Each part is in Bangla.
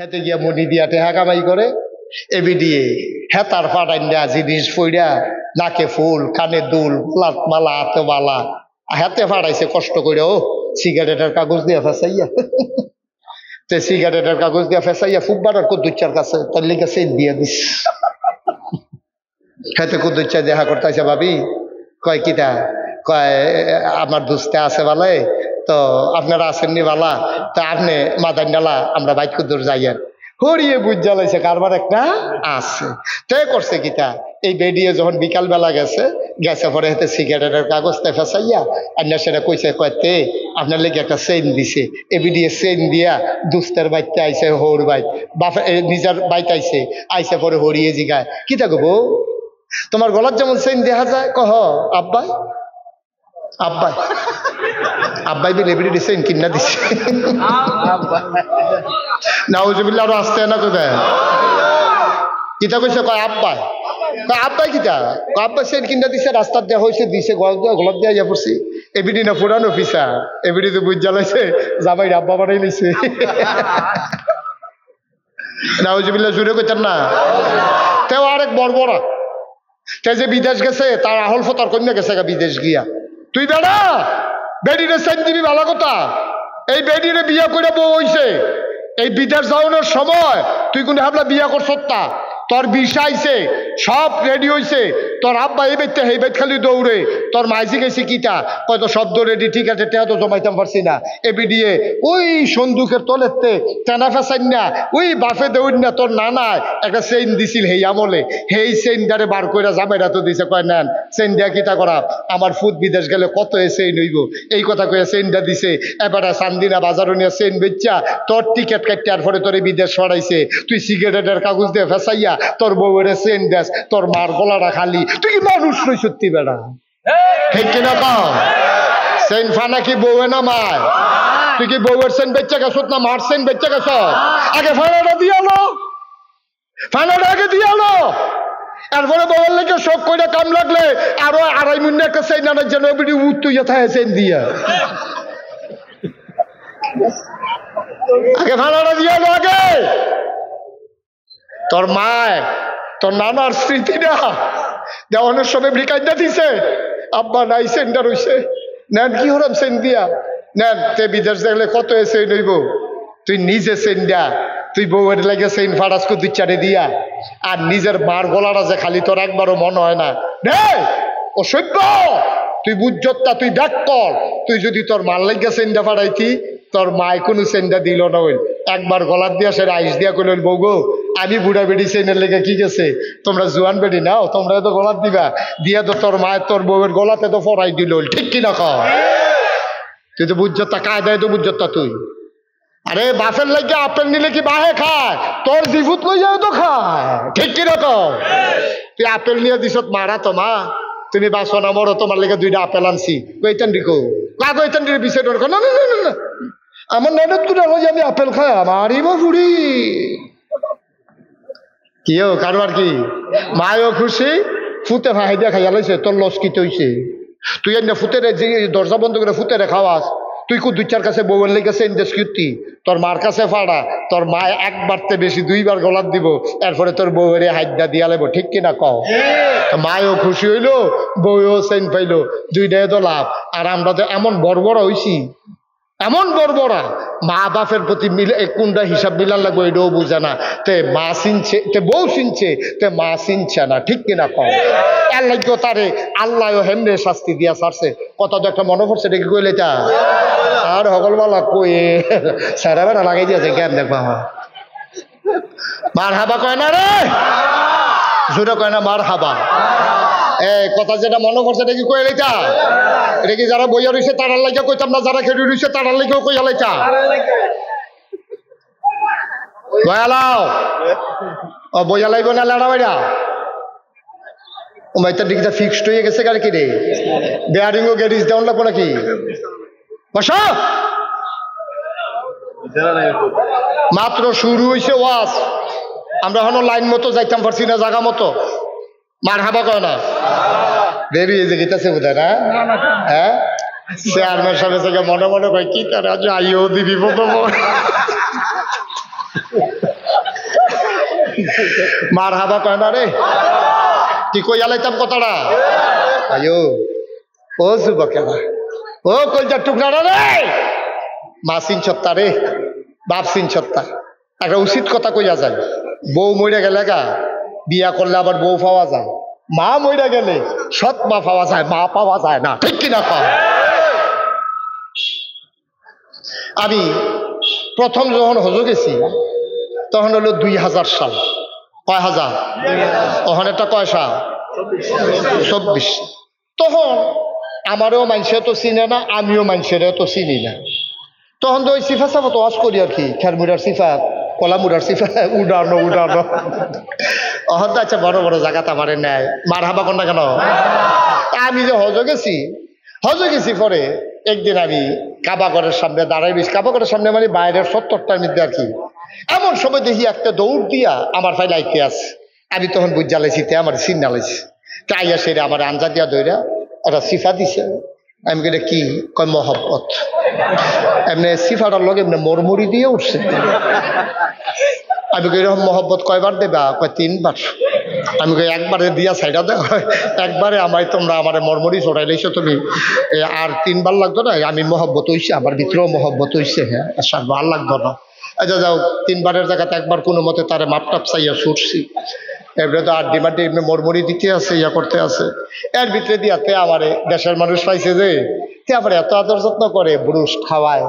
হেতে গিয়া মনি দিয়া টেহা কামাই করে এবি দিয়ে হেতার ফাটাইন দেয়া জিনিস ফইরা নাকে ফুল কানে দুল লাত মালা হাতে মালা হাতে ফাটাইছে কষ্ট করে ও সিগারেটের কাগজ দিয়া ফেসাইয়া তে সিগারেটের কাগজ দিয়া ফেসাইয়া ফুকবারের কুদ্দুচ্চার কাছে তার লিগে সেই দিয়ে দিস খেতে কুদ্দুচ্চা দেখা করতেছে ভাবি কয় কিটা কয় আমার দুস্তে আছে ভালে তো আপনারা আসেননি বালা তা আপনি মাদার নালা আমরা বাইক কুদ্দুর যাইয়েন হরিয়ে বুঝ জ্বালাইছে কারবার একটা আছে তে করছে কিটা এই বেডিয়ে যখন বিকালবেলা গেছে পরে হাতে সিগারেটের কাগজটা ফেসাইয়া আন্না সেটা কইছে কয়তে আপনার লেগে একটা চেইন দিছে এবি দিয়ে চেইন দিয়া দুস্তের বাইতে আইছে হর বাইক বাপে নিজের বাইক আইছে পরে হরিয়ে জিগায় কিটা গো তোমার গলার যেমন চেইন দেখা যায় কহ আব্বাই আব্বাই আব্বাই বিল এবিডি চেইন কিনা দিছে নাউজুবিল্লাহ আরো আসতে না কইবে কিতা কইছে কয় আব্বাই আব্বাই কিতা আব্বাই চেইন কিনা দিছে রাস্তার দেওয়া হয়েছে দিছে গোলাপ দিয়া ইয়া পড়ছি এবিডি না পুরানো ফিসা এবিডি তো বুঝ জ্বালাইছে জামাই আব্বা বানাই নিছে নাউজুবিল্লাহ জুড়ে কইতেন না তেও আরেক বড় তে যে বিদেশ গেছে তার আহল ফতার কন্যা গেছে বিদেশ গিয়া তুই বেড়া বেডিরে চেইন দিবি ভালো কথা এই বেডিরে বিয়া করে বউ হইছে এই বিদেশ যাওয়ানোর সময় তুই কোন ভাবলা বিয়া করছ তা তোর বিষা আইছে সব রেডি হইছে তোর আব্বা এই বেতে এই বেত খালি দৌড়ে তোর মাইজি গেছে কিটা কয়তো শব্দ রেডি ঠিক আছে টেয়া তো জমাইতাম পারছি না এবি দিয়ে ওই সন্দুকের তলেতে টানা ফেসাইন না ওই বাফে দৌড় না তোর নানায় একটা চেইন দিছিল হেই আমলে হেই চেইন দারে বার কইরা জামাইরা তো দিছে কয় নেন চেইন দিয়া কিটা করা আমার ফুট বিদেশ গেলে কত এ চেইন হইব এই কথা কয়ে চেইনটা দিছে এবারে চান্দিনা বাজারও নিয়ে চেইন বেচা তোর টিকিট কাটতে আর পরে তোর বিদেশ সরাইছে তুই সিগারেটের কাগজ দিয়ে ফেসাইয়া তোর বউয়ের চেইন দেশ তোর মার গলাটা খালি তুই কি মানুষ নই সত্যি বেড়া ঠিক কিনা কও চেইন ফানা কি বউয়ে না মায় তুই কি বউয়ের চেইন বেচা গেছ না মার চেইন বেচা গেছ আগে ফানাটা দিয়ে আলো ফানাটা আগে দিয়ে আলো এরপরে বউয়ের লেগে শোক করে কাম লাগলে আরো 2.5 মিনিট একটা চেইন আনার জন্য বিড়ি উত্তুইয়া থাকে চেইন দিয়া আগে ফানাটা দিয়ে আলো আগে তোর মায় তোর নানার স্মৃতিটা দেওয়ানোর সময় ব্রিকাইদা দিছে আব্বা নাই সেন্টার হইছে নেন কি হলাম সেন দিয়া নেন তে বিদেশ দেখলে কত এসে নইব তুই নিজে সেন দিয়া তুই বউয়ের লাগে সেন ফাড়াসকো 2-4 দিয়া আর নিজের মার গলাটা যে খালি তোর একবারও মনে হয় না রে অসভ্য তুই বুঝতা তুই দেখ কর তুই যদি তোর মার লাগে সেনটা ফাড়াইতি তোর মায় কোনো সেনটা দিল না হইল একবার গলার দিয়া সে আইস দিয়া কইল বউ গো আমি বুড়া বেড়ি সেনের লেগে কি গেছে তোমরা জোয়ান বেড়ি নাও তোমরা তো গলার দিবা দিয়া তো তোর মায়ের তোর বউয়ের গলাতে তো ফরাই দিল ঠিক কিনা কও তুই তো বুঝতা কায়দায় তো বুঝতা তুই আরে বাসের লাগে আপেল নিলে কি বাহে খায় তোর জিভুত লইয়াও তো খায় ঠিক কিনা কও তুই আপেল নিয়ে দিছত মারা তো মা তুমি বাসো না মরো তোমার লেগে 2টা আপেল আনছি কইতেন রিকো কইতেন রি বিষয় না না না না আমার ননদ করে আমি আপেল খাই আমারই বা ফুড়ি কিও কারবার কি মায়ও খুশি ফুতে ফাহাই দিয়া খাইয়া লাইছে তোর লস কি তৈছে তুই এনে ফুতের দরজা বন্ধ করে ফুতেরে খাওয়াস তুই কো 2-4 কাছে বউয়ের লেগে ইন্ডেস কিউতি তোর মার কাছে ফাড়া তোর মা একবারতে বেশি 2বার গলাপ দিব এরপরে তোর বউয়ের হাইদা দিয়া লাইব ঠিক কিনা কও মায়ও খুশি হইলো বউও সেন পাইলো 2টাই তো লাভ আর আমরা তো এমন বড়বড় হইছি এমন বড়বড়া মা বাপের প্রতি মিলে কোনটা হিসাব মিলার লাগবে এটাও বুঝে না তে মা চিনছে তে বউ চিনছে তে মা চিনছে না ঠিক কিনা কম এর লাগতো তারে আল্লাহ হেমরে শাস্তি দিয়া ছাড়ছে কত তো একটা মনে পড়ছে দেখি কইলে তা আর হগলবালা কই সারা বেড়া লাগাই দিয়েছে জ্ঞান দেখবা মার হাবা কয় না রে জোরে কয় না মার হাবা এই কথা যেটা মনে করছে এটা কি কই লাইতা এটা কি যারা বইয়া রইছে তারার লাগা কইতাম না যারা খেড়ি রইছে তারার লাগেও কইয়া লাইতা বয়ালাও ও বইয়া লাইব না লাড়া বাইরা ও মাইতা দিকটা ফিক্সড হয়ে গেছে গাড়ি কি রে বেয়ারিং ও গ্যারেজ ডাউন লাগবো নাকি বসো মাত্র শুরু হইছে ওয়াজ আমরা হনো লাইন মতো যাইতাম পারছি না জায়গা মতো মার হাবা কয় না দেরি হয়ে গেছে বোধ না হ্যাঁ চেয়ারম্যান সাহেবের থেকে মনে মনে কয় কি তার আজ আইও দিবি মার হাবা কয় না রে, কি কই আলাইতাম কথাটা? আয়ো ও যুবকেরা, ও কলজার টুকরা রে, মা চিন সত্তা রে, বাপ চিন সত্তা। একটা উচিত কথা কইয়া যায়, বউ মরে গেলে গা বিয়া করলে আবার বউ পাওয়া যায়, মা মরে গেলে সৎ মা পাওয়া যায়, মা পাওয়া যায় না, ঠিক কিনা কম? আমি প্রথম যখন হজ গেছি তখন হলো 2000 সাল। কয় হাজার? তখন এটা কয় সাল? 24। তখন আমারও মানুষে তো চিনে না, আমিও মানুষের তো চিনি না। তখন তো ওই সিফা সাফা তো ওয়াজ করি আর কি, খেরমুড়ার সিফা, কলামুড়ার সিফা, উড়ানো উড়ানো। অহন তো আচ্ছা বড় বড় জায়গাতে আমারে নেয়, মার হাবা কর না কেন? আমি যে হজ গেছি পরে একদিন আমি কাবাগরের সামনে দাঁড়াই রয়েছি, কাবাগরের সামনে মানে বাইরের 70টার মধ্যে আর কি। এমন সময় দেখি একটা দৌড় দিয়া আমার ভাই লাইতে আছে। আমি তখন বুঝ জ্বালাইছি, তে আমার সিন নালাইছি, তাইয়া সেটা আমার আঞ্জা দিয়া দইরা একটা সিফা দিছে। আমি কেটে কি কয় মহব্বত, এমনি সিফাটার লগে এমনি মরমরি দিয়ে উঠছে। আমি এরকম মহব্বত কয়বার দেবা? কয় 3বার। আমি কই একবারে দিয়া সাইডা দেয়, একবারে আমায় তোমরা আমার মরমরি চড়াই লাইছো তুমি, আর 3বার লাগতো না? আমি মহব্বত হইছে, আমার ভিতরেও মহব্বত হইছে, হ্যাঁ আর লাগতো না। আচ্ছা যাও, 3বারের জায়গাতে একবার কোনো মতে তারে মাপটাপ চাইয়া ছুটছি। এবারে তো আড্ডি মাড্ডি এমনি মরমরি দিতে আছে, ইয়া করতে আছে। এর ভিতরে দিয়াতে আমারে দেশের মানুষ পাইছে যে, তে আবার এত আদর যত্ন করে, ব্রুশ খাওয়ায়,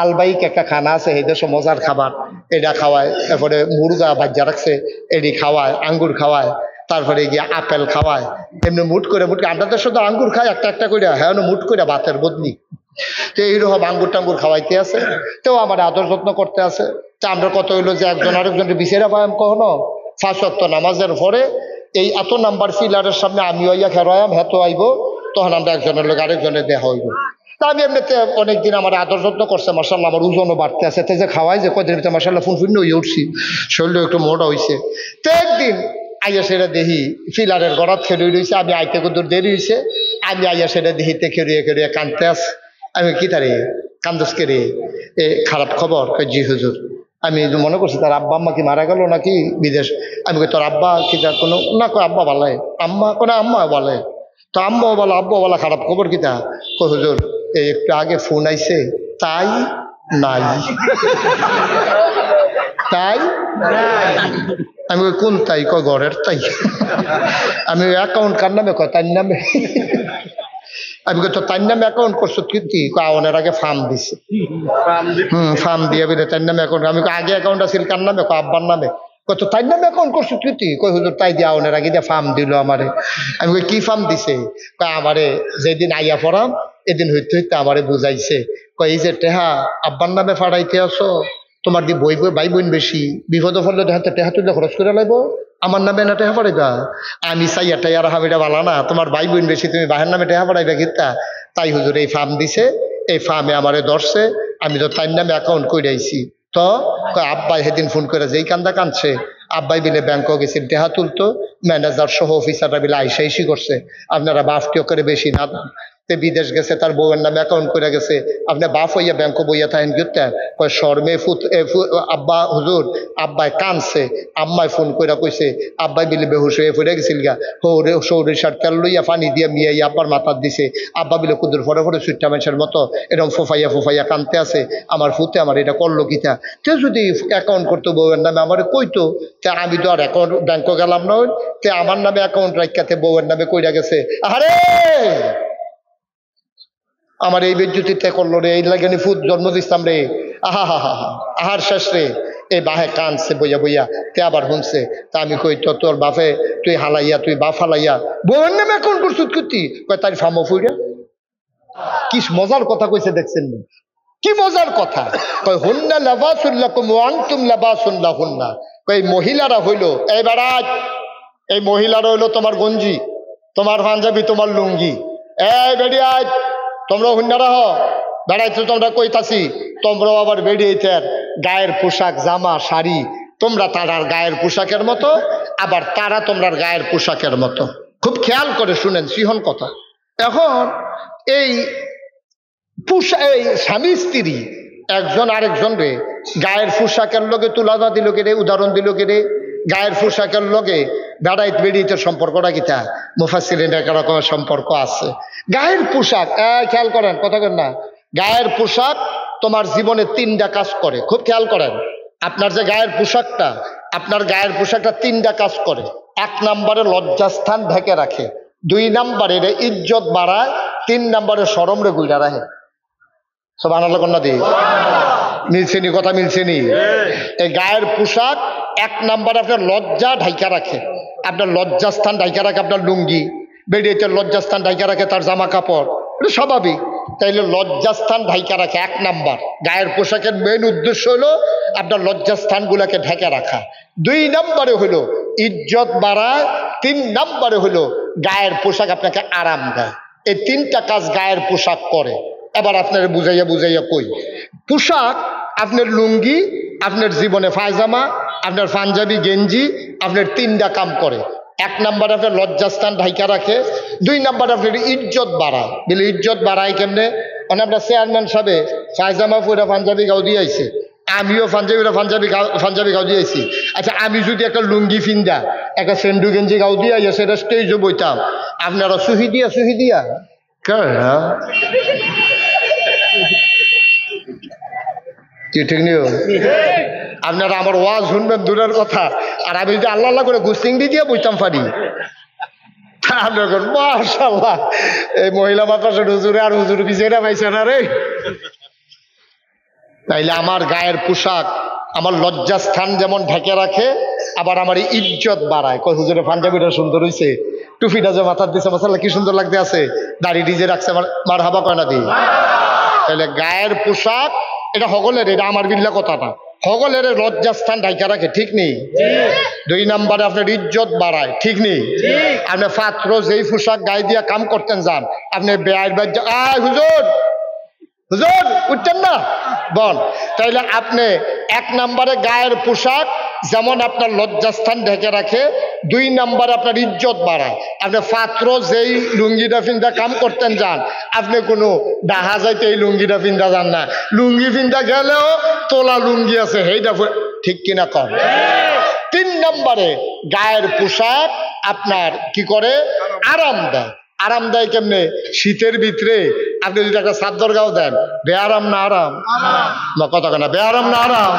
আলবাইক একটা খানা আছে এই দেশ মজার খাবার, এটা খাওয়ায়। তারপরে মুরগা বাজ্যা রাখছে, এটি খাওয়ায়, আঙ্গুর খাওয়ায়, তারপরে গিয়ে আপেল খাওয়ায়। এমনি মুট করে আমরা তো শুধু আঙ্গুর খাই একটা একটা করে, হ্যাঁ মুট করে ভাতের বদলি। তো এইরকম আঙ্গুর টাঙ্গুর খাওয়াইতে আছে, তো আমার আদর যত্ন করতে আছে। তা আমরা কত হইলো যে একজন আরেকজনকে বিছেরা পাইম কখনো 5 ওয়াক্ত নামাজের পরে এই এত নাম্বার ফিলারের সামনে আমি হইয়া খেরায়াম, হেতো আইব, তখন আমরা একজনের লোক আরেকজনের দেহা হইব। তা আমি এমনিতে অনেকদিন আমার আদর যত্ন করছে, মার্শাল্লাহ আমার ওজনও বাড়তে আছে, যে খাওয়াই যে কদিন ভিতরে মার্শাল্লাহ ফুনফুন হয়ে উঠছি, শরীরও একটু মোটা হয়েছে। তো একদিন আইয়া সেটা দেখি ফিলারের গড়াত খেয়ে রয়েছে, আমি আইতে কত দেরি হয়েছে, আমি আইয়া সেটা দেখিতে খেরিয়ে খেরিয়ে কানতে আছে। আমি কি তারে কান্দস কে রে, এ খারাপ খবর? জি হুজুর। আমি মনে করছি তার আব্বা আম্মা কি মারা গেল নাকি বিদেশ। আমি তোর আব্বা কি কোনো না, কো আব্বা বলে, আম্মা কোনো আম্মা বলে, তো আম্মাও বলো আব্বাও বলা, খারাপ খবর কিতা? কো হুজুর এই একটু আগে ফোন আইছে, তাই নাই। তাই আমি কোন তাই? কয় ঘরের তাই। আমি অ্যাকাউন্ট কার নামে? কয় তার নামে। আমি তো তার নামে অ্যাকাউন্ট করছো কীর্তি? আওয়ানের আগে ফার্ম দিছে, ফার্ম দিয়ে বেরো তার নামে অ্যাকাউন্ট। আমি আগে অ্যাকাউন্ট আছিল কার নামে? আব্বার নামে। কত তাই নামে অ্যাকাউন্ট করছো কীর্তি? কই হুজুর তাই দিয়ে আওয়ানের আগে দিয়ে ফার্ম দিল আমারে। আমি কই কি ফার্ম দিছে? কয় আমারে যেদিন আইয়া পড়াম এদিন হইতে হইতে আমারে বুঝাইছে, কয় এই যে টেহা আব্বার নামে ফাড়াইতে আসো, তোমার দি বই বই ভাই বোন বেশি, বিপদ ফলে দেখাতে টেহা তুলে খরচ করে লাগবো, আমার নামে না টেহা পড়াইবা? আমি চাইয়া টেয়ার হাবিটা ভালো না, তোমার ভাই বোন বেশি, তুমি বাহের নামে টেহা পড়াইবা গীতা? তাই হুজুর এই ফার্ম দিছে, এই ফার্মে আমারে ধরছে, আমি তো তাই নামে অ্যাকাউন্ট করে আইছি। তো আব্বাই সেদিন ফোন করে যেই কান্দা কাঁদছে, আব্বাই বিলে ব্যাংকও গেছিল টেহা তুলতো, ম্যানেজার সহ অফিসাররা বিলে আইসাইসি করছে, আপনারা বাফটিও করে বেশি না দাম। তে বিদেশ গেছে, তার বউয়ের নামে অ্যাকাউন্ট করে গেছে, আপনি বাপ হইয়া ব্যাংক বইয়া থাকেন গিয়ে কয় শর্মে আব্বা হুজুর আব্বাই কানছে, আম্মায় ফোন করে কইছে আব্বাই বিলে বেহুশ হয়ে পড়ে গেছিল গা, হৌরে সৌরিশার তেল লইয়া পানি দিয়ে মিয়াই আব্বার মাথার দিছে, আব্বা বিলে কুদুর ফরে ফরে সুইট্টা মানুষের মতো এরকম ফুফাইয়া ফুফাইয়া কানতে আছে, আমার ফুতে আমার এটা করলো কিতা? তে যদি অ্যাকাউন্ট করতো বউয়ের নামে আমার কইতো, তে আমি তো আর অ্যাকাউন্ট ব্যাংকও গেলাম না, তে আমার নামে অ্যাকাউন্ট রাখাতে বউয়ের নামে কইরা গেছে। আরে আমার এই বেজ্জুতিতে করলো রে, এই লাগে ফুট জন্ম দিতাম রে, আহা হা হা হা, আহার শেষ রে। এই বাহে কানছে বইয়া বইয়া, তে আবার শুনছে। তা আমি কই তো তোর বাপে তুই হালাইয়া, তুই বাপ হালাইয়া বউয়ের নামে অ্যাকাউন্ট করছিস কুতি? কয় তার ফার্মও ফুইরা। কি মজার কথা কইছে দেখছেন, কি মজার কথা। কয় হুন্না লাবাসুল্লাকুম ওয়া আনতুম লাবাসুন লাহুন্না। কয় মহিলারা হইলো, এই বারাত, এই মহিলারা হইলো তোমার গঞ্জি, তোমার পাঞ্জাবি, তোমার লুঙ্গি। এই বেড়িয়া তোমরা হুন্নারা হ বেড়াইছো, তোমরা কইতাছি তোমরাও আবার বেরিয়েছে গায়ের পোশাক জামা শাড়ি, তোমরা তারার গায়ের পোশাকের মতো, আবার তারা তোমরার গায়ের পোশাকের মতো। খুব খেয়াল করে শুনেন সিহন কথা। এখন এই এই স্বামী স্ত্রী একজন আরেকজন রে গায়ের পোশাকের লগে তুলাদা দিল কে রে, উদাহরণ দিল কে রে? গায়ের পোশাকের লগে বেড়াইত বেড়িতে সম্পর্কটা কিতা মুফাসসিরিন এক রকমের সম্পর্ক আছে। গায়ের পোশাক খেয়াল করেন, কথা কেন না, গায়ের পোশাক তোমার জীবনে 3টা কাজ করে, খুব খেয়াল করেন। আপনার যে গায়ের পোশাকটা, আপনার গায়ের পোশাকটা 3টা কাজ করে। 1 নম্বরে লজ্জাস্থান ঢেকে রাখে, 2 নম্বরে ইজ্জত বাড়ায়, 3 নম্বরে শরম রে গুইরা রাখে। সুবহানাল্লাহ কন্যা দি মিলছে নি? কথা মিলছে নি? এই গায়ের পোশাক 1 নম্বরে আপনার লজ্জা ঢাইকা রাখে, আপনার লজ্জাস্থান ঢাইকা রাখে, আপনার লুঙ্গি, বেরিয়েতে লজ্জাস্থান ঢাইকা রাখে তার জামা কাপড়, এটা স্বাভাবিক। তাইলে লজ্জাস্থান ঢাইকা রাখে 1 নাম্বার। গায়ের পোশাকের মেন উদ্দেশ্য হলো আপনার লজ্জাস্থানগুলোকে ঢেকে রাখা। 2 নম্বরে হলো ইজ্জত বাড়ায়, 3 নম্বরে হলো গায়ের পোশাক আপনাকে আরাম দেয়। এই 3টা কাজ গায়ের পোশাক করে। এবার আপনার বুঝাইয়া বুঝাইয়া কই, পোশাক আপনার লুঙ্গি, আপনার জীবনে পায়জামা, আপনার পাঞ্জাবি গেঞ্জি, আপনার 3টা কাম করে। 1 নম্বরে আপনার লজ্জাস্থান ঢাইকা রাখে, 2 নম্বরে আপনার ইজ্জত বাড়ায়। বলে ইজ্জত বাড়ায় কেমনে? মানে আপনার চেয়ারম্যান সাহেবে পায়জামা পরে পাঞ্জাবি গাও দিয়ে আইছে, আমিও পাঞ্জাবি গাও দিয়ে আইছি। আচ্ছা, আমি যদি একটা লুঙ্গি ফিন্দা একটা সেন্ডু গেঞ্জি গাও দিয়ে আইয়া সেটা স্টেজে বইতাম, আপনারা সুহি দিয়া কি ঠিক নিও? আপনারা আমার ওয়াজ শুনবেন দূরের কথা, আর আমি যদি আল্লাহ আল্লাহ করে গুস্তিংডি দিয়ে বইতাম পারি। মাশাআল্লাহ, এই মহিলা মাদ্রাসার হুজুরে আর হুজুর বিজয়রা পাইছে না রে। তাইলে আমার গায়ের পোশাক আমার লজ্জাস্থান যেমন ঢেকে রাখে, আবার আমার ইজ্জত বাড়ায়। কই হুজুরের পাঞ্জাবিটা সুন্দর হইছে, টুপিটা যে মাথার দিছে মাশাআল্লাহ কি সুন্দর লাগতে আছে, দাড়ি ডিজে রাখছে, মার হাবা কয় না দি। তাহলে গায়ের পোশাক এটা হগলের, এটা আমার বিল্লা কথাটা, হগলের লজ্জাস্থান ঢাইকা রাখে, ঠিক নেই? 2 নম্বরে আপনার ইজ্জত বাড়ায়, ঠিক নেই? আপনি পাত্র যেই পোশাক গায়ে দিয়া কাম করতেন যান, আপনি বেআইন হুজুর হুজুর উঠতেন না বল। তাইলে আপনি 1 নম্বরে গায়ের পোশাক যেমন আপনার লজ্জাস্থান ঢেকে রাখে, 2 নম্বরে আপনার ইজ্জত বাড়ায়। আপনি পাত্র যেই লুঙ্গিটা ফিন্দা কাম করতেন যান, আপনি কোনো ডাহা যাইতে এই লুঙ্গিটা ফিন্দা যান না, লুঙ্গি ফিন্দা গেলেও তোলা লুঙ্গি আছে সেইটা, ঠিক কিনা কম? 3 নম্বরে গায়ের পোশাক আপনার কি করে? আরাম দেয়। আরাম দেয় কেমনে? শীতের ভিতরে আপনি যদি একটা চাদর গাও দেন, বেআরাম না আরাম? কথা কেনা, বেআরাম না আরাম?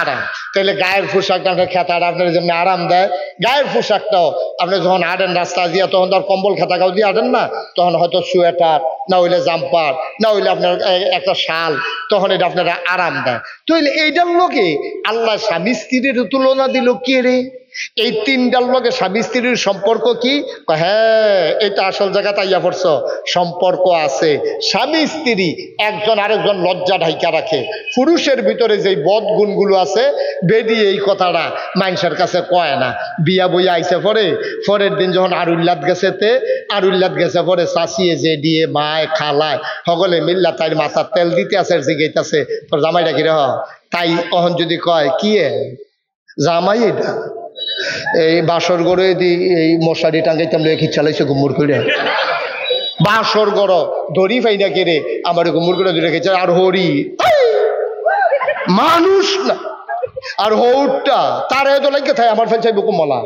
আরাম। তাহলে গায়ের পোশাকটা আপনার খেতাটা আপনার জন্য আরাম দেয়। গায়ের পোশাকটাও আপনি যখন হাঁটেন রাস্তা দিয়ে, তখন তো আর কম্বল খেতা গাও দিয়ে হাঁটেন না, তখন হয়তো সোয়েটার, না হইলে জাম্পার, না হইলে আপনার একটা শাল, তখন এটা আপনারা আরাম দেয়। তাহলে এইটার লোকে আল্লাহ স্বামী স্ত্রীর তুলনা দিল কে রে? এই 3টার লগে স্বামী স্ত্রীর সম্পর্ক কি? হ্যাঁ, এটা আসল জায়গা তাইয়া পড়ছ, সম্পর্ক আছে। স্বামী স্ত্রী একজন আরেকজন লজ্জা ঢাইকা রাখে। পুরুষের ভিতরে যেই বদ গুণগুলো আছে, বেডি এই কথাটা মানুষের কাছে কয় না। বিয়া বইয়া আইসে পরের দিন যখন আরুল্লাদ গেছে পরে চাষিয়ে যে দিয়ে মায় খালায় সকলে মিল্লা তাই মাথার তেল দিতে আছে, জিগাইতেছে তোর জামাইটা কিরে হ, তাই অহন যদি কয় কি জামাই এটা এই বাসর গড়ে এই মশারি টাঙ্গাইতাম লেখি চালাইছে গুমুর করে, বাসর গড় ধরি পাই না কেড়ে আমার গুমুর করে ধরে রেখেছে। আর হরি মানুষ না, আর হৌটা তার এত লাগে থাকে আমার ফেলছে বুকুমলা।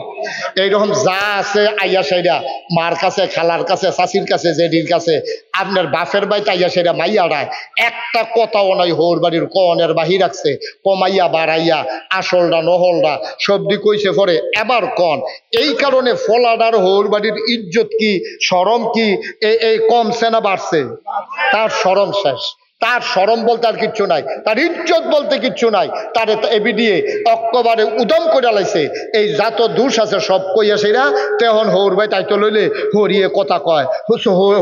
এইরকম যা আছে আইয়া সাইরা মার কাছে, খালার কাছে, চাষির কাছে, জেডির কাছে, আপনার বাপের বাড়িতে আইয়া সেটা মাইয়াড়ায় একটা কথাও নাই, হৌর বাড়ির কনের বাহি রাখছে, কমাইয়া বাড়াইয়া আসলটা নহলটা সবদি কইছে পরে এবার কন। এই কারণে ফলাডার হৌর বাড়ির ইজ্জত কি, শরম কি এই কমছে না বাড়ছে? তার শরম শেষ, তার শরম বলতে আর কিচ্ছু নাই, তার ইজ্জত বলতে কিচ্ছু নাই। তারে এবি দিয়ে অক্কবারে উদম করে লাইছে। এই যত দোষ আছে সব কইয়া সেরা তেহন হৌর ভাই তাই তো লইলে হরিয়ে কথা কয়,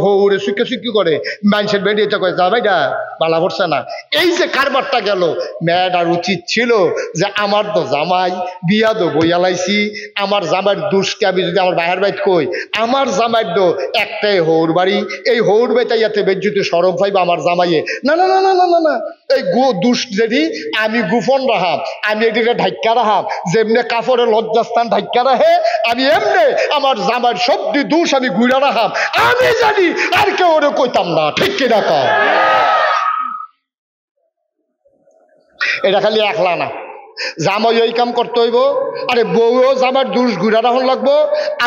হৌরে সুখি করে মানুষের বেরিয়েতে কয় যা ভাইটা বালা পড়ছে না। এই যে কারবারটা গেল, মেয়েটার উচিত ছিল যে আমার তো জামাই বিয়া দো বইয়া লাইছি, আমার জামাইয়ের দোষকে আমি যদি আমার বাহের বাইত কই, আমার জামাইয়ের দো একটাই হৌর বাড়ি, এই হৌর বাড়িতে ইয়াতে বেজ্জুতি সরম পাইবা আমার জামাইয়ে। না না না না না না না, এই দুষ যদি আমি গোপন রাহাম, আমি এদিকে ঢাক্কা রাহাম, যেমনি কাপড়ের লজ্জাস্থান ঢাক্কা রাহে, আমি এমনি আমার জামার সবদি দোষ আমি ঘুরে রাহাম, আমি জানি আর কেউ ওরে কইতাম না, ঠিক কিনা কও? এটা খালি একলা না, জামাই এই কাম করতে হইব, আরে বউও জামার দুষ ঘুরা রাখুন লাগবো,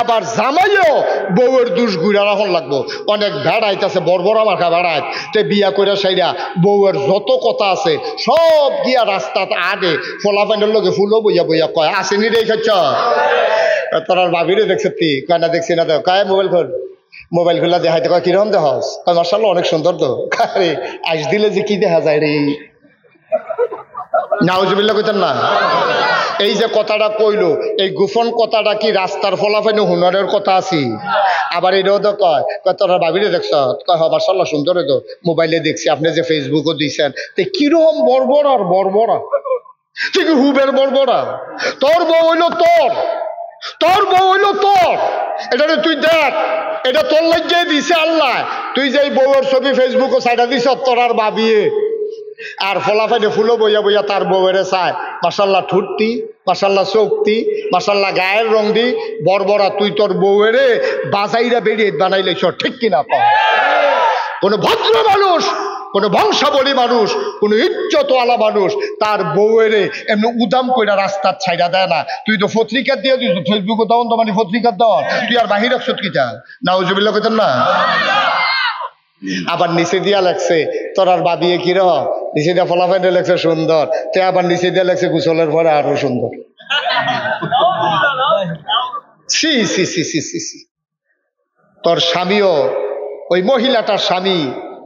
আবার জামাইও বউয়ের দুষ ঘুরা রাখুন লাগবো। অনেক ভেড়াইতেছে বড় বড় মাখা ভেড়াইত, তে বিয়া করে সাইরা বউয়ের যত কথা আছে সব গিয়া রাস্তাত আগে ফলাফাইনের লগে ফুলো বইয়া বইয়া কয় আসেনি রে খাচ্ছ তোর ভাবিরে দেখছে তুই কয় না দেখছি না তো কয় মোবাইল খোল, মোবাইল খোলা দেখাইতে কয় কিরকম দেখাস, কয় মার্শাল্লাহ অনেক সুন্দর তো, আরে আইস দিলে যে কি দেখা যায় রে। নাউজুবিল্লাহ কইতেন না। এই যে কথাটা কইলো, এই গোপন কথাটা কি রাস্তার ফলাফাইনে হুনারের কথা আছি? আবার এটাও তো কয় তোরা ভাবিরে দেখছ, কয় হবার সাল্লাহ সুন্দর তো মোবাইলে দেখছি, আপনি যে ফেসবুকও দিচ্ছেন, তো কিরকম বর্বরা আর বর্বরা, তুই কি হুবের বর্বরা? তোর বউ হইলো তোর, তোর বউ হইলো তোর, এটা তুই দেখ, এটা তোর লাগিয়ে দিছে আল্লাহ। তুই যে বউয়ের ছবি ফেসবুকে সাইডা দিছ তোর আর ভাবিয়ে, আর ফলাফাইনে ফুলো বইয়া বইয়া তার বউয়েরে চায়, মাসাল্লাহ ঠুটতি, মাসাল্লাহ চৌকতি, মাসাল্লাহ গায়ের রং দি বর্বরা, তুই তোর বউয়েরে বাজাইরা বেরিয়ে বানাইলেছ, ঠিক কিনা? কোন ভদ্র মানুষ, কোন বংশাবলী মানুষ, কোন ইজ্জতওয়ালা মানুষ তার বউয়েরে এমনি উদাম কইরা রাস্তার ছাইড়া দেয় না। তুই তো পত্রিকা দিয়ে দিস, ফেসবুকে দাও তো মানে পত্রিকার দাও, তুই আর বাহির রাখছ কিটা? নাউজুবিল্লাহ কইতেন না। আবার নিচে দিয়া লাগছে তোর আর বাবিয়ে কিরহ, নিচে দিয়া ফলাফাইনে লাগছে সুন্দর, তে আবার নিচে দিয়া লাগছে গোসলের পরে আরো সুন্দর। সি সি সি সি সি সি। তোর স্বামীও, ওই মহিলাটার স্বামী,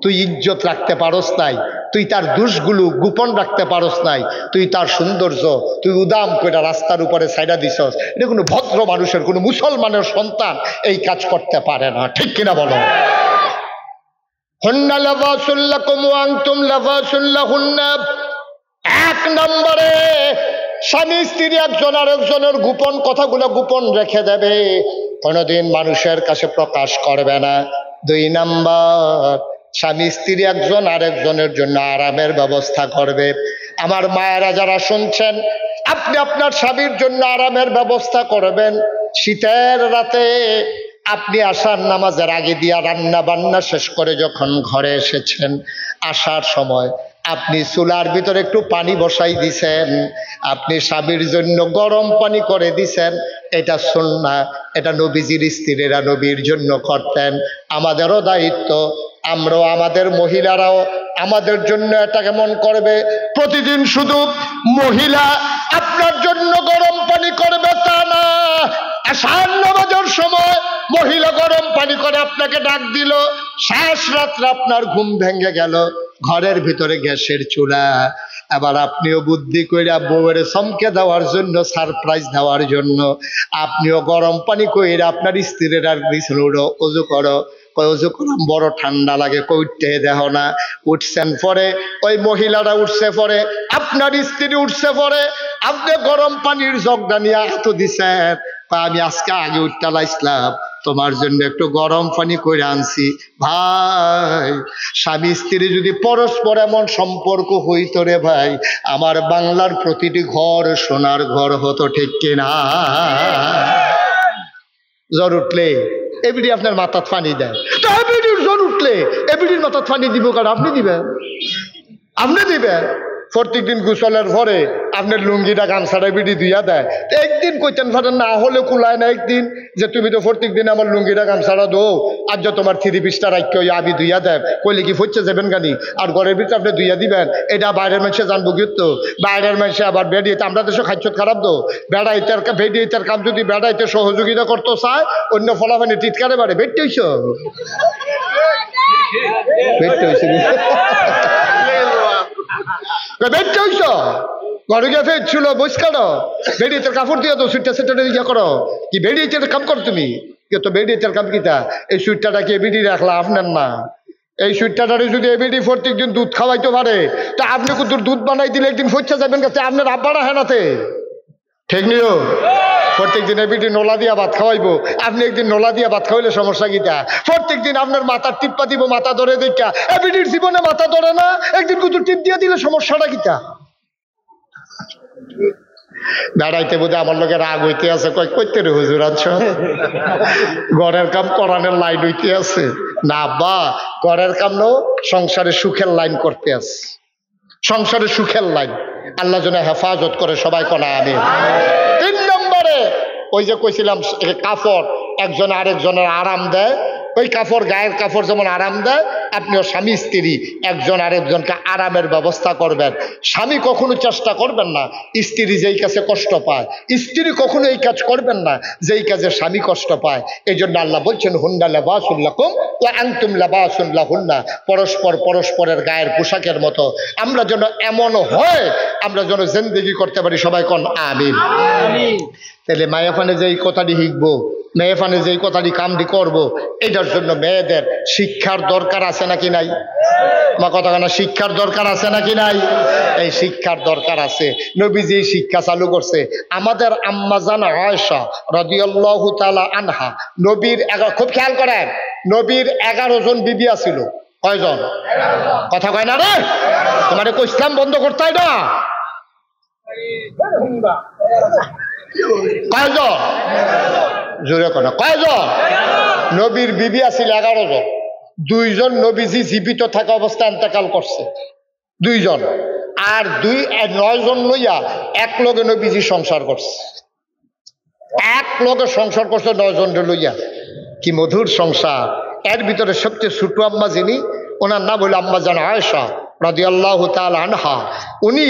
তুই ইজ্জত রাখতে পারস নাই, তুই তার দোষগুলো গোপন রাখতে পারস নাই, তুই তার সৌন্দর্য তুই উদাম করে রাস্তার উপরে সাইডা দিছস। এটা কোনো ভদ্র মানুষের, কোনো মুসলমানের সন্তান এই কাজ করতে পারে না, ঠিক কিনা বলো? হুন্না লাবাসুল লাকুম ওয়া আনতুম লাবাসুল লাহুন্না। এক নম্বরে স্বামী স্ত্রী একজন আরেকজনের গোপন কথাগুলো গোপন রেখে দেবে, কোনোদিন মানুষের কাছে প্রকাশ করবে না। দুই নাম্বার, স্বামী স্ত্রী একজন আরেকজনের জন্য আরামের ব্যবস্থা করবে। আমার মায়েরা যারা শুনছেন, আপনি আপনার স্বামীর জন্য আরামের ব্যবস্থা করবেন। শীতের রাতে আপনি আসার নামাজের আগে দিয়া রান্না বান্না শেষ করে যখন ঘরে এসেছেন, আসার সময় আপনি চুলার ভিতরে একটু পানি বসাই দিছেন, আপনি স্বামীর জন্য গরম পানি করে দিছেন। এটা সুন্নাহ, এটা নবীজির স্ত্রীরা নবীর জন্য করতেন। আমাদেরও দায়িত্ব, আমরাও, আমাদের মহিলারাও আমাদের জন্য এটা কেমন করবে। প্রতিদিন শুধু মহিলা আপনার জন্য গরম পানি করবে তা না, আসার নামাজের সময় মহিলা গরম পানি করে আপনাকে ডাক দিল, শেষ রাত্রে আপনার ঘুম ভেঙে গেল, ঘরের ভিতরে গ্যাসের চুলা, আবার আপনিও বুদ্ধি কইরা বউয়ের চমকে দেওয়ার জন্য, সারপ্রাইজ দেওয়ার জন্য আপনিও গরম পানি কইরা আপনার স্ত্রীর আর দিয়েছিল ওযু করো, অজু করলাম বড় ঠান্ডা লাগে, কইতে দেহ না। উঠছেন পরে, ওই মহিলারা উঠছে পরে, আপনার স্ত্রী উঠছে পরে, আপনি গরম পানির জগটা নিয়ে হাত দিছেন, আমি আজকে আগে উঠতে লাইছিলাম, তোমার জন্য একটু গরম পানি করে আনছি। ভাই, স্বামী স্ত্রী যদি পরস্পর এমন সম্পর্ক হইতো রে ভাই, আমার বাংলার প্রতিটি ঘর সোনার ঘর হতো, ঠিক কিনা? জ্বর উঠলে এবিডি আপনার মাথার পানি দেয়, তো এবিডির জ্বর উঠলে এবিডির মাথার পানি দিব কারণ আপনি দিবেন, আপনি দিবেন। প্রত্যেক দিন গোসলের পরে আপনার লুঙ্গিটা গামছাটা বিড়ি দিয়া দেয়, একদিন কইতেন পারেন না হলে কুলায় না একদিন, যে তুমি তো প্রত্যেক দিন আমার লুঙ্গিটা গামছাটা দো, আর যে তোমার 3 পিসটা রাখি ওই আবি দুইয়া দেয়, কইলে কি ফচ্ছে যাবেন গানি, আর ঘরের ভিতরে আপনি দুইয়া দিবেন, এটা বাইরের মানুষে জানবো কিন্তু, বাইরের মানুষে আবার বেড়িয়েতে, আমরা দেশে খাদ্য খারাপ তো, বেড়াইতের বেড়িয়েতের কাম যদি বেড়াইতে সহযোগিতা করতে চায়, অন্য ফলাফানি টিটকারে বাড়ে, বেটতে হইছ বেটতে হয়েছে বেটতে হইছ ঘরে গিয়ে ফেরছিল বস কাটো, বেড়িয়েতের কাপড় দিয়ে তো সুইটটা সেটা ইয়ে করো, কি বেড়িয়েতের কাম করো তুমি, কে তো বেড়িয়েতের কাম কিতা, এই সুইটটাটা কি এবিডি রাখলা আপনার না, এই সুইটটাটারে যদি এবিডি প্রত্যেক দিন দুধ খাওয়াইতে পারে, তা আপনি কিন্তু দুধ বানাই দিলে একদিন ফচ্ছা যাবেন কাছে আপনার আব্বারা হেনাতে, ঠিক নিও। প্রত্যেক দিন এবিডি নোলা দিয়া ভাত খাওয়াইবো, আপনি একদিন নোলা দিয়া ভাত খাওয়াইলে সমস্যা কিটা, প্রত্যেক দিন আপনার মাথার টিপ্পা দিব, মাথা ধরে দেখা, এবিডির জীবনে মাথা ধরে না, একদিন কিন্তু টিপ দিয়ে দিলে সমস্যাটা কিটা। বেড়াইতে বোধ আমার লোকের রাগ হইতে আছে, কয় কইতে রে হুজুর আচ্ছা ঘরের কাম করানোর লাইন হইতে আছে না, বা ঘরের কাম নো সংসারে সুখের লাইন করতে আছে। সংসারে সুখের লাইন। আল্লাহ যেন হেফাজত করে, সবাই কোনা আমিন। 3 নম্বরে ওই যে কইছিলাম কাপড় একজন আরেকজনের আরাম দেয়, ওই কাপড় গায়ের কাপড় যেমন আরাম দেয়, আপনিও স্বামী স্ত্রী একজন আরেকজনকে আরামের ব্যবস্থা করবেন। স্বামী কখনো চেষ্টা করবেন না স্ত্রী যেই কাজে কষ্ট পায়, স্ত্রী কখনো এই কাজ করবেন না যেই কাজে স্বামী কষ্ট পায়। এই জন্য আল্লাহ বলছেন হুন্না লিবাসুল লাকুম ওয়া আনতুম লিবাসুল লাহুন্না, পরস্পর পরস্পরের গায়ের পোশাকের মতো। আমরা যেন এমন হয়, আমরা যেন জিন্দেগি করতে পারি, সবাই কোন আমিন। তাহলে মায়াফানে যে এই কথাটি শিখবো, মেয়েফানে যে কথাটি কামটি করব, এটার জন্য মেয়েদের শিক্ষার দরকার আছে নাকি নাই? মা কথা কেন, শিক্ষার দরকার আছে নাকি নাই? এই শিক্ষার দরকার আছে। নবীজি শিক্ষা চালু করছে। আমাদের আম্মাজান আয়েশা রাদিয়াল্লাহু তাআলা আনহা, নবীর খুব খেয়াল করেন, নবীর 11 জন বিবি আছিল। কয়জন? কথা কয় না রে, তোমার ইসলাম বন্ধ করতে হয় না। কয়জন? জোরে কোন কয়জন? নবীর বিবি আছিল 11 জন। 2 জন নবীজি জীবিত থাকা অবস্থায় ইন্তেকাল করছে, 2 জন। আর 9 জন লইয়া এক লগে নবীজি সংসার করছে, এক লগে সংসার করছে 9 জন লইয়া। কি মধুর সংসার। এর ভিতরে সবচেয়ে ছোট আম্মা যিনি, ওনার নাম হইল আম্মাজান আয়েশা রাদিয়াল্লাহু তাআলা আনহা। উনি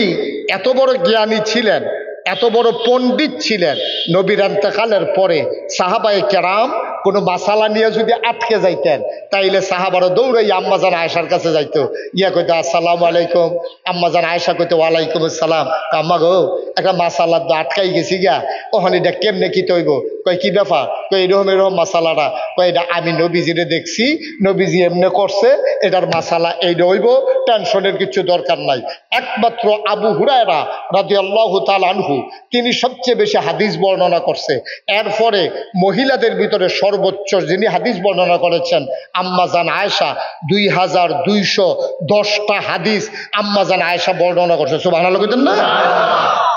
এত বড় জ্ঞানী ছিলেন, এত বড় পণ্ডিত ছিলেন, নবীর ইন্তেকালের পরে সাহাবায়ে কেরাম কোনো মাসালা নিয়ে যদি আটকে যাইতেন, তাইলে সাহাবারা দৌড়াই আম্মাজান আয়েশার কাছে যাইতো, ইয়া কইতো আসসালামু আলাইকুম। আম্মাজান আয়েশা কইতো ওয়ালাইকুম আসসালাম। আম্মা গো, একটা মাসালা তো আটকাই গেছি গিয়া, ওখানে এটা কেমনে কি তৈব? কয় কি ব্যাপার? কয় এরকম এরকম মাসালাটা। কয় এটা আমি নবীজিরে দেখছি, নবীজি এমনি করছে, এটার মাসালা এইটা হইব, টেনশনের কিছু দরকার নাই। একমাত্র আবু হুরায়রা রাদিয়াল্লাহু তাআলা আনহু, তিনি সবচেয়ে বেশি হাদিস বর্ণনা করছে। এরপরে মহিলাদের ভিতরে সর্বোচ্চ যিনি হাদিস বর্ণনা করেছেন আম্মাজান আয়েশা, 2210টা হাদিস আম্মাজান আয়েশা বর্ণনা করছে। সুবহানাল্লাহ কইতেন না?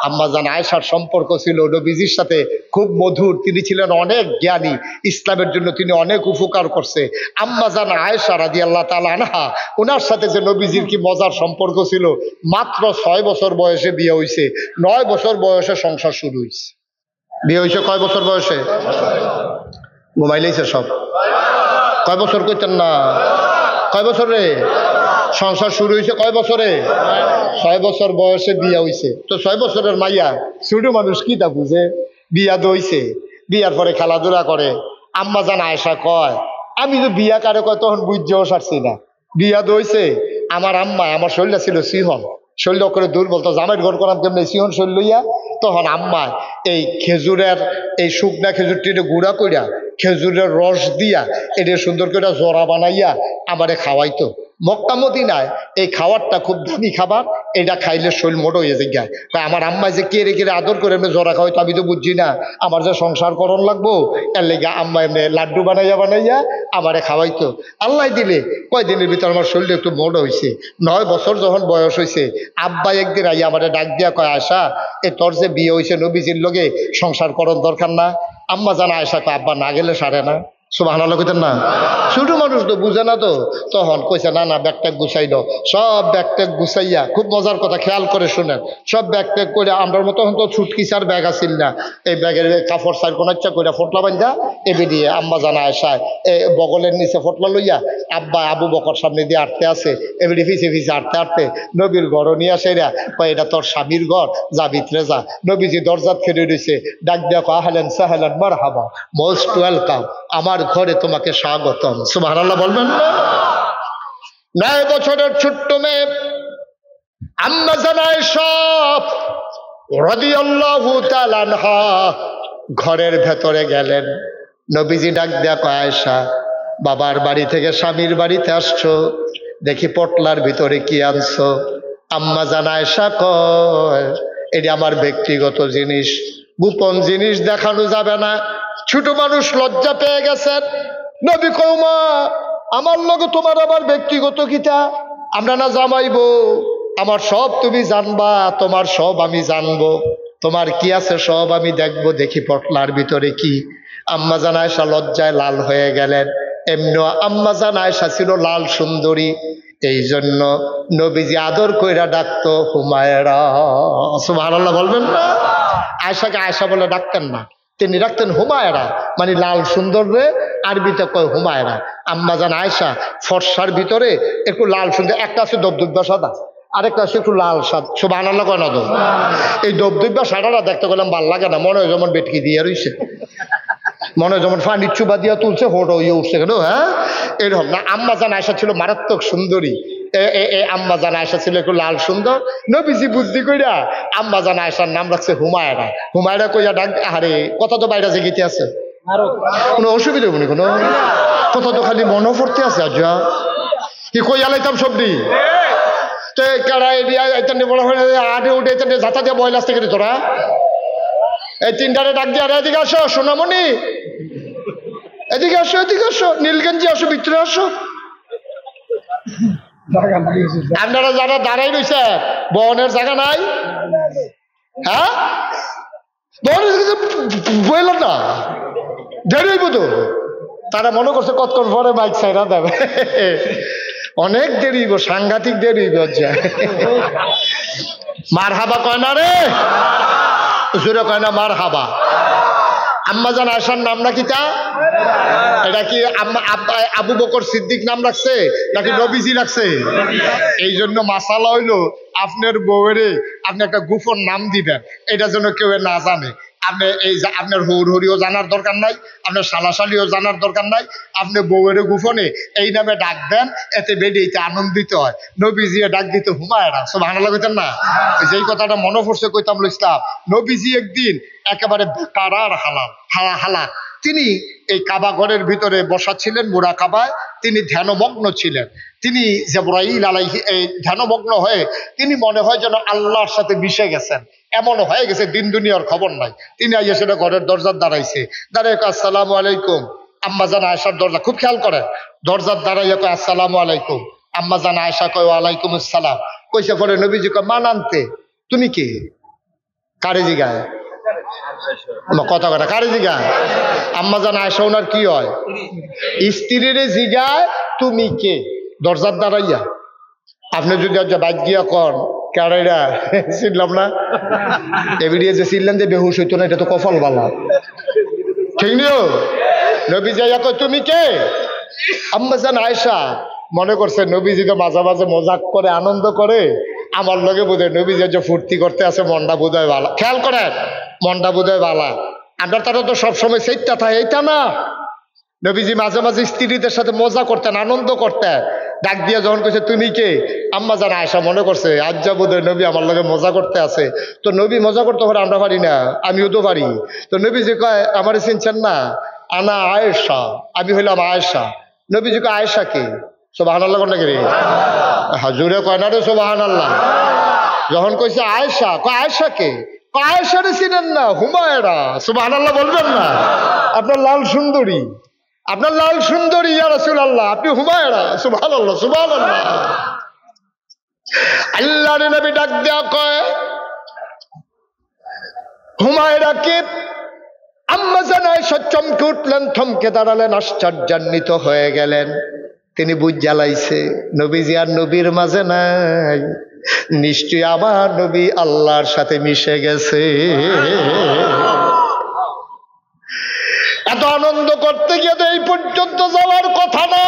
আম্মাজান আয়েশার সম্পর্ক ছিল নবীজির সাথে খুব মধুর। তিনি ছিলেন অনেক জ্ঞানী, ইসলামের জন্য তিনি অনেক উপকার করছে। আম্মাজান আয়েশা রাদিয়াল্লাহু তাআলা আনহা, ওনার সাথে যে নবীজির কি মজার সম্পর্ক ছিল। মাত্র 6 বছর বয়সে বিয়ে হয়েছে, 9 বছর বয়সে সংসার শুরু হয়েছে। বিয়ে হয়েছে কয় বছর বয়সে? ঘুমাইলেইছে সব। কয় বছর কইতেন না? কয় বছরে সংসার শুরু হয়েছে? কয় বছরে? 6 বছর বয়সে বিয়া হইছে। তো 6 বছরের মাইয়া ছোট মানুষ কি তা বুঝে? বিয়া দইছে, বিয়ার পরে খেলাধুলা করে। আম্মাজান আয়েশা কয়, আমি তো বিয়া কারে কয় তখন বুঝতেও সারছি না। বিয়া দইছে, আমার আম্মা, আমার শরীরটা ছিল সিহন, শরীর করে দুর্বল, তো জামাইয়ের ঘর করাম কেমনি সিহন শরীর লইয়া। তখন আম্মা এই খেজুরের, এই শুকনা খেজুরটিতে গুঁড়া কইরা খেজুরের রস দিয়া এটা সুন্দর করে জরা বানাইয়া আমারে খাওয়াইতো। মক্কা মদিনায় এই খাবারটা খুব দামি খাবার, এটা খাইলে শরীর মোটো হয়ে যায়। তাই আমার আম্মা যে কেড়ে কেড়ে আদর করে এমনি জরা খাওয়াইতো, আমি তো বুঝছি না, আমার যে সংসার করণ লাগবো, এর লেগে আম্মা এমনি লাড্ডু বানাইয়া বানাইয়া আমারে খাওয়াইতো। আল্লাহ দিলে কয়দিনের ভিতর আমার শরীরটা একটু মোটো হয়েছে। 9 বছর যখন বয়স হয়েছে, আব্বা একদিন আইয়া আমারে ডাক দিয়া কয়, আয়েশা, এ তোর যে বিয়ে হয়েছে নবীজির লগে, সংসার করণ দরকার না? আম্মা জানা আয়েশা কয়, আব্বা না গেলে সারে না। সুবহানাল্লাহ কইতেন না? ছোট মানুষ তো বুঝে না। তো তখন কইছে, না না, ব্যাগ ট্যাগ গুছাই দাও। সব ব্যাগ ট্যাগ গুছাইয়া, খুব মজার কথা খেয়াল করে শুনেন, সব ব্যাগ ট্যাগ করে, আমরার মতো তখন তো ছুটকিসার ব্যাগ আসিল না, এই ব্যাগের কাপড় সাইড কোন ইচ্ছা করে ফটলা বান্ধা এবে দিয়ে আম্মা জানা আয়েশায় বগলের নিচে ফটলা লইয়া আব্বা আবু বকর সামনে দিয়ে আটতে আছে, এবারে ফিসে ফিসে আটতে আটতে নবীর ঘর নিয়ে আসে। এরা কয়, এটা তোর স্বামীর ঘর, যা ভিতরে যা। নবীজি দরজাত খেলে রয়েছে, ডাক দিয়া কয়, আহলান সাহলান মারহাবা, মোস্ট ওয়েলকাম, আমার ঘরে তোমাকে স্বাগতম। সুবহানাল্লাহ বলবেন না? 9 বছরের ছোট্ট মেয়ে আম্মা জান আয়েশা রাদিয়াল্লাহু তাআলা আনহা ঘরের ভেতরে গেলেন। নবীজি ডাক দেয়া কয়, আয়েশা, বাবার বাড়ি থেকে স্বামীর বাড়িতে আসছো, দেখি পটলার ভিতরে কি আনছো। আম্মা জান আয়েশা কয়, এটি আমার ব্যক্তিগত জিনিস, গোপন জিনিস দেখানো যাবে না। ছোট মানুষ লজ্জা পেয়ে গেছেন। নবী কয়, মা, আমার লগে তোমার আবার ব্যক্তিগত কিটা? আমরা না জামাইবো? আমার সব তুমি জানবা, তোমার সব আমি জানবো, তোমার কি আছে সব আমি দেখবো, দেখি পটলার ভিতরে কি। আম্মা জান আয়েশা লজ্জায় লাল হয়ে গেলেন। এমনি আম্মা জান আয়েশা ছিল লাল সুন্দরী। এই জন্য নবীজি আদর কইরা ডাকতো হুমায়রা। সুবহানাল্লাহ বলবেন না? আয়েশাকে আয়েশা বলে ডাকতেন না, তিনি ডাকতেন হুমায়রা, মানে লাল সুন্দর রে আরবিতে কয় হুমায়রা। আম্মাজান আয়েশা ফর্সার ভিতরে একটু লাল সুন্দর, একটা আছে দবদবা সাদা, আরেকটা আছে একটু লাল সাদা। সুবহানাল্লাহ কয় না তো? এই দবদবা সাদাটা দেখতে গেলাম ভাল লাগে না, মনে হয় যেমন বেটকি দিয়ে রইছে, মনে হয় যেমন ফানির চুবা দিয়া তুলছে, হোটো ইয়ে উঠছে কেন, হ্যাঁ এরকম না। আম্মাজান আয়েশা ছিল মারাত্মক সুন্দরী। আম্মাজান আয়েশা ছিল একটু লাল সুন্দর। নবীজি বুদ্ধি কইরা আম্মাজান আয়েশার নাম রাখছে হুমায়রা। হুমায়রা কইয়া ডাক, আরে কথা তো বাইরে জেগেতে আছে, কোনো অসুবিধা হবনি, কোনো কথা তো খালি মনে পড়তে আছে। আজ কি কইয়া লাইতাম সবজি তো কেড়াই দিয়া বড় আটে উঠে যাতা দিয়া বয়লাস থেকে তোরা এই তিনটারে ডাক দিয়া, এদিকে আসো সোনামণি, এদিকে আসো, এদিকে আসো, নীলগঞ্জি আসো, ভিতরে আসো। আপনারা যারা দাঁড়াই রয়েছে বহনের জায়গা নাই, হ্যাঁ বলল না, দেরি হইব তো। তারা মনে করছে কতক্ষণ পরে বাইক সাইরা দেবে, অনেক দেরি হইব, সাংঘাতিক দেরি হইব। মার হাবা কয় না রে, জোরে কয় না মার হাবা। আম্মাজান আয়েশার নাম নাকি তা? এটা কি আবু বকর সিদ্দিক নাম রাখছে নাকি নবীজি রাখছে? এই জন্য মাসালা হইলো আপনার বউয়েরে আপনি একটা গোপন নাম দিবেন, এটা যেন কেউ না জানে। আপনি এই আপনার হৌর হরিও জানার দরকার নাই, আপনার সালাশালিও জানার দরকার নাই। আপনি বউয়ের গোপনে এই নামে ডাক দেন, এতে বেডিতে আনন্দিত হয়। নবীজি ডাক দিতে হুমায়রা। সুবহানাল্লাহ কইতেন না? যেই কথাটা মনে পড়ছে কইতাম ইসলাম। নবীজি একদিন একেবারে বেকার আর হালাক তিনি এই কাবা ঘরের ভিতরে বসা ছিলেন, মুরা কাবায় তিনি ধ্যানমগ্ন ছিলেন। তিনি জিবরাইল আলাইহি এই ধ্যানমগ্ন হয়ে তিনি মনে হয় যেন আল্লাহর সাথে মিশে গেছেন, এমন হয়ে গেছে দিন দুনিয়ার খবর নাই। তিনি আইয়া সেটা ঘরের দরজার দাঁড়াইছে, দাঁড়ায় আসসালামু আলাইকুম। আম্মাজান আয়েশার দরজা খুব খেয়াল করে, দরজার দাঁড়াইয়া কয় আসসালামু আলাইকুম। আম্মাজান আয়েশা কয় ওয়ালাইকুম আসসালাম। কইছে পরে নবীজি কয় মান আনতে, তুমি কি কারে জিগায় কথা কথা কারে জিগায়? আম্মাজান আয়েশা ওনার কি হয়? স্ত্রীর জিগায় তুমি কে, দরজার দাঁড়াইয়া। আপনি যদি আজ বাইক গিয়া কন কারেরা চিনলাম না, এবিডিয়ে যে চিনলেন যে বেহুশ হইতো না, এটা তো কপাল বালা, ঠিক নিও। নবী যাইয়া কয় তুমি কে? আম্মাজান আয়েশা মনে করছে নবীজি তো মাঝে মাঝে মজাক করে, আনন্দ করে, আমার লগে বোধহয় নবীজি যে ফুর্তি করতে আছে, মনটা বোধহয় বালা। খেয়াল করেন, মনটা বোধহয় বালা। আমরা তারা তো সবসময় সেইটা থাকে, এইটা না। নবীজি মাঝে মাঝে স্ত্রীদের সাথে মজা করতেন, আনন্দ করতেন। ডাক দিয়ে যখন কইছে তুমি কে, আম্মাজান আয়েশা মনে করছে আজ যা বোধহয় নবী আমার লগে মজা করতে আছে। তো নবী মজা করতে পারে, আমরা পারি না, আমিও তো পারি। তো নবীজি কয় আমারে চিনছেন না, আনা আয়েশা, আমি হইলাম আয়েশা। নবীজি কয় আয়েশা কে? সুবহানাল্লাহ কোন নাকি রে? হাজুরে কয় না রে সুবহানাল্লাহ। যখন কইছে আয়েশা, কয় আয়েশা কে? আয়েশারে চিনেন না, হুমায়রা। সুবহানাল্লাহ বলবেন না? আপনার লাল সুন্দরী, আপনার লাল সুন্দরী ইয়া রাসূলুল্লাহ, আপনি হুমায়রা। সুবহানাল্লাহ সুবহানাল্লাহ। আল্লাহর নবী ডাক দেয়া কয় হুমায়রা কে? আম্মাজান আয়েশা চমকে উঠলেন, থমকে দাঁড়ালেন, আশ্চর্যান্বিত হয়ে গেলেন। তিনি বুঝ জ্বালাইছে নবীজি আর নবীর মাঝে নাই, নিশ্চয়ই আমার নবী আল্লাহর সাথে মিশে গেছে। এত আনন্দ করতে গিয়ে তো এই পর্যন্ত যাওয়ার কথা না।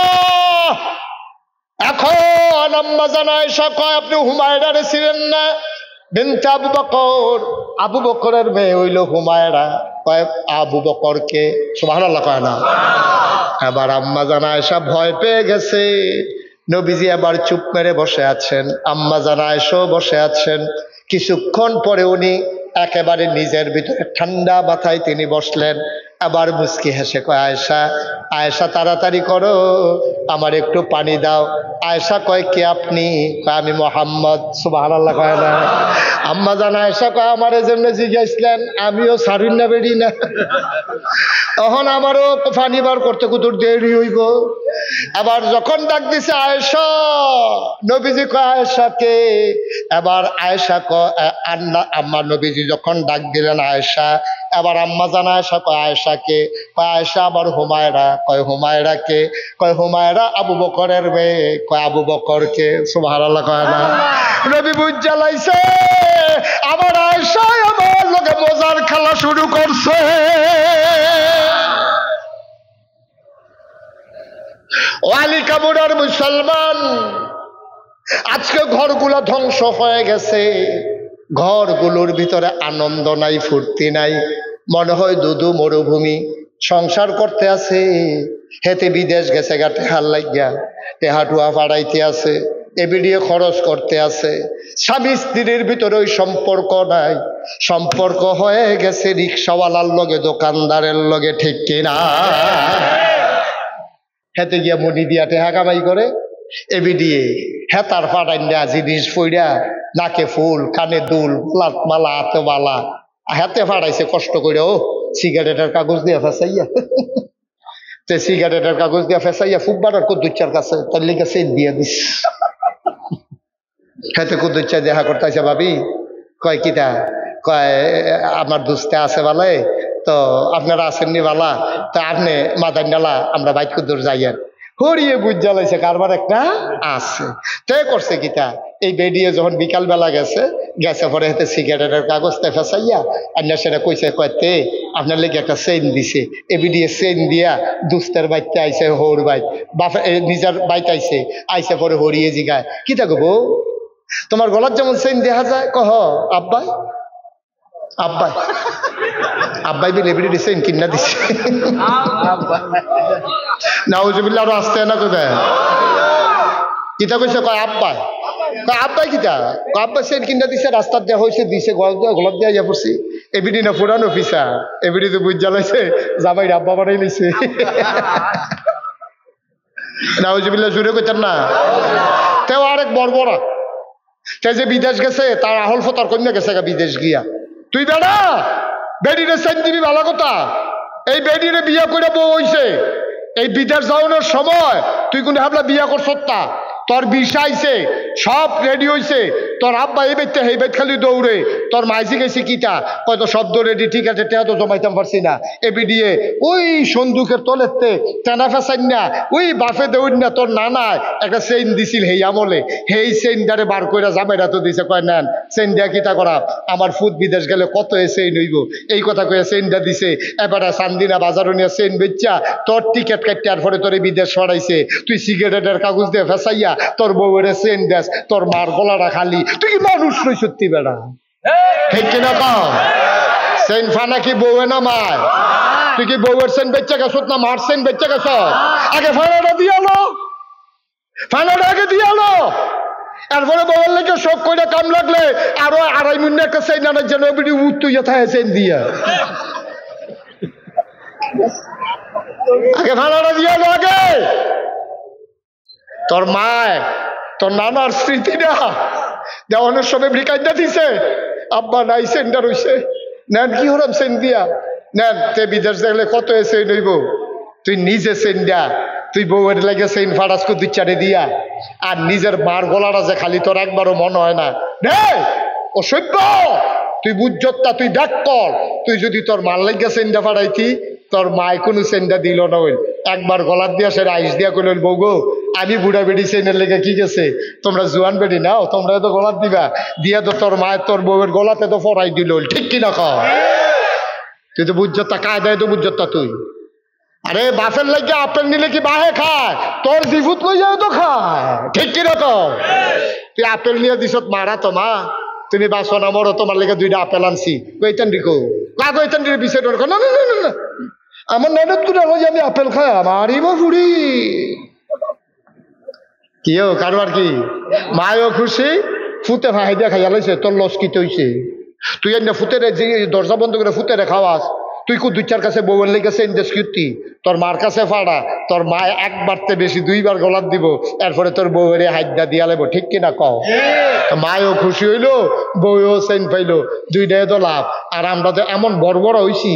এখন আম্মাজান আয়েশা কয় আপনি হুমায়রারে ছিলেন না? বিনতে আবু বকর, আবু বকরের মেয়ে হইল হুমায়রা। কয় আবু বকরকে? সুবহানাল্লাহ কয় না? এবার আম্মাজান আয়েশা ভয় পেয়ে গেছে। নবীজি আবার চুপ মেরে বসে আছেন, আম্মাজান আয়েশাও বসে আছেন। কিছুক্ষণ পরে উনি একেবারে নিজের ভিতরে ঠান্ডা মাথায় তিনি বসলেন। আবার মুস্কি হেসে কয় আয়েশা, আয়েশা তাড়াতাড়ি করো, আমার একটু পানি দাও। আয়েশা কয় কে আপনি? কয় আমি মুহাম্মদ। সুবহানাল্লাহ কয় না? আম্মাজান আয়েশা কয় আমারে যেমনে জিজ্ঞাসলেন আমিও সারিন না বেরি না, তখন আমারও পানি বার করতে কুতুর দেরি হইব। এবার যখন ডাক দিছে আয়েশা, নবীজি কয় আয়েশাকে। এবার আয়েশা আন্না আম্মা নবীজি যখন ডাক দিলেন আয়েশা, এবার আম্মা জান আয়েশা কয় আয়েশাকে। কয় আয়েশা আবার হুমায়রা। কয় হুমায়রাকে। কয় হুমায়রা আবু বকরের মেয়ে। কয় আবু বকরকে। সুবহানাল্লাহ কয় না? নবী বুঝ জ্বালাইছে আবার আয়েশা আমার লগে মজার খেলা শুরু করছে। ওয়ালি কাবুরার মুসলমান, আজকে ঘরগুলো ধ্বংস হয়ে গেছে। ঘরগুলোর ভিতরে আনন্দ নাই, ফুর্তি নাই, মনে হয় দুদু মরুভূমি। সংসার করতে আছে, হেতে বিদেশ গেছে গা টেহার লাগিয়া, টেহাটুয়া পাড়াইতে আছে, এবিডিয়ে খরচ করতে আছে। স্বামী স্ত্রীর ভিতরে ওই সম্পর্ক নাই, সম্পর্ক হয়ে গেছে রিক্সাওয়ালার লগে, দোকানদারের লগে, ঠিক কিনা? হেতে গিয়া মনি দিয়া টেহা কামাই করে, এবিডিয়ে হেতার ফাটাইন্ডা জিনিস ফইরা, নাকে ফুল, কানে দুল, লাত মালা, হাতে মালা, হাতে ফাটাইছে কষ্ট করে। ও সিগারেটের কাগজ দিয়ে ফেসাইয়া, তে সিগারেটের কাগজ দিয়ে ফেসাইয়া ফুকবাটার কুদ্দুচ্চার কাছে তার লিগে সেট দিয়ে দিস। হেতে কুদ্দুচ্চা দেখা করতেছে, ভাবি কয় কিতা? কয় আমার দুস্তে আছে বালে, তো আপনারা আসেননি বালা, তো আপনি মাদান ডালা আমরা বাইক কুদ্দুর যাইয়েন। হরিয়ে বুঝ জ্বালাইছে কারবার একটা আছে। তে করছে কিতা, এই বেডিয়ে যখন বিকালবেলা গেছে, গেছে পরে হাতে সিগারেটের কাগজটা ফেসাইয়া আন্না সেটা কইছে, কয়তে আপনার লেগে একটা চেইন দিছে। এবিডিয়ে চেইন দিয়া দুস্তের বাইতে আইছে, হৌর বাইক বাপে নিজের বাইক আইছে, আইসে পরে হরিয়ে জিগায়, কিতা গো তোমার গলার যেমন চেইন দেখা যায়? কহ আব্বাই, আব্বাই, আব্বাই বিল এবিডি চেইন কিনা দিছে। নাউজুবিল্লাহ, আরো আসতে না কোথায় কিতা কইছে? কয় আব্বাই। কয় আব্বাই কিতা? কয় আব্বাই চেইন কিনা দিছে, রাস্তার দেওয়া হয়েছে, দিছে গোলাপ দিয়া ইয়া পড়ছি। এবিডি না পুরানো পিসা, এবিডি তো বুঝ জ্বালাইছে জামাই আব্বা বানাই লইছে। নাউজুবিল্লাহ, জুড়ে কইতেন না? তেও আরেক বর্বরা, সে যে বিদেশ গেছে তার আহল ফতার কন্যা গেছে বিদেশ গিয়া। তুই বেড়া বেডিরে চেন দিবি ভালো কথা, এই বেডিরে বিয়া করে বউ হইছে, এই বিদেশ যাওয়ানোর সময় তুই কোন ভাবলা বিয়া করছ? তোর বিষা আইছে, সব রেডি হইছে, তোর আব্বা এই বেদটা এই বেদ খালি দৌড়ে, তোর মাইজি গেছে কিটা? কয়তো শব্দ রেডি, ঠিক আছে, টেহা তো জমাইতাম পারছি না। এবি দিয়ে ওই সন্দুকের তলেতে টানা ফেসাইন না, ওই বাফে দৌড় না, তোর নানায় একটা চেইন দিছিল সেই আমলে, সেই চেইনটারে বার করে জামাইরা তো দিছে। কয় নেন চেইন দিয়া কিতা করা, আমার ফুট বিদেশ গেলে কত এ চেইন হইব, এই কথা কয়ে চেইনটা দিছে। এবারে চান্দিনা বাজারও নিয়ে চেইন বেচা তোর টিকিট কাটতে, আর পরে তোর বিদেশ সরাইছে। তুই সিগারেটের কাগজ দিয়ে ফেসাইয়া তোর বউয়ের চেইন দেশ, তোর মার গলাটা খালি। তুই কি মানুষ নই সত্যি বেড়া, ঠিক কিনা কও? চেইন ফানা কি বউয়ে না মায়? তুই কি বউয়ের চেইন বেচা গেছ না মার চেইন বেচা গেছ? আগে ফানাটা দিয়ালো, ফানাটা আগে দিয়ালো, এরপরে বউয়ের লেগে সব কইরা কাম লাগলে আরো 2.5 মিনিট একটা চেইন আনার জন্য বিডি উঠতে থাকে চেইন দিয়া। আগে ফানাটা দিয়ালো আগে। তোর মায় তোর নানার স্মৃতিটা দেওয়ানোর সময় ব্রিকাইটা দিছে, আব্বা নাই সেন্টার হইছে, নেন কি হলাম সেন দিয়া নেন। তে বিদেশ দেখলে কত এসে নইব, তুই নিজে সেন দিয়া, তুই বউয়ের লাগে সেন ফাড়াসকু 2-4 দিয়া, আর নিজের মার গলাটা যে খালি তোর একবারও মনে হয় না রে অসভ্য। তুই বুঝতা, তুই ডাক কর, তুই যদি তোর মার লাগে সেনটা ফাড়াইতি, তোর মায় কোনো সেনটা দিল না, হইল একবার গলার দিয়া সে আইস দিয়া কইল, বউ গো আমি বুড়া বেড়ি সেনের লেগে কি গেছে, তোমরা জুয়ান বেড়ি নাও, তোমরা তো গলার দিবা, দিয়া তো তোর মায়ের তোর বউয়ের গলাতে তো ফরাই দিল, ঠিক কিনা কও? তুই তো বুঝতা, কায়দায় তো বুঝতা তুই। আরে বাসের লাগে আপেল নিলে কি বাহে খায়, তোর জিভুত লইয়াও তো খায়, ঠিক কিনা কও? তুই আপেল নিয়ে দিছত মারা, তো মা তুমি বাসো না মরো, তোমার লেগে 2টা আপেল আনছি, কইতেন রিকো কইতেন রে বিষয় না না না না, আমার ননদ করে আমি আপেল খাই, আমারই বা বুড়ি কিও কারবার কি মায়ও খুশি, ফুতে ভাই দিয়া খাইয়া লাইছে, তোর লস কি হইছে? তুই এনে ফুতেরে যে দরজা বন্ধ করে ফুতেরে খাওয়াস, তুই কো 2-4 কাছে বউয়ের লেগেছে ইন্দেশ কীর্তি, তোর মার কাছে ফাড়া, তোর মায় একবারতে বেশি 2বার গলার দিব, এরপরে তোর বউয়ের হাইদা দিয়া লেব, ঠিক কিনা কও? মায়ও খুশি হইলো, বউও চেইন পাইলো, 2টাই তো লাভ। আর আমরা তো এমন বর্বরা হইছি,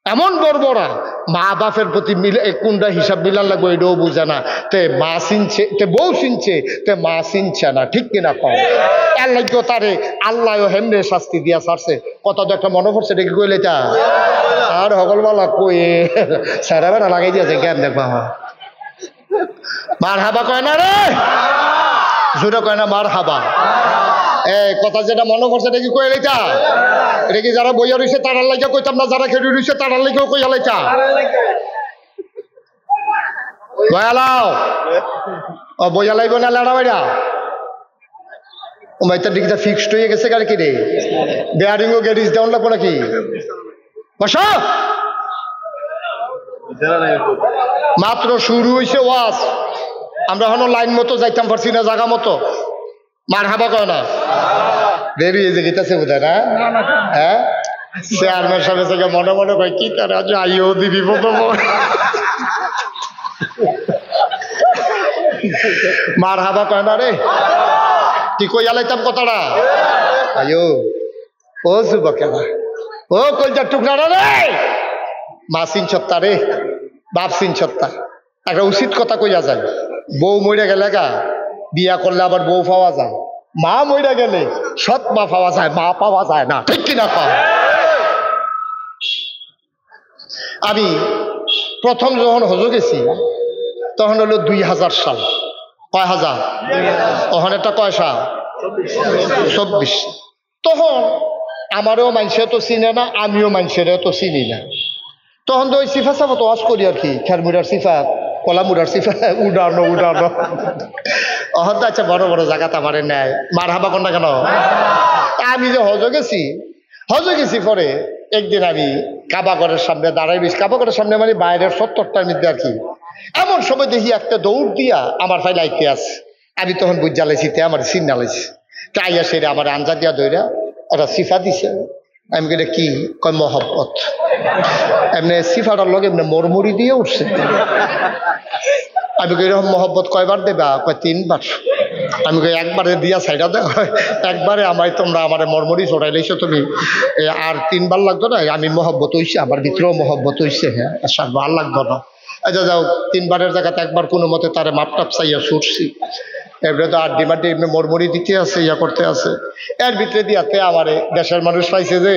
এমন বর্বরা মা বাপের প্রতি মিলে কোনটা হিসাব মিলার লাগবে এটাও বুঝে না, তে মা চিনছে, তে বউ চিনছে, তে মা চিনছে না, ঠিক কিনা কম? আল্লাহ কেউ তারে আল্লাহ হেমনে শাস্তি দিয়া ছাড়ছে। কথা তো একটা মনে পড়ছে, দেখি কইলে তা আর হগলবালা কই সারা বেড়া লাগাই দিয়েছে জ্ঞান দেখবা। মার হাবা কয় না রে, জোরে কয় না মার হাবা। এই কথা যেটা মনে করছে এটা কি কই লাইতা? এটা কি যারা বইয়া রইছে তারার লাইকা কইতাম না, যারা খেড়ে রইছে তারার লাইকাও কইয়া লাইতা? বয়ালাও ও বইয়া লাইব না লাড়া বাইরা ও মাইতার দিকটা ফিক্সড হয়ে গেছে কার কি রে? বেয়ারিং ও গ্যারিজ দেওয়ান লাগবো নাকি? বসো, মাত্র শুরু হইছে ওয়াজ, আমরা হলো লাইন মতো যাইতাম পারছি না, জায়গা মতো। মার হাবা কয় না, দেরি হয়ে যে গেছে বোধ হয় না? হ্যাঁ, চেয়ারম্যান সাহেবের থেকে মনে মনে কয় কি তার আজ আইও দিবি প্রথম। মার হাবা কয় না রে, কি কই আলাইতাম কথাটা? আইও ও যুবকেরা, ও কলজার টুকরা রে, মা চিন সত্তা রে, বাপ চিন সত্তা। একটা উচিত কথা কইয়া যায়, বউ মরে গেলে গা বিয়া করলে আবার বউ পাওয়া যায়, মা মরে গেলে সৎ মা পাওয়া যায়, মা পাওয়া যায় না, ঠিক কিনা কম? আমি প্রথম যখন হজ গেছি তখন হলো 2000 সাল। কয় হাজার? তখন একটা কয় সাল? 24। তখন আমারও মানুষে তো চিনে না, আমিও মানুষের তো চিনি না। তখন তো ওই সিফা সাফা তো ওয়াজ করি আর কি, খেরমুড়ার সিফা, কলামুড়ার সিফা, উড়ানো উড়ানো। অহন তো আচ্ছা বড় বড় জায়গাতে আমার নেয়, মার হাবা কর না কেন? আমি যে হজ গেছি পরে একদিন আমি কাবাগরের সামনে দাঁড়াই রয়েছি, কাবাগরের সামনে মানে বাইরের 70টার মধ্যে আর কি। এমন সময় দেখি একটা দৌড় দিয়া আমার ভাই লাইতে আছে। আমি তখন বুঝ জ্বালাইছি, তে আমার সিন জ্বালাইছি, তাই সেটা আমার আঞ্জা দিয়া দইরা একটা সিফা দিছে। আমি কেটে কি কয় মহব্বত, এমনি সিফাটার লগে এমনি মরমরি দিয়ে উঠছে। আমি এরকম মহব্বত কয়বার দেবা? কয় 3বার। আমি কই একবারে দিয়া সাইডা দেয়, একবারে আমায় তোমরা আমার মরমরি চড়াই লাইছো তুমি, আর 3বার লাগতো না? আমি মহব্বত হইছে, আমার ভিতরেও মহব্বত হইছে। হ্যাঁ আচ্ছা ভাল লাগতো না, আচ্ছা যাও 3বারের জায়গাতে একবার কোনো মতে তারে মাপটাপ চাইয়া ছুটছি। এবারে তো আড্ডি মাড্ডি এমনি মরমরি দিতে আছে, ইয়া করতে আছে। এর ভিতরে দিয়াতে আমারে দেশের মানুষ পাইছে যে,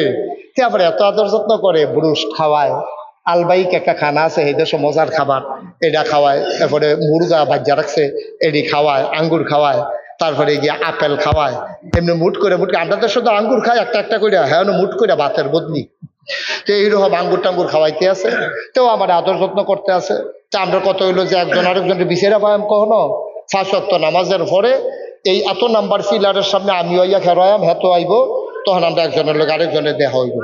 তে আবার এত আদর যত্ন করে, ব্রুশ খাওয়ায়, আলবাইক একটা খানা আছে এই দেশে মজার খাবার, এটা খাওয়ায়। তারপরে মুরগা বাজ্যা রাখছে, এটি খাওয়ায়, আঙ্গুর খাওয়ায়, তারপরে গিয়ে আপেল খাওয়ায়। এমনি মুট করে আমরা তো শুধু আঙ্গুর খাই একটা একটা করে, হ্যাঁ মুট করে ভাতের বদলি। তো এইরকম আঙ্গুর টাঙ্গুর খাওয়াইতে আছে, তো আমার আদর যত্ন করতে আছে। তা আমরা কত হইলো যে একজন আরেকজনের বিছেরা পাইম কখনো 5 ওয়াক্ত নামাজের পরে এই এত নাম্বার পিলারের সামনে আমি হইয়া খেরায়াম, হেত আইব, তখন আমরা একজনের লোক আরেকজনের দেখা হইব।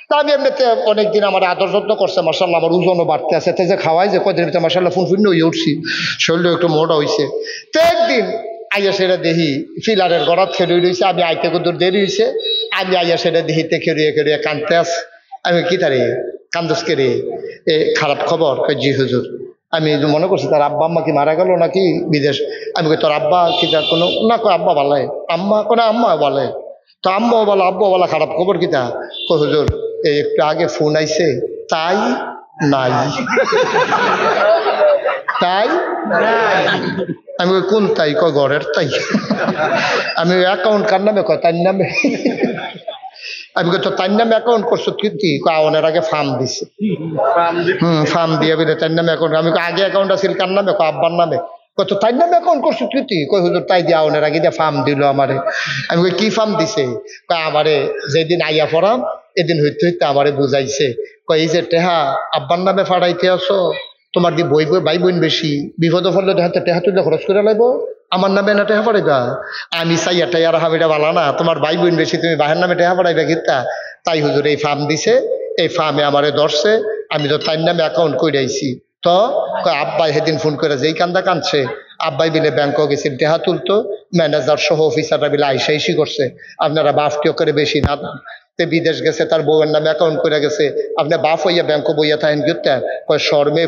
তা আমি এমনিতে অনেকদিন আমার আদর যত্ন করছে, মার্শাল্লাহ আমার ওজনও বাড়তে আছে, তে যে খাওয়াই যে কদিন ভিতরে মার্শাল্লাহ ফুনফুন্ন হয়ে উঠছি, শরীরও একটু মোটা হয়েছে। তো একদিন আইয়া সেটা দেখি ফিলারের গড়াত খেড়ে রয়েছে, আমি আইতে কত দেরি হয়েছে, আমি আইয়া সেটা দেখিতে খেড়িয়ে খেড়িয়ে কানতে আস। আমি কি তারে কান্দস কে রে, এ খারাপ খবর? জি হুজুর। আমি মনে করছি তার আব্বা আম্মা কি মারা গেল নাকি বিদেশ। আমি তোর আব্বা কি তার কোনো না, কয় আব্বা বলে, আম্মা কোনো আম্মা বলে, তো আম্মাও বলো আব্বা বলা, খারাপ খবর কি তা? কয় হুজুর এই একটু আগে ফোন আইছে, তাই নাই। তাই আমি কোন তাই? কয় ঘরের তাই। আমি অ্যাকাউন্ট কার নামে? কয় তার নামে। আমি তো তার নামে অ্যাকাউন্ট করছো কি? আওয়ানের আগে ফার্ম দিছে, ফার্ম দিয়ে বিদে তার নামে অ্যাকাউন্ট। আমি আগে অ্যাকাউন্ট আছিল কার নামে? আব্বার নামে। কত তাই নামে অ্যাকাউন্ট করছো কি? কই হুজুর তাই দিয়ে আওয়ানের আগে দিয়ে ফার্ম দিল আমারে। আমি কই কি ফার্ম দিছে? কয় আমারে যেদিন আইয়া পড়াম এদিন হইতে হইতে আমারে বুঝাইছে, কয় এই যে টেহা আব্বার নামে ফাড়াইতে আসো, তোমার দি বই ভাই বোন বেশি, বিপদ পড়লে দেখাতে টেহা তুলে খরচ করে লাগব, আমার নামে না টেহা পড়াইবা? আমি চাইয়া টেয়ার হাবিটা বালা না, তোমার ভাই বোন বেশি, তুমি বাহের নামে টেহা পড়াইবা গীতা? তাই হুজুর এই ফার্ম দিছে, এই ফার্মে আমারে ধরছে, আমি তো তাই নামে অ্যাকাউন্ট করে আইছি। তো আব্বাই সেদিন ফোন করে যেই কান্দা কাঁদছে, আব্বাই বিলে ব্যাংকও গেছিল টেহা তুলতো, ম্যানেজার সহ অফিসাররা বিলে আইসাইসি করছে, আপনারা বাফটিও করে বেশি না দেন, তে বিদেশ গেছে, তার বউয়ের নামে অ্যাকাউন্ট করে গেছে। আপনি বাপ হইয়া ব্যাংক বইয়া থাকেন করতেন, কয় শর্মে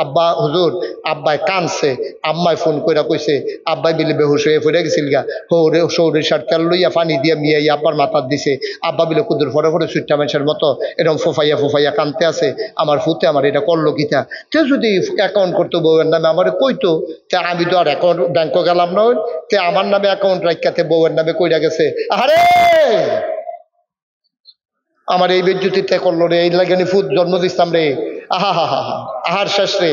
আব্বা হুজুর আব্বাই কানছে, আম্মায় ফোন করে কইছে আব্বাই বিলে বেহুশ হয়ে পড়ে গেছিল গা, হৌরে সৌরিশার তেল লইয়া পানি দিয়া মিয়াই আব্বার মাথার দিছে, আব্বা বিলে কুদুর ফরে ফরে সুইটা মানুষের মতো এরকম ফোফাইয়া ফোফাইয়া কানতে আছে, আমার ফুতে আমার এটা করলো কিতা। তে যদি অ্যাকাউন্ট করতো বউয়ের নামে আমার কইতো, তে আমি তো আর অ্যাকাউন্ট ব্যাংকে গেলাম না, তে আমার নামে অ্যাকাউন্ট রাখাতে বউয়ের নামে কইরা গেছে। আরে আমার এই বেজ্জুতিতে করলো রে, এই লাগে ফুট জন্ম দিতাম রে, আহা হা হা হা, আহার শেষ রে।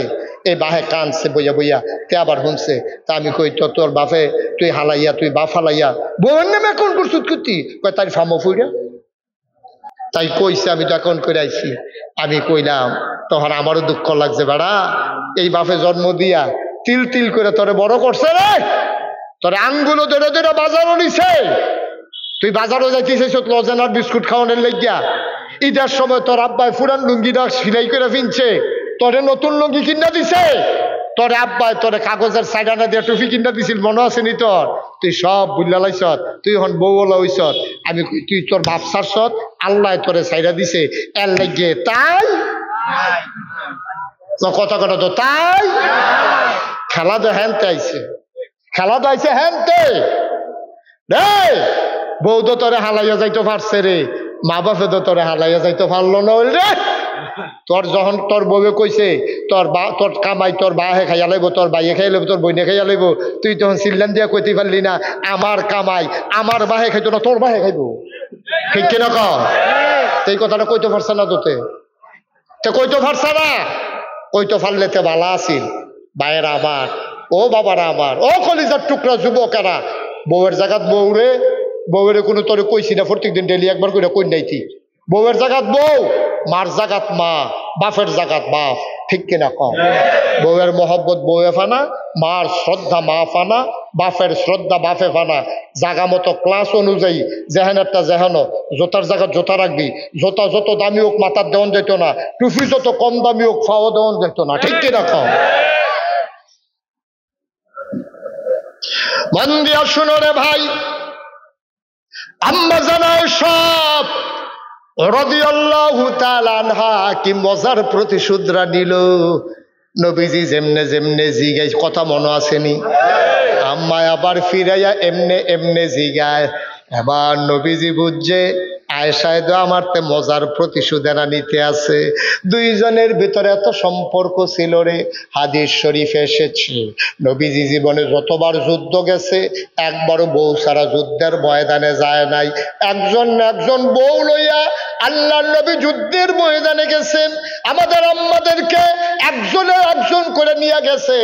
এই বাহে কানছে বইয়া বইয়া, তে আবার শুনছে। তা আমি কই তো তোর বাপে তুই হালাইয়া, তুই বাপ হালাইয়া বউয়ের নামে অ্যাকাউন্ট করছুত কুতি, কয় তার ফার্মও ফুইরা। তাই কইছে আমি তো অ্যাকাউন্ট করে আইছি। আমি কইলাম তখন আমারও দুঃখ লাগছে, বেড়া এই বাপে জন্ম দিয়া তিল তিল করে তোরে বড় করছে রে, তোরে আঙ্গুলো ধরে ধরে বাজারও নিছে, তুই বাজারও যাইতেছিস লজেনার বিস্কুট খাওয়ানোর লেগিয়া। ঈদের সময় তোর আব্বাই ফুরান লুঙ্গিটা সিলাই করে ফিনছে, তোরে নতুন লুঙ্গি কিনা দিছে, তোরে আব্বাই তোরে কাগজের সাইডানা দিয়ে টুপি কিনা দিছিল, মনে আছে নি তোর? তুই সব বুল্লা লাইছ, তুই এখন বউলা হইছ। আমি তুই তোর বাপ সারছ, আল্লাহ তোরে সাইডা দিছে এর লেগে, তাই কথা কথা তো তাই। খেলা তো হ্যানতে আইছে, খেলা তো আইছে হ্যানতে রে। বউ তো তোরে হালাইয়া যাইতে পারছে রে, মা বাপে তো তোরে হালাইয়া যাইতে পারলো না রে। তোর যখন তোর বউয়ে কইছে তোর কামাই তোর বাহে খাইয়া লাইব, তোর বাইয়ে খাইয়া লাইব, তোর বইনে খাইয়া লাইব, তুই তখন সিল্লান দিয়া কইতে পারলি না আমার কামাই আমার বাহে খাইতো না, তোর বাহে খাইব। ঠিক কিনা কম? এই কথাটা কইতে পারছে না তোতে, তে কইতে পারছে না। কইতে পারলে তে ভালো আছিল। ভাইয়েরা আমার, ও বাবারা আমার, ও কলিজার টুকরা যুবকেরা, বউয়ের জায়গাত বউরে, বউয়ের কোনো তোরে কইছি না প্রত্যেক দিন ডেলি একবার করে কই নাইতি। বউয়ের জায়গাত বউ, মার জাগাত মা, বাপের জাগাত বাপ। ঠিক কিনা কম? বউয়ের মহব্বত বউয়ে ফানা, মার শ্রদ্ধা মা ফানা, বাপের শ্রদ্ধা বাপে ফানা। জাগা মতো ক্লাস অনুযায়ী যেহেনেরটা যেহেনো, জোতার জায়গা জোতা রাখবি, জোতা যত দামি হোক মাথার দেওয়ান যেত না, টুপি যত কম দামি হোক ফাও দেওয়ান যেত না। ঠিক কিনা কম? মন দিয়া শুনো রে ভাই, আম্মা জানায় সব রাদিয়াল্লাহু তাআলা আনহা কি মজার প্রতিশোধরা নিল। নবীজি যেমনে যেমনে জিগায়, কথা মনে আসেনি? আম্মায় আবার ফিরাইয়া এমনে এমনে জিগায়। এবার নবীজি বুঝছে আয়েশায় তো আমার তে মজার প্রতিশোধেরা নিতে আছে। দুইজনের ভিতরে এত সম্পর্ক ছিল রে। হাদিস শরীফে এসেছে নবীজি জীবনে যতবার যুদ্ধ গেছে একবারও বউ ছাড়া যুদ্ধের ময়দানে যায় নাই। একজন বউ লইয়া আল্লাহর নবী যুদ্ধের ময়দানে গেছেন। আমাদের আম্মাদেরকে একজন করে নিয়ে গেছে।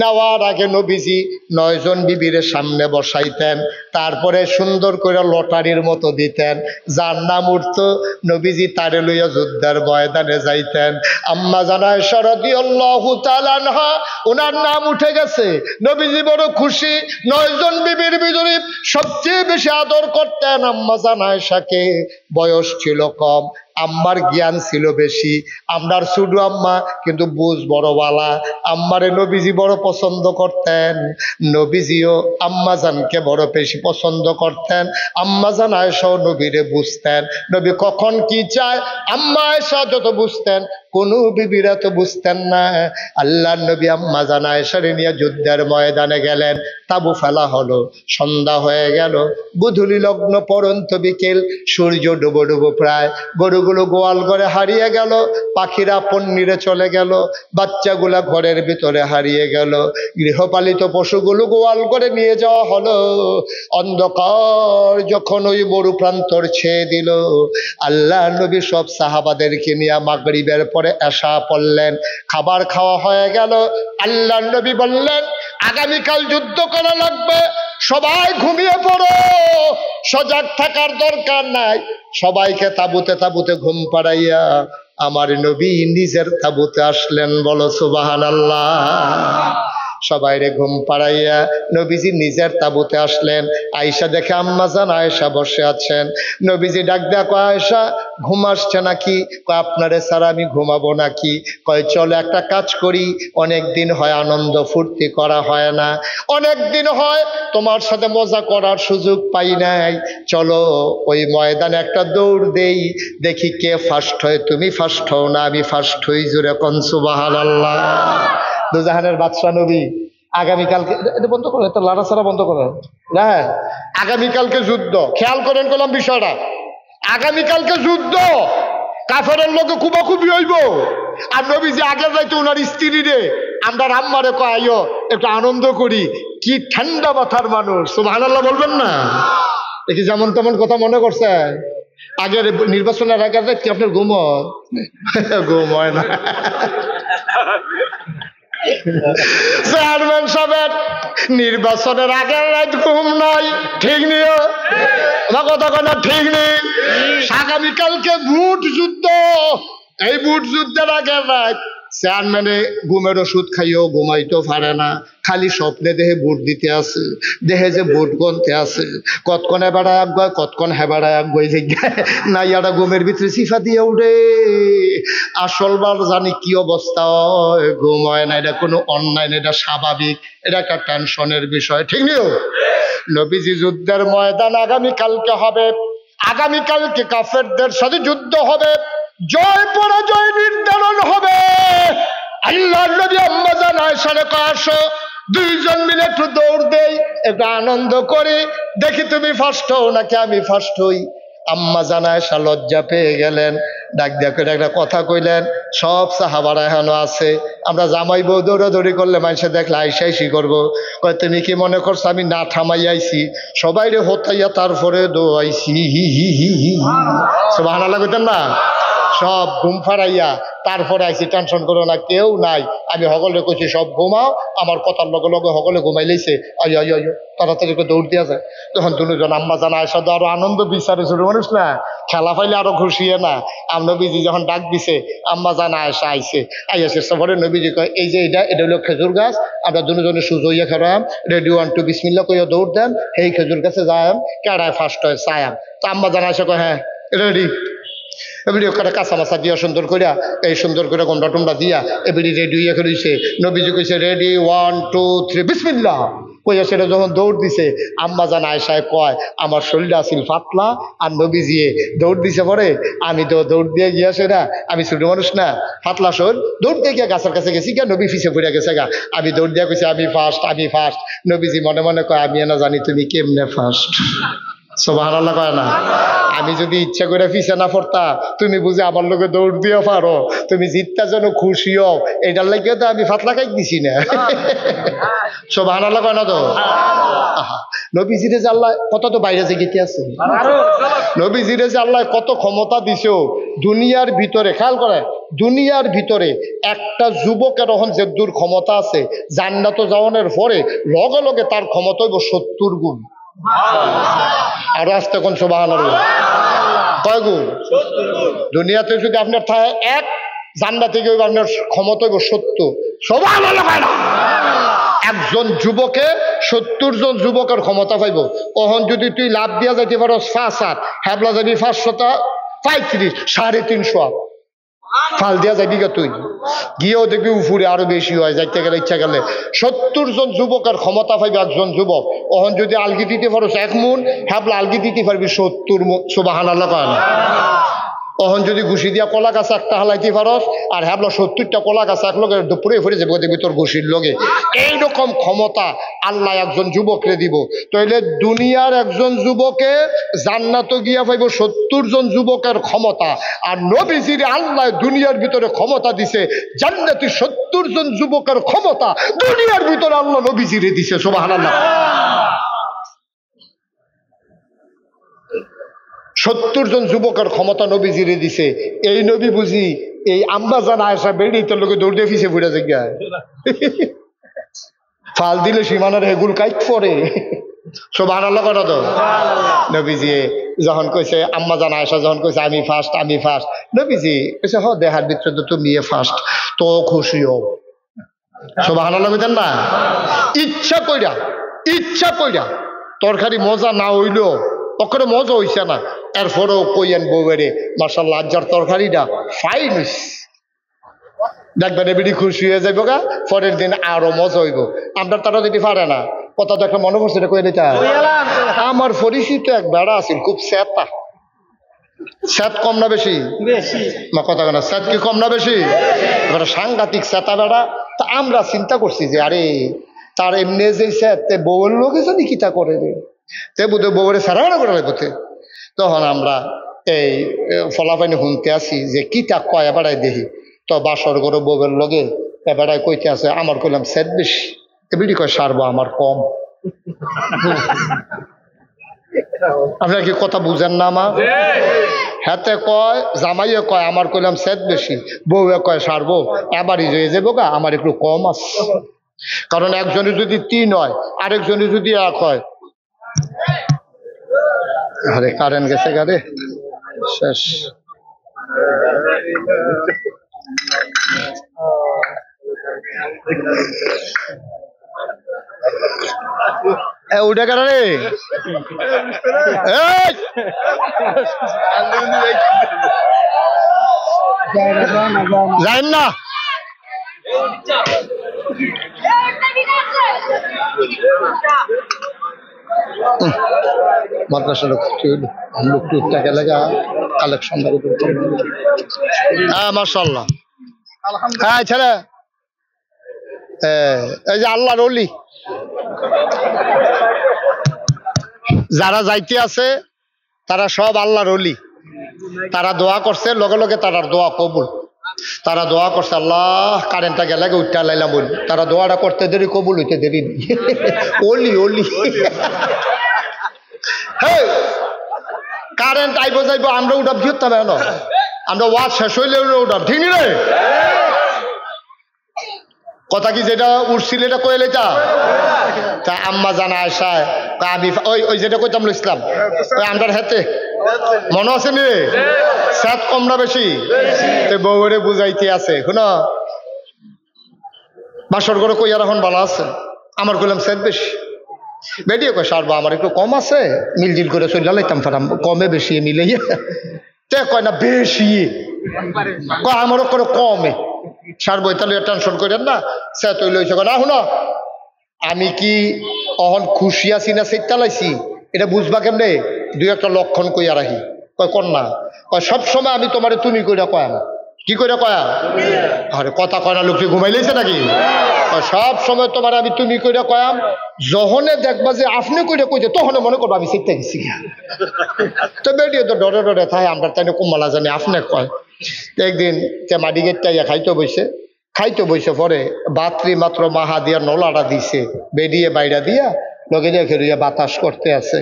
নেওয়ার আগে নবীজি 9 জন বিবির সামনে বসাইতেন, তারপরে সুন্দর করে লটারির মতো দিতেন। যার নাম উঠত নবীজি তারে লইয়া যুদ্ধের ময়দানে যাইতেন। আম্মা জান আয়েশা রাদিয়াল্লাহু তাআলা আনহা, ওনার নাম উঠে গেছে। নবীজি বড় খুশি। 9 জন বিবির ভিতরে সবচেয়ে বেশি আদর করতেন আম্মা জান আয়েশাকে। বয়স ছিল কম, আম্মার জ্ঞান ছিল বেশি। আমরার শুধু আম্মা কিন্তু বুঝ বড় বালা। আম্মারে নবীজি বড় পছন্দ করতেন, নবীজিও আম্মা জানকে বড় বেশি পছন্দ করতেন। আম্মা জান আয়েশাও নবীরে বুঝতেন, নবী কখন কি চায় আম্মা আয়েশা যত বুঝতেন, কোনো বিবিরা তো বুঝতেন না। আল্লাহর নবী আম্মা জান আয়েশারে নিয়ে যুদ্ধের ময়দানে গেলেন। তাবু ফেলা হলো, সন্ধ্যা হয়ে গেল, বুধুলি লগ্ন পরন্ত বিকেল, সূর্য ডুবো ডুবো প্রায়। গরুগুলো গোয়াল ঘরে হারিয়ে গেল, পাখিরা পন্নিরে চলে গেল, বাচ্চাগুলা ঘরের ভিতরে হারিয়ে গেল, গৃহপালিত পশুগুলো গোয়াল করে নিয়ে যাওয়া হলো। অন্ধকার যখন ওই মরু প্রান্তর ছেয়ে দিল, আল্লাহ নবী সব সাহাবাদেরকে নিয়ে মাগরিবের পরে এশা পড়লেন। খাবার খাওয়া হয়ে গেল। আল্লাহ নবী বললেন আগামীকাল যুদ্ধ করা লাগবে, সবাই ঘুমিয়ে পড়ো, সজাগ থাকার দরকার নাই। সবাইকে তাবুতে তাবুতে ঘুম পাড়াইয়া আমার নবী নিজের তাবুতে আসলেন। বলো সুবহানাল্লাহ। সবাইরে ঘুম পাড়াইয়া নবীজি নিজের তাঁবুতে আসলেন। আয়েশা দেখে আম্মাজান আয়েশা বসে আছেন। নবীজি ডাক দেয়া, কয় আয়েশা ঘুম আসছে নাকি? কয় আপনারে ছাড়া আমি ঘুমাবো নাকি? কয় চলো একটা কাজ করি, অনেক দিন হয় আনন্দ ফুর্তি করা হয় না, অনেক দিন হয় তোমার সাথে মজা করার সুযোগ পাই নাই, চলো ওই ময়দানে একটা দৌড় দেই, দেখি কে ফার্স্ট হয়। তুমি ফার্স্ট হও না আমি ফার্স্ট হই। জোরে কোন সুবহানাল্লাহ। দুজাহানের বাদশা নবী আগামীকালকে, এটা বন্ধ করো, এটা লাড়াছাড়া বন্ধ করো, হ্যাঁ আগামীকালকে যুদ্ধ। খেয়াল করেন করলাম বিষয়টা, আগামীকালকে যুদ্ধ, কাফেরের লোকে কুবাকুবি হইব। আর নবীজি আগে যাইতো ওনার স্ত্রী রে, আমরা আম্মারে কয় আইও একটু আনন্দ করি। কি ঠান্ডা মাথার মানুষ, সুবহানাল্লাহ বলবেন না? দেখি যেমন তেমন কথা মনে করছে। আগের নির্বাচনের আগে কি আপনার ঘুম হয়? ঘুম হয় না। চেয়ারম্যান সাহেবের নির্বাচনের আগের রাত ঘুম নাই, ঠিক নিও কথা কেন ঠিক নেই। আগামীকালকে ভোট যুদ্ধ, এই ভোট যুদ্ধের আগের রাত চেয়ারম্যানে ঘুমের ওষুধ খাইও ঘুমাইতেও পারে না, খালি স্বপ্নে দেহে ভোট দিতে আছে, দেহে যে ভোট গনতে আছে, কতক্ষণ হেবাড়ায় আগুয় কতক্ষণ হেবাড়ায় আগুয় না, ইয়ারা ঘুমের ভিতরে সিফা দিয়ে উঠে। আসলবার জানি কি অবস্থা হয়, ঘুম হয় না। এটা কোনো অন্যায় না, এটা স্বাভাবিক, এটা একটা টেনশনের বিষয়, ঠিক নিও। নবীজি যুদ্ধের ময়দান আগামীকালকে হবে, আগামীকালকে কাফেরদের সাথে যুদ্ধ হবে, জয় পরাজয় নির্ধারণ হবে। আল্লাহর নবী আম্মাজান আয়েশারে কয় আসো দুইজন মিলে একটু দৌড় দেই, একটু আনন্দ করি, দেখি তুমি ফার্স্ট হও নাকি আমি ফার্স্ট হই। আম্মাজান আয়েশা লজ্জা পেয়ে গেলেন, ডাক দিয়া করে একটা কথা কইলেন, সব সাহাবারা এখনো আছে, আমরা জামাই বউ দৌড়াদৌড়ি করলে মানুষে দেখলে আইসাইসি করবো। কয় তুমি কি মনে করছো আমি না থামাই আইছি? সবাই রে হতাইয়া তারপরে দৌড়াইছি। সুবহানাল্লাহ কইতেন না? সব ঘুম ফারাইয়া তারপরে আইসি, টেনশন করো না, কেউ নাই। আমি সকলে কইছি সব ঘুমাও, আমার কথার লগে লগে সকলে ঘুমাই লাইছে, আইয়ো আইয়ো আইয়ো তাড়াতাড়ি করে দৌড় দিয়া যায়। তখন দুজন আম্মাজান আয়েশা তো আরো আনন্দ বিচারে, ছোট মানুষ না, খেলা পাইলে আরো খুশিয়ে না। নবীজি যখন ডাক দিছে আম্মাজান আয়েশা আইছে, আইয়া শেষ পরে নবীজি কয় এই যে এটা হলো খেজুর গাছ, আমরা দুজনে সুজো ইয়া খেলাম, রেডি 1 2 বিসমিল্লাহ কইয়া দৌড় দেন, এই খেজুর গাছে যায়াম, কেডায় ফার্স্ট হয় চায়াম। তো আম্মাজান আয়েশা কয় হ্যাঁ রেডি। এবারে ওখানে কাঁচা মাছা দিয়া সুন্দর করিয়া এই সুন্দর করে গন্ডা টুমটা দিয়া এবারে রেডি ইয়ে করেছে। নবীজি কইছে রেডি 1 2 3 বিসমিল্লাহ কইয়া সেটা যখন দৌড় দিছে, আম্মাজান আয়েশায় কয় আমার শরীরটা আসিল পাতলা, আর নবীজি দৌড় দিছে পরে আমি তো দৌড় দিয়ে গিয়া সেটা, আমি ছোট মানুষ না, পাতলা শরীর, দৌড় দিয়ে গিয়া গাছের কাছে গেছি গিয়া, নবী ফিসে পড়ে গেছে গা, আমি দৌড় দিয়া কইছি আমি ফার্স্ট আমি ফার্স্ট। নবীজি মনে মনে কয় আমি না জানি তুমি কেমনে ফার্স্ট। সুবহানাল্লাহ কয় না? আমি যদি ইচ্ছা করে পিছে না পড়তা, তুমি বুঝে আমার লোকে দৌড় দিয়ে পারো, তুমি জিতটা যেন খুশি হও, এটার লাগে তো আমি ফাতলা খাই দিছি না। সুবহানাল্লাহ কয় না তো? নবীজিরে যে আল্লাহ কত তো বাইরে যে গেতে আছে, নবীজিরে যে আল্লাহ কত ক্ষমতা দিছে দুনিয়ার ভিতরে। খেয়াল করে, দুনিয়ার ভিতরে একটা যুবকের এখন যে দূর ক্ষমতা আছে, জান্নাত যাওয়ানোর পরে লগে লগে তার ক্ষমতা হইব 70 গুণ। আর আসতে কোন সুবহানাল্লাহ, কয় গুণ? দুনিয়াতে যদি আপনার থাকে 1, জান্নাতে গিয়ে আপনার ক্ষমতা হইব 70। সুবহানাল্লাহ। একজন যুবকে 70 জন যুবকের ক্ষমতা পাইব। ওহন যদি তুই লাভ দিয়া যাইতে পারো 5-7, হ্যাবলা যাবি 535, 350 ফাল দিয়া যাবি গা, তুই গিয়েও দেখবি উপরে আরো বেশি হয়, যাইতে গেলে ইচ্ছা গেলে 70 জন যুবকের ক্ষমতা পাইবে একজন যুবক। ওহন যদি আলগি দিতে পারো 1 মন, হ্যাবলা আলগি দিতে পারবি 70 মন। সুবহানাল্লাহ কয় না? ওহন যদি ঘুষি দিয়া কলা গাছ একটা হালাইতে পারস, আর হ্যাবলা 70টা কলা গাছ এক লগে দুপুরে ফিরে যাবো দেখবি তোর ঘুষির লগে। এইরকম ক্ষমতা আল্লাহ একজন যুবকরে দিব। তাইলে দুনিয়ার একজন যুবকে জান্নাত গিয়া পাইব 70 জন যুবকের ক্ষমতা, আর নবীজির আল্লাহ দুনিয়ার ভিতরে ক্ষমতা দিছে জান্নাতি 70 জন যুবকের ক্ষমতা দুনিয়ার ভিতরে আল্লাহ নবীজিরে দিছে। সুবহানাল্লাহ। 70 জন যুবকের ক্ষমতা নবীজিরে দিছে। এই নবী বুঝি এই আম্মাজান আয়েশা বেড়ি তোর লোকে দৌড় দিয়ে ফিসে ফুটে জায়গায় ফাল দিলে সীমানার হেগুল কাইট পরে। সুবহানাল্লাহ করা তো? নবীজি যখন কইছে, আম্মাজান আয়েশা যখন কইছে আমি ফার্স্ট আমি ফার্স্ট, নবীজি কইছে হ দেহার ভিতরে তো তুমি ফার্স্ট, তো খুশি হও। সুবহানাল্লাহ কইতেন না? ইচ্ছা কইরা তরকারি মজা না হইলেও ওখানে মজা হইছে না, এরপরেও কইয়েন বউয়েরে মাশাআল্লাহ আজ্জার তরকারিটা ফাইন হইছে, দেখবেন এবিডি খুশি হয়ে যাইব গা, পরের দিন আরো মজা হইব। আমরা তারা যদি পারে না, কথা তো একটা মনে করছে কয়ে দিতে। আমার পরিচিত এক বেড়া আছিল খুব স্যাতা, স্যাত কম না বেশি? কথা না, স্যাত কি কম না বেশি? এবার সাংঘাতিক স্যাতা বেড়া। তা আমরা চিন্তা করছি যে আরে তার এমনি যে স্যাত বউয়ের লোকে জানি কিতা করে রে, তে বোধ বউরে সারা বেড়া করে লাগতে। তখন আমরা এই ফলাফাইনি শুনতে আসি যে কিতা কয় বেড়াই দেখি, তো বাসর করে বউয়ের লগে এবারে কইতে আছে, আমার কইলাম স্যাত বেশি, এবিডি কয় সারবো আমার কম। আপনার কি কথা বুঝেন না? আমার হাতে কয় জামাইয়ে কয় আমার কইলাম স্যাত বেশি, বউয়ে কয় সারবো, এবারই হয়ে যাবো গা আমার একটু কম আছে। কারণ একজনের যদি 3 হয় আরেকজনের যদি 1 হয়। আরে কারেন্ট গেছে গাড়ি শেষ। ওটা কেন রে? যাইন না মাদ্রাসা লোক টুকটাক এলাকা কালেকশন। হ্যাঁ মাশাআল্লাহ। হ্যাঁ ছেলে এই যে আল্লাহর ওলি যারা যাইতে আছে তারা সব আল্লাহর ওলি। তারা দোয়া করছে, লগে লগে তার দোয়া কবুল। তারা দোয়া করছে আল্লাহ কারেন্টটা গেলে উঠতে লাইলাম বলি, তারা দোয়াটা করতে দেরি কবুল হইতে দেরি নেই। ওলি ওলি কারেন্ট আইব যাইব আমরা উঠাব কি হতে না, আমরা ওয়াজ শেষ হইলে উঠাব, ঠিক নি রে? কথা কি যেটা উঠছিল এটা কয়ে লেটা তা আম্মা জানা আয়সায় আমি ওই যেটা কইতাম ইসলাম ওই আমরার হাতে মনে আছে নি রে? সাত কম না বেশি? বউরে বুঝাইতে আছে শুনো বাসর করে কই আর এখন ভালো আছে, আমার কইলাম সাত বেশি, বেরিয়ে কয় সারবা আমার একটু কম আছে, মিলজিল করে চলে লাইতাম ফারাম কমে বেশি মিলে তে কয় না বেশি কয় আমারও করে কমে সারবো, তাহলে টেনশন করেন না। সে তৈল হয়েছে না শুনো আমি কি অহন খুশি আছি না সেটা লাইছি এটা বুঝবা কেমনে? 2-1টা লক্ষণ কইয়া রাখি। কয় কন্যা কয় সবসময় আমি তোমারে তুমি কইরা কয়াম। কি কইরা কয়া? আরে কথা কয় না, লোকটি ঘুমাইলেছে নাকি? সব সময় তোমার আমি তুমি কইরা কয়াম, যখনে দেখবা যে আপনি কইরা কইতে তখন মনে করবো আমি শিখতে গেছি। তো বেরিয়ে তো ডরে ডরে থাকে আমরা তাই কুম্বালা জানি আপনি কয়। একদিন মাটি গেটটা খাইতে বইছে পরে বাতরি মাত্র মাহা দিয়া নলাটা দিছে, বেরিয়ে বাইরা দিয়া লগে দিয়ে খেয়ে বাতাস করতে আছে,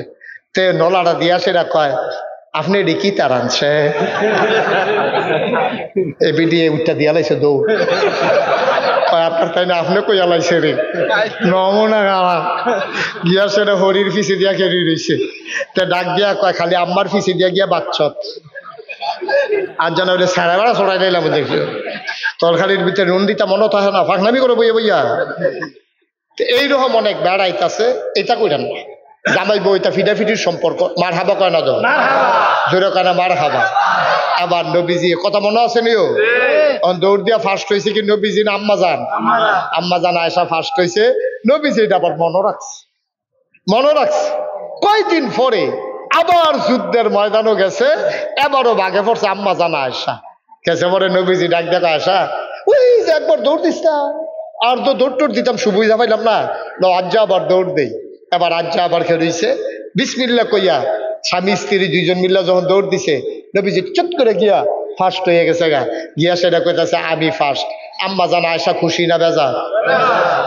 তে নলাটা দিয়া সেটা কয় আপনি এটি কি তার আনছে? এবিডিয়ে উঠটা দিয়া লাইছে দৌড়। আপনার তাই না আপনি কইয়া লাইছে রে নমনা গাওয়া গিয়া সেটা হরির ফিসে দিয়া খেয়ে রয়েছে, তে ডাক দিয়া কয় খালি আম্মার ফিসে দিয়া গিয়া বাচ্চত আর যেন ওই সাড়ে বেড়া ছড়াই নিলাম দেখি তরকারির ভিতরে নুন দিতা মনে থাকে না, ফাঁকনামি করে বইয়া বইয়া। এইরকম অনেক বেড়াইতাছে, এটা কইরান না জামাই বইটা ফিডাফিডির সম্পর্ক। মার হাবা কয় না তো জোরে কয় না মার হাবা। আবার নবীজি কথা মনে আছে নিও দৌড় দিয়া ফার্স্ট হয়েছে কি নবীজি না আম্মা জান? আম্মা জান আয়সা ফার্স্ট হয়েছে, নবীজি এটা আবার মনে রাখছে। কয়দিন পরে আবার যুদ্ধের ময়দানও গেছে, এবারও বাঘে পড়ছে আম্মা জানা আয়সা গেছে। পরে নবীজি ডাক দেখা আয়সা ওই যে একবার দৌড় দিস না, আর তো দৌড় টোড় দিতাম সুবিধা পাইলাম না, আজ্জা আবার দৌড় দেই। এবার আজ্জা আবার খেয়েছে বিসমিল্লাহ কইয়া স্বামী স্ত্রী 2জন মিল্লা যখন দৌড় দিছে নবীজি চট করে গিয়া ফার্স্ট হয়ে গেছে গিয়া সেটা কইতাছে আমি ফার্স্ট। আম্মা জানা আয়সা খুশি না বেজা?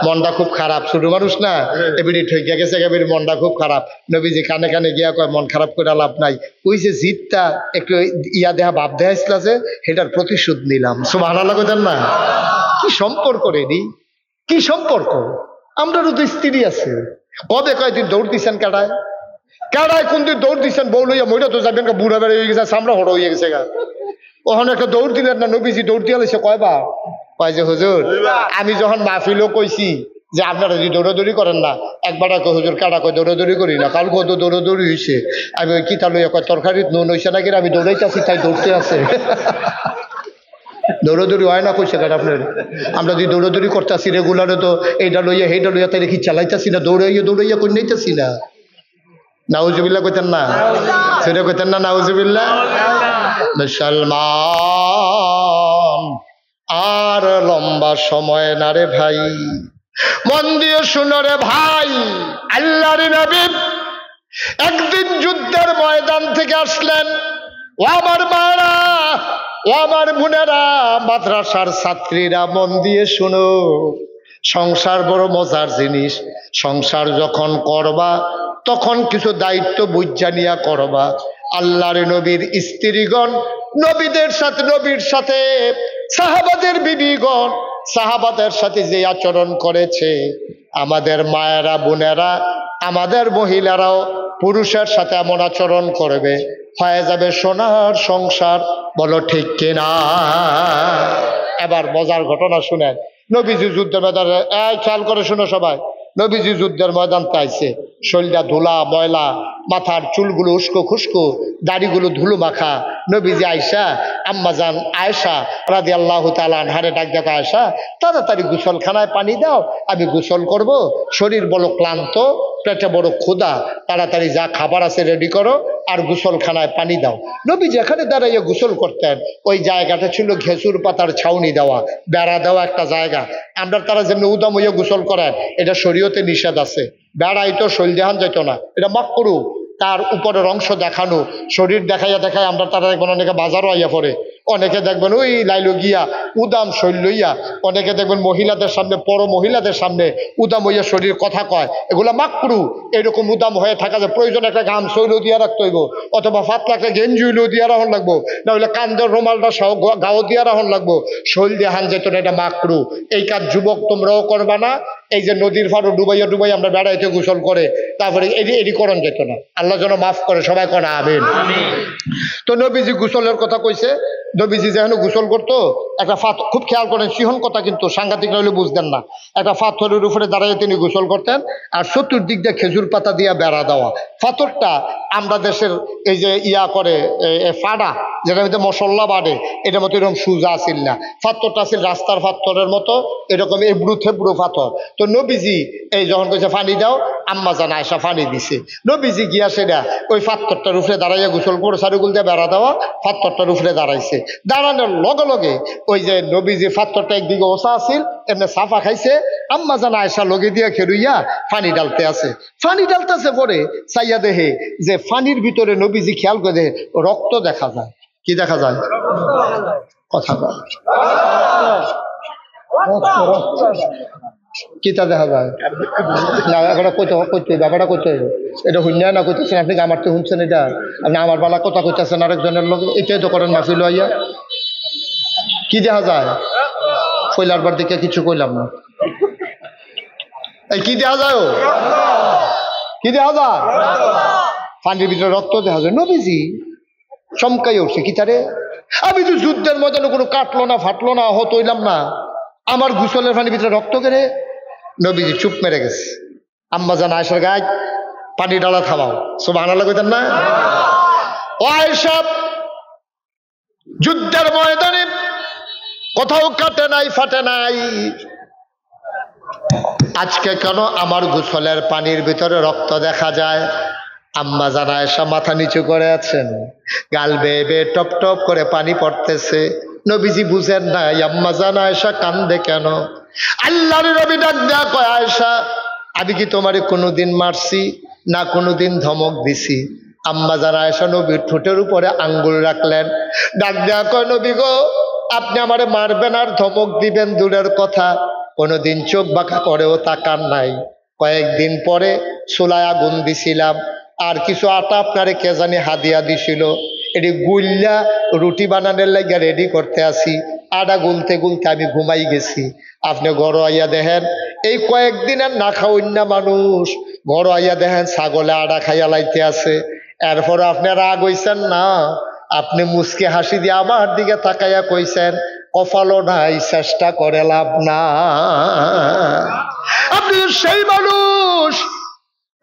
মনটা খুব খারাপ, ছোট মানুষ না এবিডি ঠইকা গেছে, এবিডি মনটা খুব খারাপ। নবীজি কানে কানে গিয়া কয় মন খারাপ করে লাভ নাই, ওই যে জিতটা একটু ইয়া দেহা ভাব দেখাইছিল যে সেটার প্রতিশোধ নিলাম। সুবহানাল্লাহ কইতেন না? কি সম্পর্ক রে দি, কি সম্পর্ক? আমরারও তো স্ত্রী আছে। কবে কয়দিন দৌড় দিচ্ছেন কাটায় কোন দিন দৌড় দিচ্ছেন বউ লইয়া মইরা তো যাবেন বুড়া বেড়ে হয়ে গেছে, সামরা হড় হয়ে গেছে গা। ওখানে একটা দৌড় দিলেন না, নবীজি দৌড় দিয়ে লাইছে কয়বার? কয় যে হুজুর আমি যখন মাহফিলও কইছি যে আপনারা যদি দৌড়াদৌড়ি করেন না, একবার কয় হুজুর কাটা কয় দৌড়াদৌড়ি করি না, কাল কত দৌড়াদৌড়ি হয়েছে। আমি ওই কিতা লইয়া কয় তরকারিত নুন হইছে নাকি, আমি দৌড়াইতেছি তাই দৌড়তে আছে। দৌড়াদৌড়ি হয় না কইছে কেন আপনার? আমরা যদি দৌড়াদৌড়ি করতেছি রেগুলারে তো এইটা লইয়া সেইটা লইয়া তাই কি চালাইতেছি না, দৌড়াইয়া কই নাইতেছি না। নাউজুবিল্লাহ কইতেন না? সেটা কইতেন না নাউজুবিল্লাহ? মুসলমান আর লম্বা সময় না রে ভাই, মন দিয়ে শুনো রে ভাই। আল্লাহর নবী একদিন যুদ্ধের ময়দান থেকে আসলেন। ও আমার মারা, ও আমার বোনেরা, মাদ্রাসার ছাত্রীরা, মন দিয়ে শুনো। সংসার বড় মজার জিনিস। সংসার যখন করবা তখন কিছু দায়িত্ব বুঝা নিয়া করবা। আল্লাহর নবীর স্ত্রীগণ নবীর সাথে সাহাবাদের বিবিগণ সাহাবাদের সাথে যে আচরণ করেছে, আমাদের মায়েরা বোনেরা আমাদের মহিলারাও পুরুষের সাথে এমন আচরণ করবে, হয়ে যাবে সোনার সংসার। বলো ঠিক কিনা? এবার মজার ঘটনা শুনেন। নবীজি যুদ্ধের ময়দানে, খেয়াল করে শুনো সবাই, নবীজি যুদ্ধের ময়দান পাইছে, শরীরটা ধুলা ময়লা, মাথার চুলগুলো উস্কো খুস্কো, দাড়িগুলো ধুলো মাখা। নবীজি আয়সা, আম্মাজান আয়েশা রাদিয়াল্লাহু তাআলা আনহারে ডাক দেখো, আয়েশা তাড়াতাড়ি গোসলখানায় পানি দাও, আমি গোসল করব, শরীর বড় ক্লান্ত, পেটে বড় ক্ষুধা, তাড়াতাড়ি যা খাবার আছে রেডি করো আর গোসলখানায় পানি দাও। নবীজি এখানে দাঁড়াইয়া গোসল করতেন। ওই জায়গাটা ছিল ঘেঁচুর পাতার ছাউনি দেওয়া, বেড়া দেওয়া একটা জায়গা। আমরা তারা যেমনি উদাম হইয়া গোসল করেন, এটা শরীয়তে নিষেধ আছে। বেড়াই তো শৈল দেখান যেত না, এটা মাকরু। তার উপরের অংশ দেখানো, শরীর দেখাইয়া দেখায় আমরা তারা দেখবেন অনেকে বাজারও আইয়া পড়ে, অনেকে দেখবেন ওই লাইলো গিয়া উদাম শৈল লইয়া, অনেকে দেখবেন মহিলাদের সামনে, পর মহিলাদের সামনে উদাম হইয়া শরীর কথা কয়, এগুলা মাকরু। এরকম উদাম হয়ে থাকা যায়, প্রয়োজন একটা গাম শৈল দিয়া রাখতে হইব, অথবা ফাতলা একটা গেঞ্জি হইলেও দিয়া রাখুন লাগবো, না হলে কান্দের রুমালটা সহ গাও দিয়া রাখুন লাগবো, শৈল দেখান যেত না, এটা মাকরু। এই কাজ যুবক তোমরাও করবা না। এই যে নদীর ফাড়ো ডুবাইয়া আমরা বেড়াইতে গোসল করে, তারপরে এডি করণ যেত না। আল্লাহ যেন মাফ করে, সবাই করে আমিন। তো নবীজি গোসলের কথা কইছে। নবীজি যেন গোসল করতো, একটা ফাত, খুব খেয়াল করেন, সিহন কথা কিন্তু সাংঘাতিক হলে বুঝতেন না। একটা পাথরের উপরে দাঁড়িয়ে তিনি গোসল করতেন, আর চতুর্দিক দিয়ে খেজুর পাতা দিয়া বেড়া দেওয়া। পাথরটা আমরা দেশের এই যে ইয়া করে ফাড়া, যেটার মধ্যে মশলা বাড়ে, এটার মতো এরকম সুজা আসিল না। পাথরটা আসিল রাস্তার পাথরের মতো, এরকম এবড়ু থেবড়ু পাথর। তো নবীজি এই যখন কইছে পানি দাও, আম্মাজান আয়েশা পানি দিছে। নবীজি গিয়া সেটা ওই পাথরটার উপরে দাঁড়াইয়া গোসল করে সারুগুল দিয়ে বেড়া দেওয়া, পাথরটার উপরে দাঁড়াইছে। দাঁড়ানোর লগে লগে ওই যে নবীজি পাথরটা একদিকে ওসা আসিল, এমনি সাফা খাইছে, আম্মাজান আয়েশা লগে দিয়া খেরুইয়া পানি ডালতে আছে। পানি ডালতেছে, পরে চাইয়া দেহে যে পানির ভিতরে নবীজি খেয়াল করে দেখে রক্ত দেখা যায়। কি দেখা যায়? কথা বল, কিতা দেখা যায় না? এটা কইতে ব্যাপারটা কইতে এটা শুনিয়া না কইতেছেন আপনি, আমার তো শুনছেন এটা, আপনি আমার বেলা কথা কইতেছেন আরেকজনের লোক, এটাই তো করেন মাফিল হইয়া। কি দেখা যায়? কইলার বার দিকে কিছু কইলাম না। এই কি দেখা যায়? কি দেখা যায়? পানির ভিতরে রক্ত দেখা যায়। নবীজি চমকাই উঠছে, কি তারে, আমি তো যুদ্ধের ময়দানে কোনো কাটলো না, ফাটলো না, আহত হইলাম না, আমার গোসলের পানির ভিতরে রক্ত কেড়ে। নবীজি চুপ মেরে গেছে। আম্মাজান আয়েশার গায়ে পানি ডালা থামাও, সুবহানাল্লাহ কইতেন না? ও আয়েশা, যুদ্ধের ময়দানে কোথাও কাটে নাই, ফাটে নাই, আজকে কেন আমার গোসলের পানির ভিতরে রক্ত দেখা যায়? আম্মাজান আয়েশা মাথা নিচু করে আছেন, গাল বেয়ে বেয়ে টপ টপ করে পানি পড়তেছে। নবীজি বুঝেন না আম্মাজান আয়েশা কান্দে কেন। আল্লাহর নবী ডাক দেয়া কয়, আয়েশা আমি কি তোমারে কোনোদিন মারছি না কোনোদিন ধমক দিছি? আম্মাজান আয়েশা নবীর ঠোঁটের উপরে আঙ্গুল রাখলেন, ডাক দেয়া কয়, নবী গো, আপনি আমারে মারবেন আর ধমক দিবেন দূরের কথা, কোনোদিন চোখ বাঁকা করেও তাকান নাই। কয়েকদিন পরে চুলায় আগুন দিছিলাম, আর কিছু আটা আপনারে কে জানি হাদিয়া দিছিল, এটি গুল্লা রুটি বানানোর লাগিয়া রেডি করতে আসি, আটা গুলতে গুলতে আমি ঘুমাই গেছি। আপনি ঘর আইয়া দেখেন, এই কয়েকদিনের না খাওয়াইনা মানুষ ঘর আইয়া দেখেন ছাগলে আটা খাইয়া লাইতে আছে। এরপরে আপনি রাগ হইছেন না, আপনি মুচকি হাসি দিয়ে আমার দিকে তাকাইয়া কইছেন, কপালও নাই, চেষ্টা করে লাভ না। আপনি সেই মানুষ,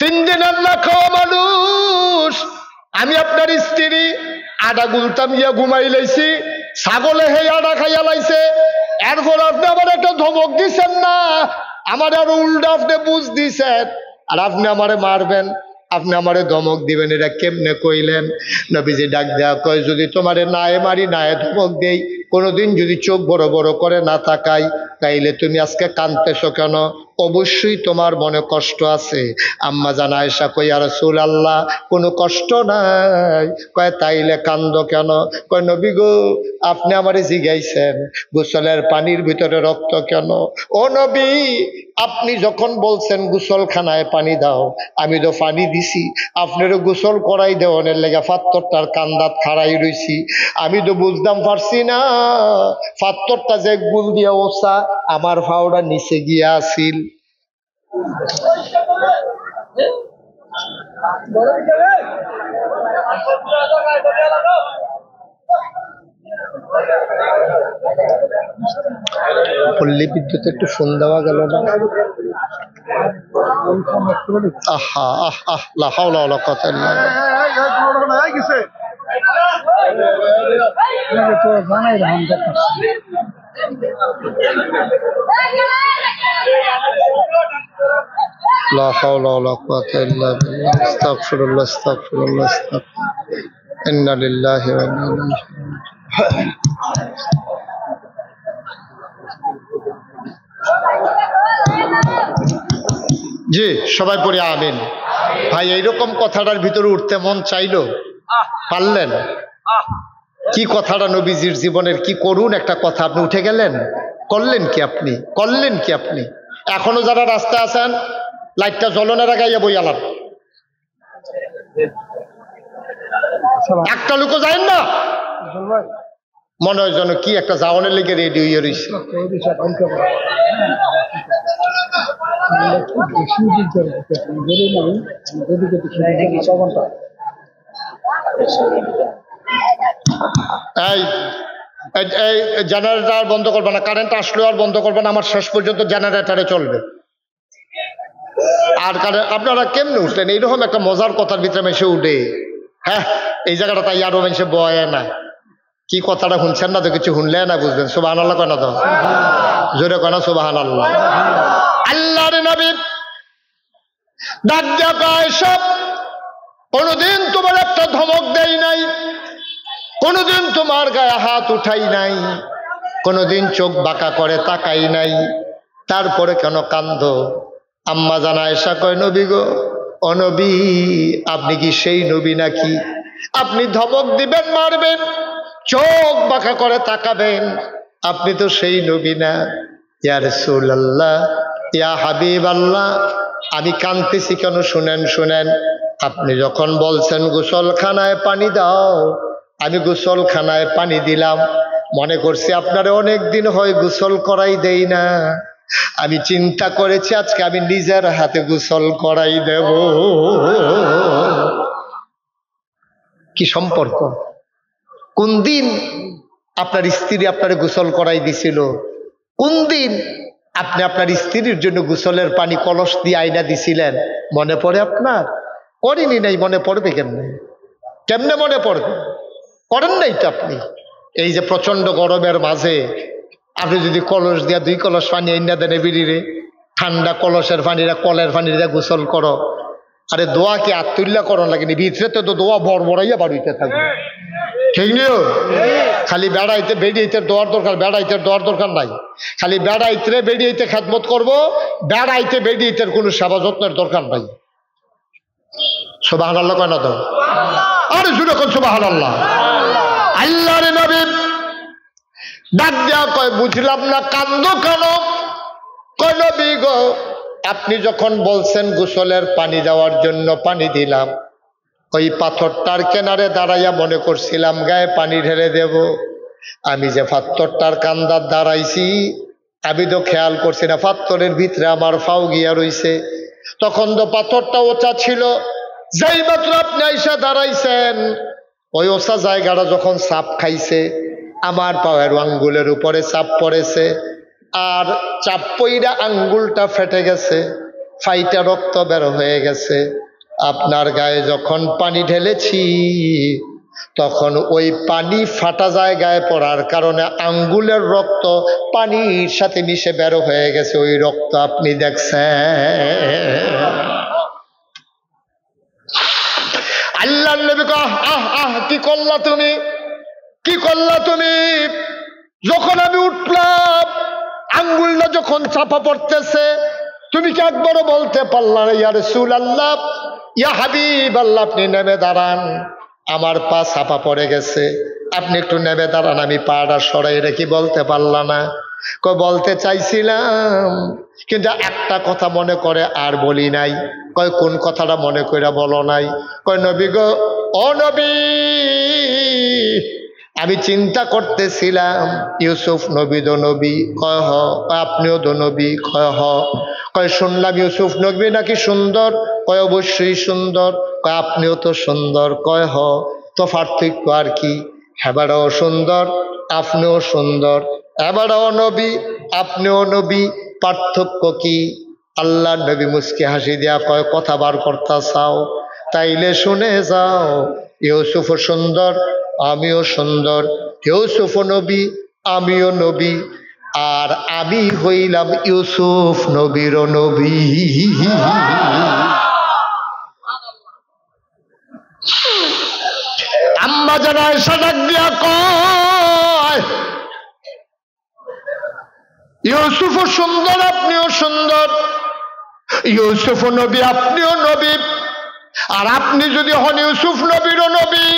3 দিনের না খাওয়া মানুষ। আমি আপনার স্ত্রী আডা গুলতাম গিয়া ঘুমাই লাইছি, ছাগলে হে আডা খাইয়া লাইছে, এরপর আপনি আবার একটা ধমক দিছেন না, আমার আর উল্টা আপনি বুঝ দিছেন, আর আপনি আমারে মারবেন, আপনি আমারে ধমক দিবেন, এটা কেমনে কইলেন? নবীজি ডাক দেয়া কয়, যদি তোমারে নায়ে মারি, নায়ে ধমক দেই, কোনোদিন যদি চোখ বড় বড় করে না তাকাই, তাইলে তুমি আজকে কাঁদতেছো কেন? অবশ্যই তোমার মনে কষ্ট আছে। আম্মা জান আয়েশা কই, ইয়া রাসূলুল্লাহ, কোনো কষ্ট নাই। কয় তাইলে কান্দো কেন? কয় নবী গো, আপনি আমারে জিগাইছেন গোসলের পানির ভিতরে রক্ত কেন? ও নবী, আপনি যখন বলছেন গোসলখানায় পানি দাও, আমি তো পানি দিছি, আপনারও গোসল করাই দেওয়ানের লেগে পাত্তরটার কান্দাত খাড়াই রইছি। আমি তো বুঝতাম পারছি না পাত্তরটা যে গুল দিয়া ওসা, আমার ফাওড়া নিচে গিয়া আসিল। পল্লী বিদ্যুৎ একটু ফোন দেওয়া গেল না? আহা আহ আহ লা হাওলা ওয়ালা কুওয়াতা ইল্লা বিল্লাহ। লা হাওলা ওয়ালা কুওয়াতা ইল্লা বিল্লাহ। আস্তাগফিরুল্লাহ আস্তাগফিরুল্লাহ আস্তাগফিরুল্লাহ। ইন্না লিল্লাহি ওয়া ইন্না ইলাইহি রাজিউন। জি, সবাই পড়ে আমিন। ভাই, এইরকম কথাটার ভিতরে উঠতে মন চাইলো? পারলেন? কি কথাটা নবীজির জীবনের কি করুন একটা কথা, আপনি উঠে গেলেন। করলেন কি আপনি? করলেন কি আপনি? এখনো যারা রাস্তায় আছেন, লাইটটা জ্বলনের আগাইয়া বই আলাম, একটা লোকও যায় না, মনে হয় যেন কি একটা যাওয়ানের লেগে রেডি হয়ে রয়েছে। এই জেনারেটর বন্ধ করবে না, কারেন্ট আসলো আর বন্ধ করবে না, আমার শেষ পর্যন্ত জেনারেটরে চলবে। আর আপনারা কেমনে উঠলেন? এইরকম একটা মজার কথার ভিতরে মেশে উঠে, হ্যাঁ, এই জায়গাটা তাই আরো মেশে বয় না। কি কথাটা শুনছেন না তো, কিছু শুনলে না বুঝবেন। সুবহানাল্লাহ কেন তো জোরে কেন? সুবহানাল্লাহ। আল্লাহর নবী ডাক দিয়া কয়, সব কোনদিন তোমার একটা ধমক দেই নাই, কোনদিন তোমার গায়ে হাত উঠাই নাই, কোনদিন চোখ বাঁকা করে তাকাই নাই, তারপরে কেন কান্দো? আম্মা জান আয়েশা কয়, নবী গো, ও নবী, আপনি কি সেই নবী নাকি? আপনি ধমক দিবেন, মারবেন, চোখ বাঁকা করে তাকাবেন, আপনি তো সেই নবী না। ইয়া রাসূলুল্লাহ, ইয়া হাবিবাল্লাহ, আমি কাঁদতেছি কেন শুনেন শুনেন। আপনি যখন বলছেন গোসলখানায় পানি দাও, আমি গোসলখানায় পানি দিলাম, মনে করছি আপনারে অনেক দিন হয় গোসল করাই দেই না, আমি চিন্তা করেছি আজকে আমি নিজের হাতে গোসল করাই দেব। কি সম্পর্ক? কোন দিন আপনার স্ত্রী আপনারে গোসল করাই দিছিল? কোন দিন আপনি আপনার স্ত্রীর জন্য গোসলের পানি কলস দিয়ে আইনা দিছিলেন? মনে পড়ে আপনার? করেনি নাই, মনে পড়বে কেমনে? কেমনে মনে পড়বে? করেন নাই তো আপনি। এই যে প্রচন্ড গরমের মাঝে আপনি যদি কলস দিয়া 2 কলস পানি আইনা দেন বিড়িরে, ঠান্ডা কলসের পানিরা কলের পানিরা গোসল করো, আরে দোয়া কি আত্মুল্লা করন লাগেনি? ভিতরে তো দোয়া বড়বড়াইয়া বাড়িতে থাকবে, ঠিক নিও। খালি বেড়াইতে বেড়িয়েতে দোয়ার দরকার, বেড়াইতে দোয়ার দরকার নাই। খালি বেড়াইতে বেড়িয়েতে খেদমত করবো, বেড়াইতে বেড়িয়েতে কোনো সেবা যত্নের দরকার নাই। সুবহানাল্লাহ কয় না তো? আরে শুনে কোন সুবহানাল্লাহ। আল্লাহর নবী ডাক দেয়া কয়, বুঝলাম না কান্দো কেন? কয় নবী গো, আপনি যখন বলছেন গোসলের পানি দেওয়ার জন্য পানি দিলাম, ওই পাথরটার কিনারে দাঁড়াইয়া মনে করছিলাম গায়ে পানি ঢেলে দেব। আমি যে পাথরটার কান্দার দাঁড়াইছি, আমি তো খেয়াল করছি না পাথরের ভিতরে আমার ফাও গিয়া রইছে। তখন তো পাথরটা ওচা ছিল, যেই মাত্র আপনি আইসা দাঁড়াইছেন, ওই ওসা জায়গাটা যখন চাপ খাইছে, আমার পায়ের আঙ্গুলের উপরে চাপ পড়েছে, আর চাপ পইরা আঙ্গুলটা ফেটে গেছে, ফাইটা রক্ত বের হয়ে গেছে। আপনার গায়ে যখন পানি ঢেলেছি, তখন ওই পানি ফাটা জায়গায় পড়ার কারণে আঙ্গুলের রক্ত পানির সাথে মিশে বের হয়ে গেছে। ওই রক্ত আপনি দেখছেন। আল্লাহর নবী কয়, আহ আহ, কি করলা তুমি, কি করলা তুমি? যখন আমি উঠলাম, আঙ্গুলটা যখন চাপা পড়তেছে, তুমি কি একবারও বলতে পারলা না ইয়া রাসূলুল্লাহ, ইয়া হাবিবাল্লাহ, আপনি নেমে দাঁড়ান, আমার পা চাপা পড়ে গেছে, আপনি একটু নেমে দাঁড়ান, আমি পাটা সরাই রেখে বলতে পারলাম না? কয় বলতে চাইছিলাম, কিন্তু একটা কথা মনে করে আর বলি নাই। কয় কোন কথাটা মনে করে বলো নাই? কয় নবী গো, ও নবী, আমি চিন্তা করতেছিলাম ইউসুফ নবী দো নবী। কয় হ। আপনিও দো নবী? কয় হ। কয় শুনলাম ইউসুফ নবী নাকি সুন্দর। কয় অবশ্যই সুন্দর। কয় আপনিও তো সুন্দর। কয় হ। তো পার্থক্য আর কি? হেবারাও সুন্দর, আপনিও সুন্দর, এবারও নবী, আপনিও নবী, পার্থক্য কি? আল্লাহ নবী মুস্কি হাসি দিয়া কয়, কথা বার করতে চাও? তাইলে শুনে যাও, ইউসুফও সুন্দর, আমিও সুন্দর, ইউসুফ নবী, আমিও নবী, আর আমি হইলাম ইউসুফ নবীর নবী। আম্মা জান আয়েশা ডাক দিয়া কয়, ইউসুফও সুন্দর, আপনিও সুন্দর, ইউসুফ নবী, আপনিও নবী, আর আপনি যদি হন ইউসুফ নবীরও নবী,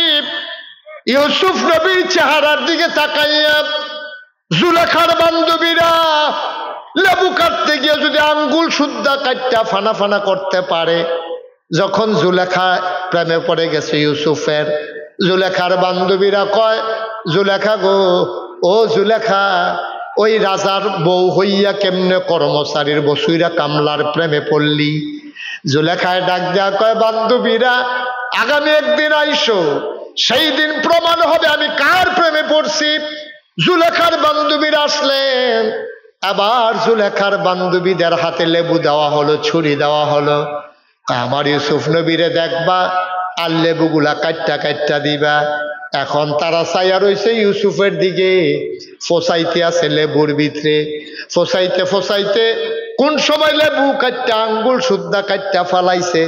ইউসুফ নবীর চেহারার দিকে তাকাইয়া জুলেখার বান্ধবীরা লেবু কাটতে গিয়ে যদি আঙ্গুল সুদ্ধা কাটটা ফানা ফানা করতে পারে, যখন জুলেখা প্রেমে পড়ে গেছে ইউসুফের, জুলেখার বান্ধবীরা কয়, জুলেখা গো, ও জুলেখা, ওই রাজার বউ হইয়া কেমনে কর্মচারীর বসুইরা কামলার প্রেমে পড়লি? জুলেখায় ডাক দেয়া কয়, বান্ধবীরা, আগামী একদিন আইসো, সেই দিন প্রমাণ হবে আমি কার প্রেমে পড়ছি। জুলেখার বান্ধবীরা আসলেন, আবার জুলেখার বান্ধবীদের হাতে লেবু দেওয়া হলো, ছুরি দেওয়া হলো। আমার ইউসুফ নবীরে দেখবা আর লেবুগুলা কাটটা কাটটা দিবা। এখন তারা চাইয়া রয়েছে ইউসুফের দিকে, ফসাইতে আছে লেবুর ভিতরে, ফসাইতে ফসাইতে কোন সময় লেবু কাটটা আঙ্গুল সুদ্ধা কাটটা ফালাইছে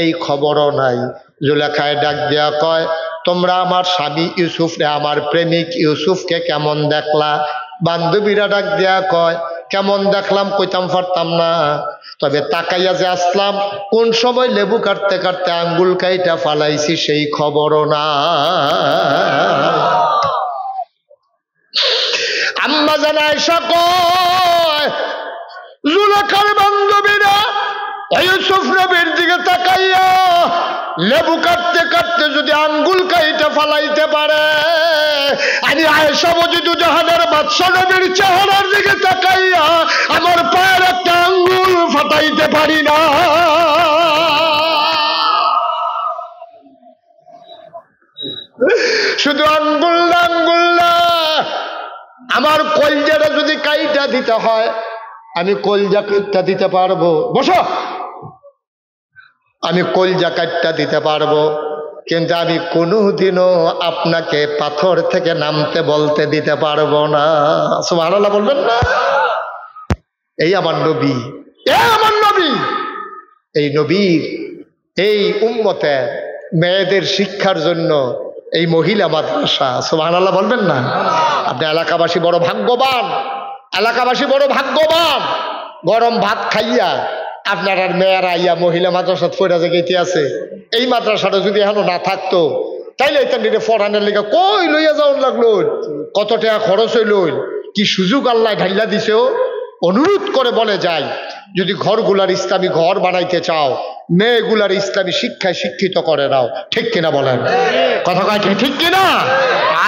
এই খবরও নাই। জুলেখায় ডাক দেয়া কয়, তোমরা আমার স্বামী ইউসুফরে, আমার প্রেমিক ইউসুফকে কেমন দেখলা? বান্ধবীরা ডাক দেয়া কয়, কেমন দেখলাম কইতাম পারতাম না, তবে তাকাইয়া যে আসলাম, কোন সময় লেবু কাটতে কাটতে আঙ্গুল কাইটা ফালাইছি সেই খবরও না। আম্মা জান আয়েশা কয়, জুলেখার বান্ধবীরা ইউসুফ নবীর দিকে তাকাইয়া লেবু কাটতে কাটতে যদি আঙ্গুল কাইটা ফালাইতে পারে, আমি আয়েশা মজিদু জাহানের বাদশা নবীর চেহারার দিকে তাকাইয়া আমার পায়ের একটা আঙ্গুল ফাটাইতে পারি না। শুধু আঙ্গুল না, আঙ্গুল না, আমার কলজাটা যদি কাইটা দিতে হয়, আমি কলজা কাইটা দিতে পারবো। বসো, আমি কলজা কাটটা দিতে পারবো, কিন্তু আমি কোনোদিনও আপনাকে পাথর থেকে নামতে বলতে দিতে পারবো না। সুবহানাল্লাহ বলবেন না? এই আমার নবী, এই আমার নবী, এই নবীর এই উম্মতের মেয়েদের শিক্ষার জন্য এই মহিলা মাদ্রাসা। সুবহানাল্লাহ বলবেন না? আপনি এলাকাবাসী বড় ভাগ্যবান, এলাকাবাসী বড় ভাগ্যবান। গরম ভাত খাইয়া আপনার আর মেয়েরা আইয়া মহিলা মাদ্রাসা ফেরা জায়গাতে আছে। এই মাদ্রাসাটা যদি এখনো না থাকতো, তাইলে এটা ফরানের লেগে কই লইয়া যাওয়ার লাগলো, কত টাকা খরচ হইল, কি সুযোগ আল্লাহ ঢাইলা দিছে। অনুরোধ করে বলে যায়, যদি ঘরগুলার ইসলামী ঘর বানাইতে চাও, মেয়েগুলার ইসলামী শিক্ষায় শিক্ষিত করে নাও। ঠিক কিনা বলেন? কথা কয় ঠিক কিনা?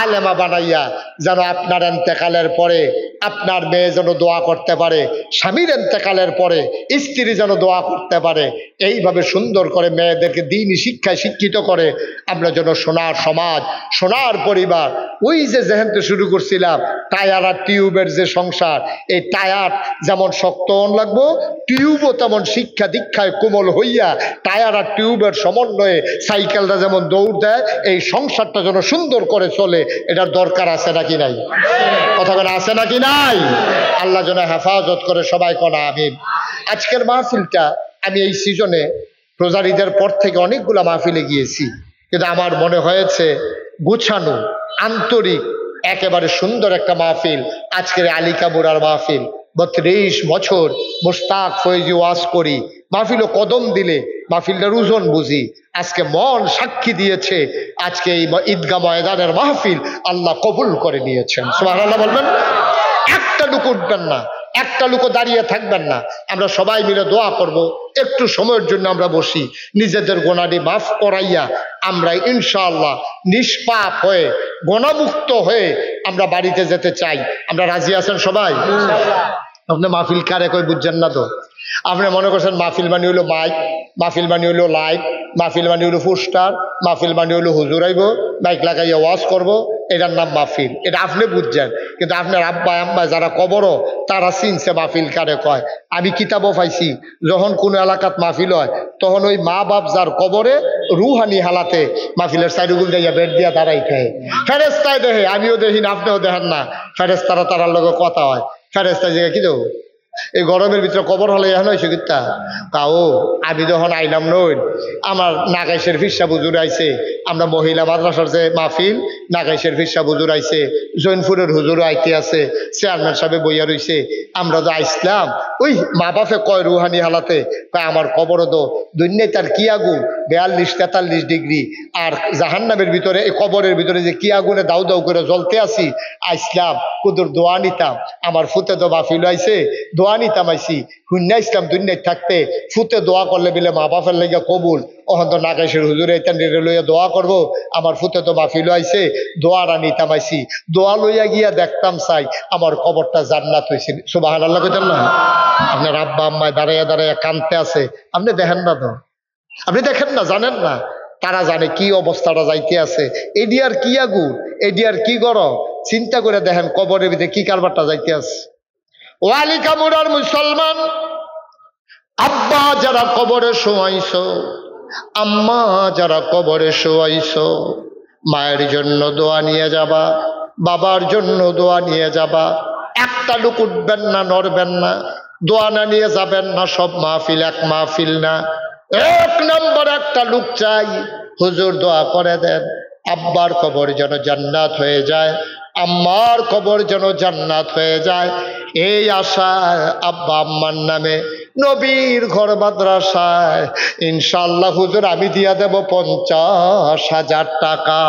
আলেমা বানাইয়া যেন আপনার এন্তেকালের পরে আপনার মেয়ে যেন দোয়া করতে পারে, স্বামীর এন্তেকালের পরে স্ত্রী যেন দোয়া করতে পারে, এইভাবে সুন্দর করে মেয়েদেরকে দ্বীনি শিক্ষায় শিক্ষিত করে আমরা যেন সোনার সমাজ, সোনার পরিবার, ওই যে যেহেতু শুরু করছিলাম টায়ার আর টিউবের যে সংসার, এই টায়ার যেমন শক্ত লাগবো, টিউবও তেমন শিক্ষা দীক্ষায় কোমল হইয়া টায়ার আর টিউবের সমন্বয়ে সাইকেলটা যেমন দৌড় দেয়, এই সংসারটা যেন সুন্দর করে চলে, এটার দরকার আছে নাকি নাই? কথা বলে আছে নাকি নাই? আল্লাহ যেন হেফাজত করে, সবাই কনা আমিন। আজকের মাহফিলটা আমি এই সিজনে রোজার ঈদের পর থেকে অনেকগুলা মাহফিলে গিয়েছি, কিন্তু আমার মনে হয়েছে গুছানো, আন্তরিক, একেবারে সুন্দর একটা মাহফিল আজকের আলিকা মুরার মাহফিল। ৩২ বছর মুস্তাক ফয়েজি ওয়াজ করি, মাহফিলও কদম দিলে মাহফিলটার ওজন বুঝি। আজকে মন সাক্ষী দিয়েছে, আজকে এই ঈদগাহ ময়দানের মাহফিল আল্লাহ কবুল করে নিয়েছেন। সুবহানাল্লাহ বলবেন। একটা লোক উঠবেন না, একটা লোক দাঁড়িয়ে থাকবেন না, আমরা সবাই মিলে দোয়া করব। একটু সময়ের জন্য আমরা বসি, নিজেদের গোনাটি মাফ করাইয়া আমরা ইনশাআল্লাহ নিষ্পাপ হয়ে, গোনামুক্ত হয়ে আমরা বাড়িতে যেতে চাই। আমরা রাজি আছেন সবাই? আপনি মাহফিল কারে কই বুঝছেন না তো? আপনি মনে করছেন মাহফিল মানে হলো মাইক, মাহফিল মানে হলো লাইভ, মাহফিল মানে হলো পোস্টার, মাহফিল মানে হলো হুজুর আইব মাইক লাগাইয়া ওয়াজ করব, এটার নাম মাহফিল। এটা আপনি বুঝছেন, কিন্তু আপনার আব্বা আম্মা যারা কবরও তারা চিনছে মাহফিল কারে কয়। আমি কিতাবও পাইছি, যখন কোনো এলাকাত মাহফিল হয় তখন ওই মা বাপ যার কবরে রুহানি হালাতে মাহফিলের সাইডুগুল যাইয়া বেড দিয়া দাঁড়াই খায়। ফেরেস্তায় দেখে, আমিও দেখি না, আপনিও দেখেন না, ফেরেস্তারা তারার লগে কথা হয়। ফেরেস্তা জায়গা কি দেবো এই গরমের ভিতরে কবর হলে এখন হয়েছে কিতা কাও। আমি যখন আইলাম নই, আমার নাগাইশের ফিরসা বুজুর আইছে, আমরা মহিলা মাদ্রাসার যে মাহফিল, নাগাইশের ফিরসা বুজুর আইছে, জৈনপুরের হুজুর আইতে আছে, চেয়ারম্যান সাহেব বইয়া রইছে। আমরা তো আইসলাম, ওই মা বাপে কয় রুহানি হালাতে কয় আমার কবর তো দুনিয়ায় তার কি আগুন 42-43 ডিগ্রি, আর জাহান্নামের ভিতরে এই কবরের ভিতরে যে কি আগুনে দাউ দাউ করে জ্বলতে আসি। আইসলাম কুদুর দোয়া নিতাম, আমার ফুতে তো মাহফিল আইছে, দোয়া নিতাম আইসি। হুন্না ইসলাম দুনিয়ায় থাকতে ফুতে দোয়া করলে বিলে মা বাপের লেগে কবুল। ওখান তো নাগাইশের হুজুরে লইয়া দোয়া করব, আমার ফুতে তো মাহফিল আইছে, দোয়ারা নিতাম আইসি। দোয়া লইয়া গিয়া দেখতাম চাই আমার কবরটা জান্নাত হয়েছে। সুবহানাল্লাহ কইতেন না? আপনার আব্বা আম্মায় দাঁড়াইয়া দাঁড়াইয়া কাঁদতে আছে, আপনি দেখেন না তো? আপনি দেখেন না, জানেন না? তারা জানে কি অবস্থাটা যাইতে আছে, এডি আর কি আগুন, এডি আর কি গরম। চিন্তা করে দেখেন কবরের ভিতরে কি কারবারটা যাইতে আছে। ওয়ালিকা মুরার মুসলমান, আব্বা যারা কবরে শোয়াইছ, আম্মা যারা কবরে শোয়াইছ, মায়ের জন্য দোয়া নিয়ে যাবা, বাবার জন্য দোয়া নিয়ে যাবা। একটা লোক উঠবেন না, নড়বেন না, দোয়া না নিয়ে যাবেন না। সব মাহফিল এক মাহফিল না, 1 নম্বর একটা লোক চাই, হুজুর দোয়া করে দেন আব্বার কবর যেন জান্নাত হয়ে যায়, আম্মার কবর যেন জান্নাত হয়ে যায়। এই আশায় আব্বা আম্মার নামে নবীর ঘর মাদ্রাসায় ইনশাআল্লাহ হুজুর আমি দিয়া দেব 50,000 টাকা।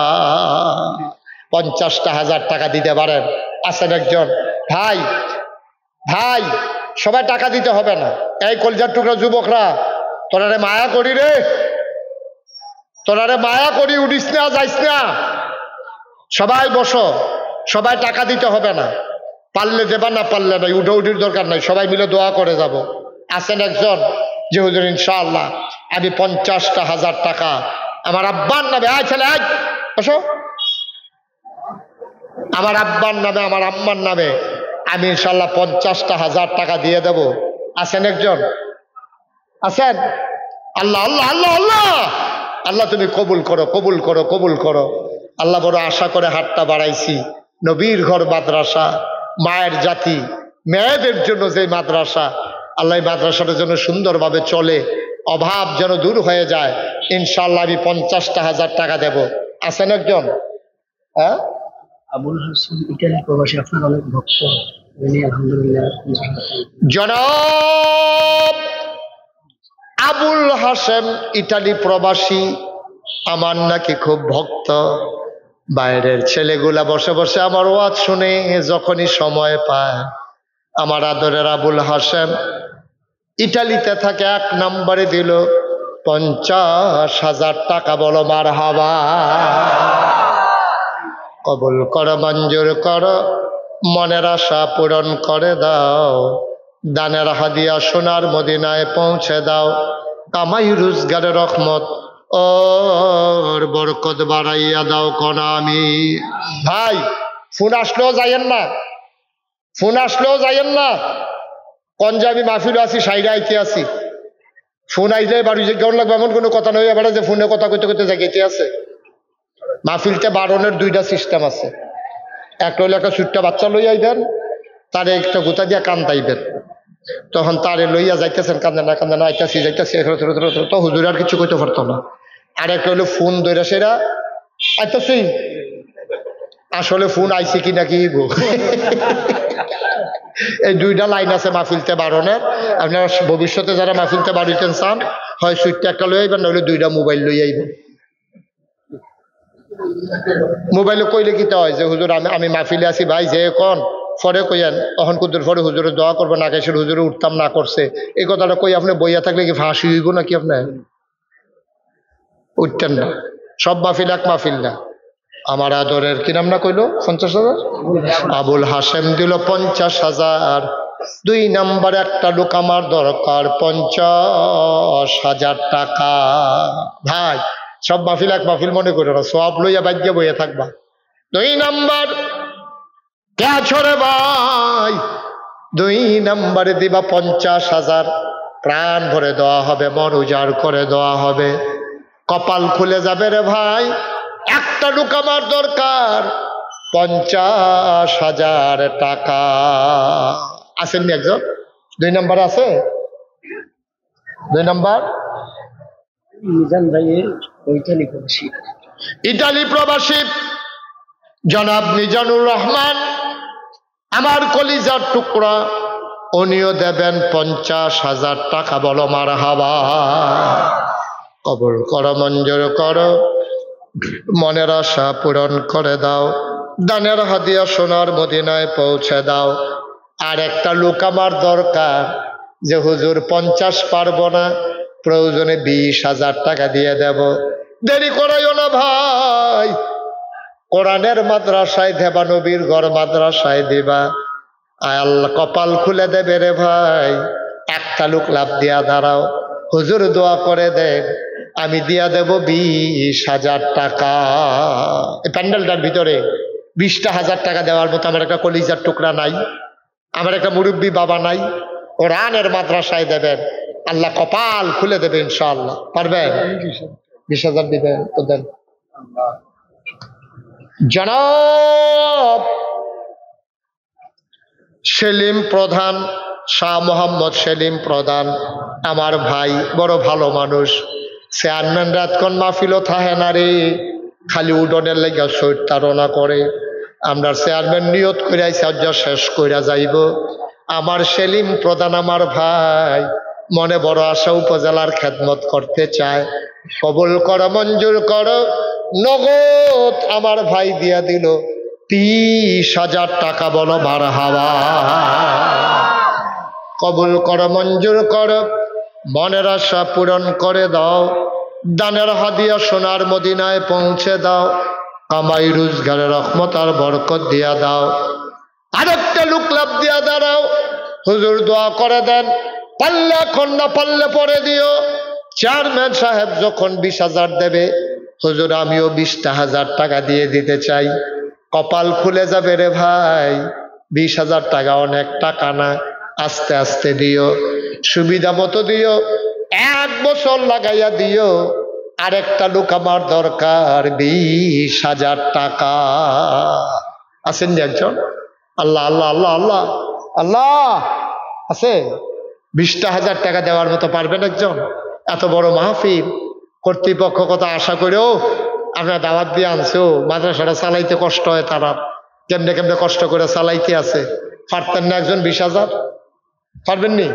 50,000 টাকা দিতে পারেন? আছেন একজন ভাই? ভাই সবাই টাকা দিতে হবে না। এই কলজার টুকরা যুবকরা, তোরারে মায়া করি রে, তোরারে মায়া করি, উঠিস না, যাইস না, সবাই বসো, সবাই টাকা দিতে হবে না। পারলে দেবা, না পারলে নাই, উঠির দরকার নাই, সবাই মিলে দোয়া করে যাব। আছেন একজন যে হুজুর ইনশাআল্লাহ আমি 50,000 টাকা আমার আব্বার নামে, আয় ছেলে আয় বসো, আমার আব্বার নামে আমার আম্মার নামে আমি ইনশাআল্লাহ 50,000 টাকা দিয়ে দেব। আছেন একজন? আছেন? আল্লাহ আল্লাহ আল্লাহ আল্লাহ আল্লাহ তুমি কবুল করো, কবুল করো, কবুল করো। আল্লাহ বড় আশা করে হাতটা বাড়াইছি। নবীর ঘর মাদ্রাসা, মায়ের জাতি, মেয়েদের জন্য যে মাদ্রাসা, আল্লাহ মাদ্রাসাটার জন্য সুন্দরভাবে চলে, অভাব যেন দূর হয়ে যায়। ইনশাআল্লাহ আমি 50,000 টাকা দেব। আছেন একজন? হ্যাঁ, আবুল হাসেম ইটালি প্রবাসী, আপনার অনেক ভক্ত, আলহামদুলিল্লাহ। জনাব আবুল হাসেম ইটালি প্রবাসী আমার নাকি খুব ভক্ত। বাইরের ছেলেগুলা বসে বসে আমার ওয়াজ শুনে যখনই সময় পায়। আমার আদরের আবুল হাসেম ইটালিতে থাকে 1 নম্বরে দিল 50,000 টাকা। বলো মারহাবা। কবুল কর, মঞ্জুর কর, মনের আশা পূরণ করে দাও, দানের হাদিয়া সোনার মদিনায় পৌঁছে দাও, কামাই রোজগারের রহমত ওর বরকত বাড়াইয়া দাও কোন আমি। ভাই ফোন আসলেও যাইয়েন না, ফোন আসলেও যাইয়েন না, কোন যে আমি মাহফিল আছি সাইডে আইতে আছি, ফোন আইলে বাড়ি যে কেমন লাগবে এমন কোনো কথা নয়। এবার যে ফোনে কথা কইতে কইতে জায়গাতে আছে। মাহফিলতে বারণের 2টা সিস্টেম আছে। একটা হইলে একটা ছোট্ট বাচ্চা লইয়া আইবেন, তারে একটা গোতা দিয়া কান্দাইবেন, তখন তারে লইয়া যাইতেছেন, কান্দে না আইতাছি যাইতাছি, তো হুজুর আর কিছু কইতে পারতো না। আর একটা হইলো ফোন ধরে সেরা আইতাছি, আসলে ফোন আইছে কিনা কি গো। এই 2টা লাইন আছে মাহফিলতে বারণের। আপনারা ভবিষ্যতে যারা মাহফিলতে বাড়িতেন চান, হয় ছোট্ট একটা লই আইবেন, নইলে 2টা মোবাইল লই আইবেন। মোবাইলে কইলে কি হয় যে হুজুর আমি মাহফিলে আছি ভাই যে কোন পরে কইয়েন, তখন কুদুর পরে হুজুরে দোয়া করবো না কেসের হুজুরে উঠতাম না করছে, এই কথাটা কই আপনি বইয়া থাকলে কি ফাঁসি হইব নাকি? আপনার উঠতেন না। সব মাহফিল এক মাহফিল না। আমার আদরের কি নাম না কইলো 50,000, আবুল হাসেম দিল 50,000। 2 নম্বর একটা লোক আমার দরকার 50,000 টাকা। ভাই সব মাহফিল এক মাহফিল মনে করো না, সব লইয়া বাজ্যে বইয়া থাকবা। 2 নম্বর কে ছড়ে ভাই, 2 নম্বরে দিবা 50,000, প্রাণ ভরে দেওয়া হবে, মন উজাড় করে দেওয়া হবে, কপাল খুলে যাবে রে ভাই। একটা লোক আমার দরকার 50,000 টাকা। আসেননি একজন? 2 নম্বর আছে? 2 নম্বর মিজান ভাইয়ের ইটালি প্রবাসী, ইটালি প্রবাসী জনাব মিজানুর রহমান, আমার কলিজার টুকরা, উনিও দেবেন 50,000 টাকা। বলো মারহাবা। কবুল করো, মঞ্জুর করো, মনের আশা পূরণ করে দাও, দানের হাদিয়া সোনার মদিনায় পৌঁছে দাও। আর একটা লোক আমার দরকার যে হুজুর 50 পারবো না, প্রয়োজনে 20,000 টাকা দিয়ে দেব। দেরি করাইও না ভাই, কোরআনের মাদ্রাসায় দেবা, নবীর ঘর মাদ্রাসায় দিবা, আল্লাহ কপাল খুলে দেবে রে ভাই। একটা লোক লাভ দিয়া দাঁড়াও, হুজুর দোয়া করে দেন, আমি দিয়া দেব 20,000 টাকা। এই প্যান্ডেলটার ভিতরে 20,000 টাকা দেওয়ার মতো আমার একটা কলিজার টুকরা নাই, আমার একটা মুরব্বী বাবা নাই, কোরআনের মাদ্রাসায় দেবেন, আল্লাহ কপাল খুলে দেবে ইনশাআল্লাহ। পারবেন? 20,000 দিবেন তো দেন। জনাব সেলিম প্রধান, শাহ মোহাম্মদ সেলিম প্রধান আমার ভাই, বড় ভালো মানুষ, চেয়ারম্যান রাতক্ষণ মাহফিলও থাহে না রে, খালি উডনের লেগে শরীর তাড়না করে। আমরা চেয়ারম্যান নিয়ত করে আইসি শেষ কইরা যাইব। আমার সেলিম প্রধান আমার ভাই মনে বড় আশা, উপজেলার খেদমত করতে চায়। কবুল করো, মঞ্জুর করো, নগদ আমার ভাই দিয়া দিল 30,000 টাকা। বলো মারহাবা। কবুল করো, মঞ্জুর করো, মনের আশা পূরণ করে দাও, দানের হাদিয়া সোনার মদিনায় পৌঁছে দাও, কামাই রোজগারের রহমত আর বরকত দিয়া দাও। আরেকটা লোক লাভ দিয়া দাঁড়াও, হুজুর দোয়া করে দেন, পারলে এখন না পারলে পরে দিও। চেয়ারম্যান সাহেব যখন 20,000 দেবে, হুজুর আমিও 20,000 টাকা দিয়ে দিতে চাই। কপাল খুলে যাবে রে ভাই। 20,000 টাকা অনেক টাকা না, আস্তে আস্তে দিও, সুবিধা মতো দিও, 1 বছর লাগাইয়া দিও। আরেকটা লোক আমার দরকার 20,000 টাকা। আছেন নি একজন? আল্লাহ আল্লাহ আল্লাহ আল্লাহ আল্লাহ আছে? 20,000 টাকা দেওয়ার মতো পারবেন একজন? এত বড় মাহফিল, কর্তৃপক্ষ কথা আশা করেও আপনার দাওয়াত দিয়ে আনছে, মাদ্রাসাটা চালাইতে কষ্ট হয়, তারা কেমনে কেমনে কষ্ট করে চালাইতে আছে। পারতেন না একজন 20,000? পারবেন নি?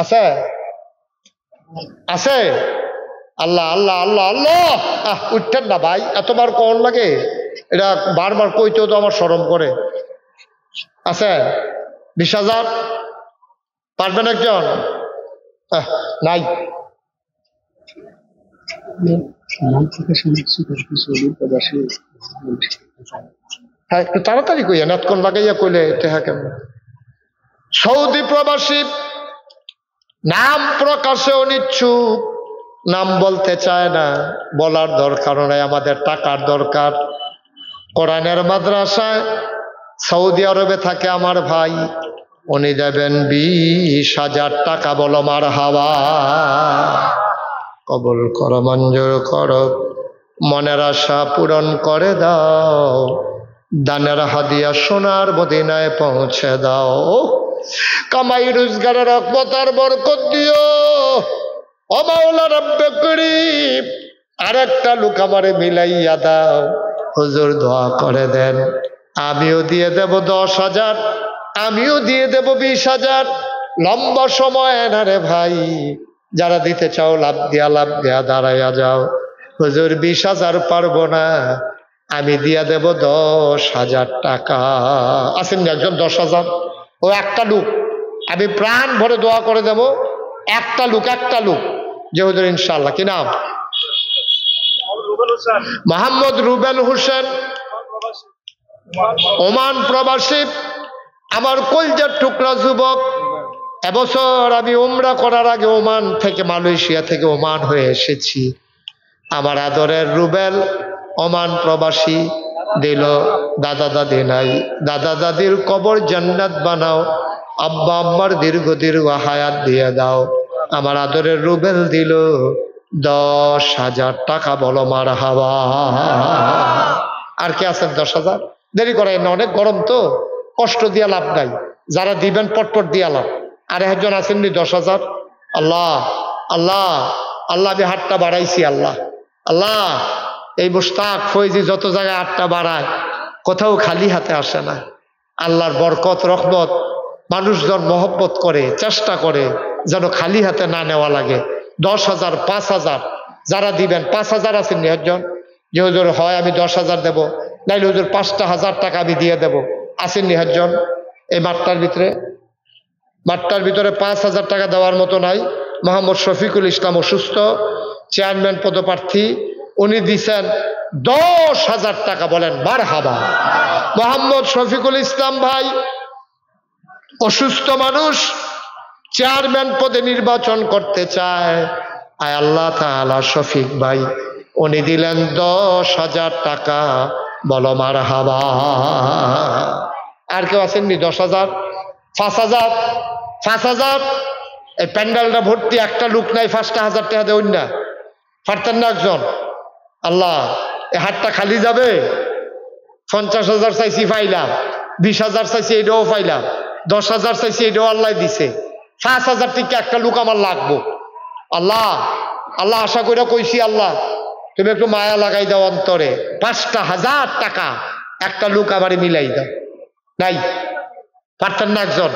আছে? আছে? আল্লাহ আল্লাহ আল্লাহ আল্লাহ। উঠতেন না ভাই, এতবার কোন লাগে, এটা বারবার কইতেও তো আমার শরম করে। আছে 20,000? পারবেন একজন? নাই। নাম থেকে শুনছি সৌদি প্রবাসী হ্যাঁ, একটু তাড়াতাড়ি কইয়া নাতক্ষণ লাগাইয়া কইলে টেহা কেমন। সৌদি প্রবাসী নাম প্রকাশে অনিচ্ছুক, নাম বলতে চায় না, বলার দরকার নাই, আমাদের টাকার দরকার। কোরআনের মাদ্রাসায় সৌদি আরবে থাকে আমার ভাই, উনি দেবেন 20,000 টাকা। বলো মারহাবা। কবুল করো, মঞ্জুর করো, মনের আশা পূরণ করে দাও, দানের হাদিয়া সোনার মদিনায় পৌঁছে দাও। কামাই রোজগারের রহমত আর বরকত দিও ও মাওলা রব্বে করিম। আরেকটা লোক আমারে মিলাইয়া দাও। হুজুর দোয়া করে দেন, আমিও দিয়ে দেব 10,000, আমিও দিয়ে দেব 20,000। লম্বা সময় না রে ভাই, যারা দিতে চাও লাভ দিয়া দাঁড়াইয়া যাও। হুজুর 20,000 পারবো না, আমি দিয়ে দেব 10,000 টাকা। আছেন একজন 10,000? ও একটা লোক, আমি প্রাণ ভরে দোয়া করে দেব। একটা লোক যে হুজুর ইনশাআল্লাহ, কি নাম? মোহাম্মদ রুবেল হোসেন, ওমান প্রবাসী, আমার কলজার টুকরা যুবক। এবছর আমি উমরা করার আগে ওমান থেকে, মালয়েশিয়া থেকে ওমান হয়ে এসেছি। আমার আদরের রুবেল ওমান প্রবাসী দিল, দাদা দাদি নাই, দাদা দাদির কবর জান্নাত বানাও, আব্বা আম্মার দীর্ঘ হায়াত দিয়ে দাও। আমার আদরের রুবেল দিল 10,000 টাকা। বলো মারহাবা। আর কে আছেন 10,000? দেরি করেন না, অনেক গরম তো, কষ্ট দিয়া লাভ নাই, যারা দিবেন পটপট দিয়া লাভ। আর একজন আছেননি 10,000? আল্লাহ আল্লাহ আল্লাহ, আমি হাতটা বাড়াইছি। আল্লাহ আল্লাহ, এই মুশতাক ফৈজি যত জায়গায় হাতটা বাড়ায়, কোথাও খালি হাতে আসে না। আল্লাহর বরকত রহমত, মানুষজন মহব্বত করে, চেষ্টা করে যেন খালি হাতে না নেওয়া লাগে। 10,000, 5,000 যারা দিবেন, 5,000 আছেননি একজন? যে হুজুর হয় আমি 10,000 দেব, নাইলে হুজুর 5,000 টাকা আমি দিয়ে দেব, আসেননি একজন? এই মাঠটার ভিতরে 5,000 টাকা দেওয়ার মতো নাই। মোহাম্মদ শফিকুল ইসলাম অসুস্থ, চেয়ারম্যান পদপ্রার্থী, উনি দিছেন 10,000 টাকা। বলেন মারহাবা। মোহাম্মদ শফিকুল ইসলাম ভাই অসুস্থ মানুষ, চেয়ারম্যান পদে নির্বাচন করতে চায়। আয় আল্লাহ তাআলা, শফিক ভাই উনি দিলেন 10,000 টাকা। বলো মারহাবা। আর কেউ আসেননি 10,000? 5,000? এই প্যান্ডেলটা ভর্তি, একটা লোক নাই 5,000 টাকা দেউন না, পারতেন না একজন? আল্লাহ, এই হাতটা খালি যাবে? 50,000 চাইছি, পাইলাম। 20,000 চাইছি, এটাও পাইলাম। 10,000 চাইছি, এটাও আল্লাহ দিছে। 5,000 থেকে একটা লোক আমার লাগবো। আল্লাহ আল্লাহ, আশা করে কইছি, আল্লাহ তুমি একটু মায়া লাগাই দাও অন্তরে। 5,000 টাকা একটা লোক আমারে মিলাই দাও। নাই? পারতেন না একজন?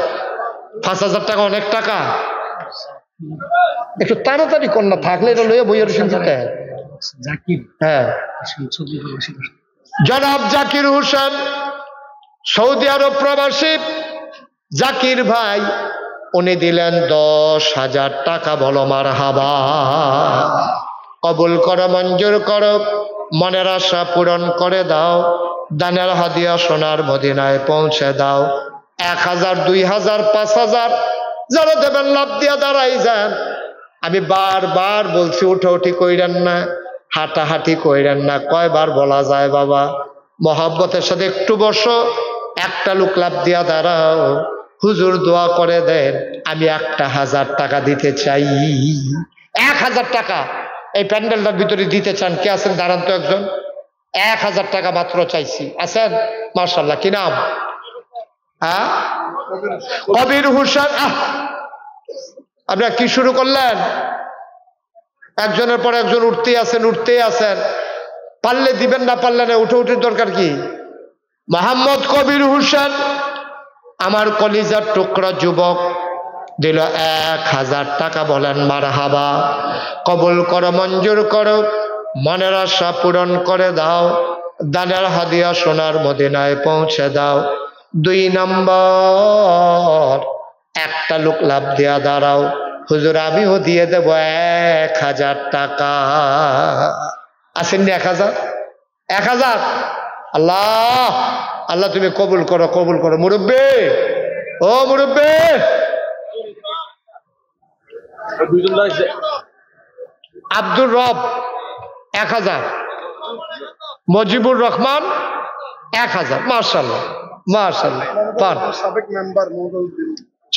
5,000 টাকা অনেক টাকা। একটু তাড়াতাড়ি কন্যা থাকলে এটা লইয়া বইয়ের শুনতে। জাকির, হ্যাঁ, সৌদি প্রবাসী জনাব জাকির হোসেন, সৌদি আরব প্রবাসী জাকির ভাই, উনি দিলেন 10,000 টাকা। বলো মারহাবা। কবুল করো, মঞ্জুর করো, মনের আশা পূরণ করে দাও, দানের হাদিয়া সোনার মদিনায় পৌঁছে দাও। 1,000, 2,000, 5,000 যারা দেবেন লাভ দিয়া দাঁড়াই যান। আমি বারবার বলছি, উঠি কইরেন না, হাঁটাহাঁটি কইরেন না। কয়বার বলা যায় বাবা? মহাব্বতের সাথে একটু বসো, একটা লোক লাভ দিয়া দাঁড়াও, হুজুর দোয়া করে দেন, আমি 1,000 টাকা দিতে চাই। 1,000 টাকা এই প্যান্ডেলটার ভিতরে দিতে চান? কে আছেন? দাঁড়ান তো একজন। 1,000 টাকা মাত্র চাইছি। আছেন? মাশাআল্লাহ, কি নাম? হ্যাঁ, কবির হোসেন। আপনারা কি শুরু করলেন? একজনের পর একজন উঠতেই আছেন। পারলে দিবেন, না পারলে না। উঠে দরকার কি? মোহাম্মদ কবির হোসেন, আমার কলিজার টুকরা যুবক, দিল 1,000 টাকা। বলেন মারহাবা। কবুল করো, মঞ্জুর করো, মনের আশা পূরণ করে দাও, দানের হাদিয়া সোনার মদিনায় পৌঁছে দাও। 2 নম্বর, একটা লোক লাভ দিয়া দাঁড়াও, হুজুর আমিও দিয়ে দেব 1000 টাকা। আসেননি 1000? 1000? আল্লাহ আল্লাহ তুমি কবুল করো, কবুল করো। মুরব্বী, ও মুরব্বী, আব্দুর রব 1000, মজিবুর রহমান 1000। মাশাআল্লাহ মাশাআল্লাহ। পান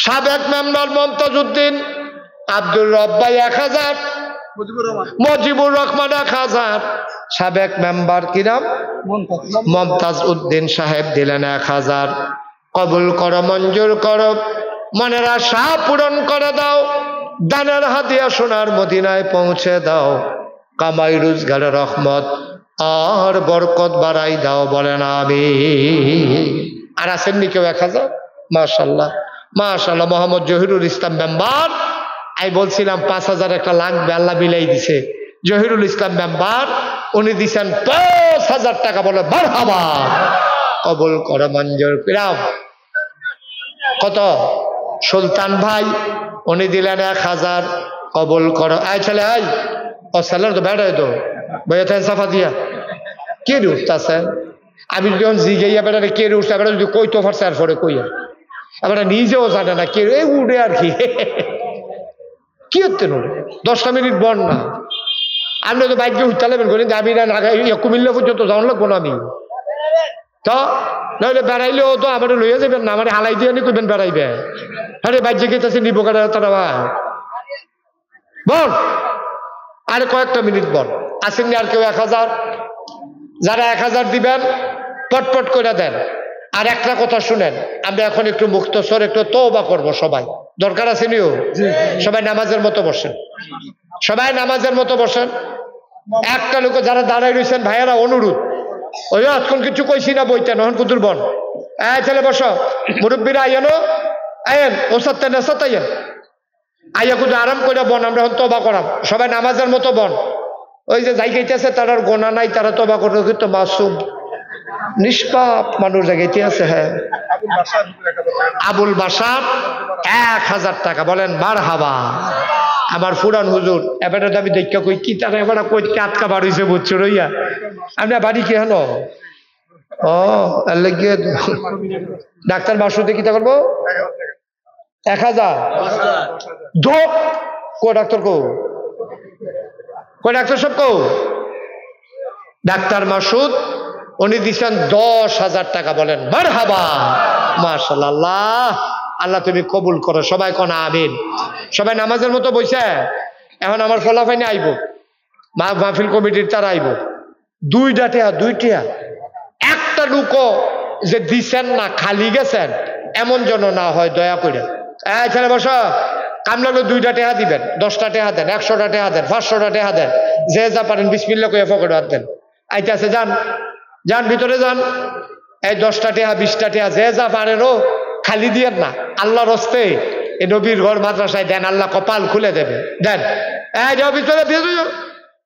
সাবেক মেম্বার মমতাজউদ্দিন, আব্দুর রব ভাই 1000, মজিবুর রহমান 1000, সাবেক মেম্বার কি নাম, মমতাজ উদ্দিন সাহেব দিলেন 1000। কবুল করো, মঞ্জুর করো, মনের আশা পূরণ করে দাও, দানের হাদিয়া সোনার মদিনায় পৌঁছে দাও, কামাই রোজগারের রহমত আর বরকত বাড়াই দাও, বলেন আমিন। আর আসেননি কেউ 1000? মাশাআল্লাহ মাশাআল্লাহ। মোহাম্মদ জহিরুল ইসলাম মেম্বার, আমি বলছিলাম 5000 একটা লাগবে, আল্লাহ বিলাই দিছে। জহিরুল ইসলাম মেম্বার উনি দিছেন 5000 টাকা, বলে মারহাবা। কবুল করো, মঞ্জুর করো। কত? সুলতান ভাই উনি দিলেন 1000, কবুল করো। আয় ছেলে আয়, ও ছেলের তো বেড়ায় তো বইয়া সাফা দিয়া কে রে উঠতেছে। আমি যখন জিগাইয়া বেড়ারে কে রে উঠছে, বেড়া যদি কইতো পারছে আর পরে কইয়া এবার নিজেও জানে না কে রে উঠে আর কি কি হচ্ছে নোরে 10টা মিনিট বন না। আপনি তো বাইক দিয়ে উঠতে লাগবেন করেন, আমি না কুমিল্লা পর্যন্ত যাওয়ান লাগবো না আমি তো, নাহলে বেড়াইলেও তো আমার লইয়া যাবেন না, আমার হালাই দিয়ে নি কইবেন বেড়াইবে। আরে বাইক যে গেছে নিবো কাটা তারা বল, আরে কয়েকটা মিনিট বল। আসেননি আর কেউ 1000? যারা 1000 দিবেন পটপট করে দেন। আর একটা কথা শুনেন, আমরা এখন একটু মুক্তসর একটু তওবা করব। সবাই দরকার আছে নিও, সবাই নামাজের মতো বসেন, সবাই নামাজের মতো বসেন। একটা লোক যারা দাঁড়াই রয়েছেন ভাইয়ারা অনুরোধ, ওই এখন কিছু কইছি না বইতেন এখন কুতুর বন। ছেলে বসো, মুরব্বীরা আইয়েনো আইয়েন, ওসাতে নেশাত আইয়েন, আইয়া কুতু আরাম করে বন। আমরা এখন তওবা করাম, সবাই নামাজের মতো বন। ওই যে যাই গাইতেছে তার গোনা নাই, তারা তওবা করে কিন্তু মাসুম নিষ্পাপ মানুষ জায়গাতে আছে। হ্যাঁ, আবুল বাসার 1000 টাকা, বলেন মারহাবা। আমার ফুরান হুজুর এবারে আমি দেখা কই কি তারা এবার কই আটকা বার হইছে বুঝছো রইয়া। আমি বাড়ি কি হলো ও লাগিয়ে ডাক্তার মাসুদে কি করবো 1000 ধোক কো ডাক্তার কো ডাক্তার সব কো ডাক্তার মাসুদ উনি দিচ্ছেন 10,000 টাকা, বলেন মারহাবা মাশাআল্লাহ। আল্লাহ তুমি কবুল করো, সবাই কোন আমিন। সবাই নামাজের মতো বইছে। এখন আমার ফলাফাইনে আইব, মাহফিল কমিটির তারা আইব। 2টা টেহা 2 টেহা একটা লুকো যে দিছেন না খালি গেছেন এমন যেন না হয়, দয়া করে। ছেলে বসা, কাম লাগলে 2টা টেহা দিবেন, 10টা টেহা দেন, 100টা টেহা দেন, 500টা টেহা দেন, যে যা পারেন বিসমিল্লাহ কইয়া পকেটে হাত দেন। আইতে আছে যান, যান ভিতরে যান। এই 10টা টেহা 20টা টেহা যে যা পারেনও খালি দিয়েন না, আল্লাহর হস্তে এই নবীর ঘর মাদ্রাসায় দেন, আল্লাহ কপাল খুলে দেবে। দেন, যাও ভিতরে দিয়ে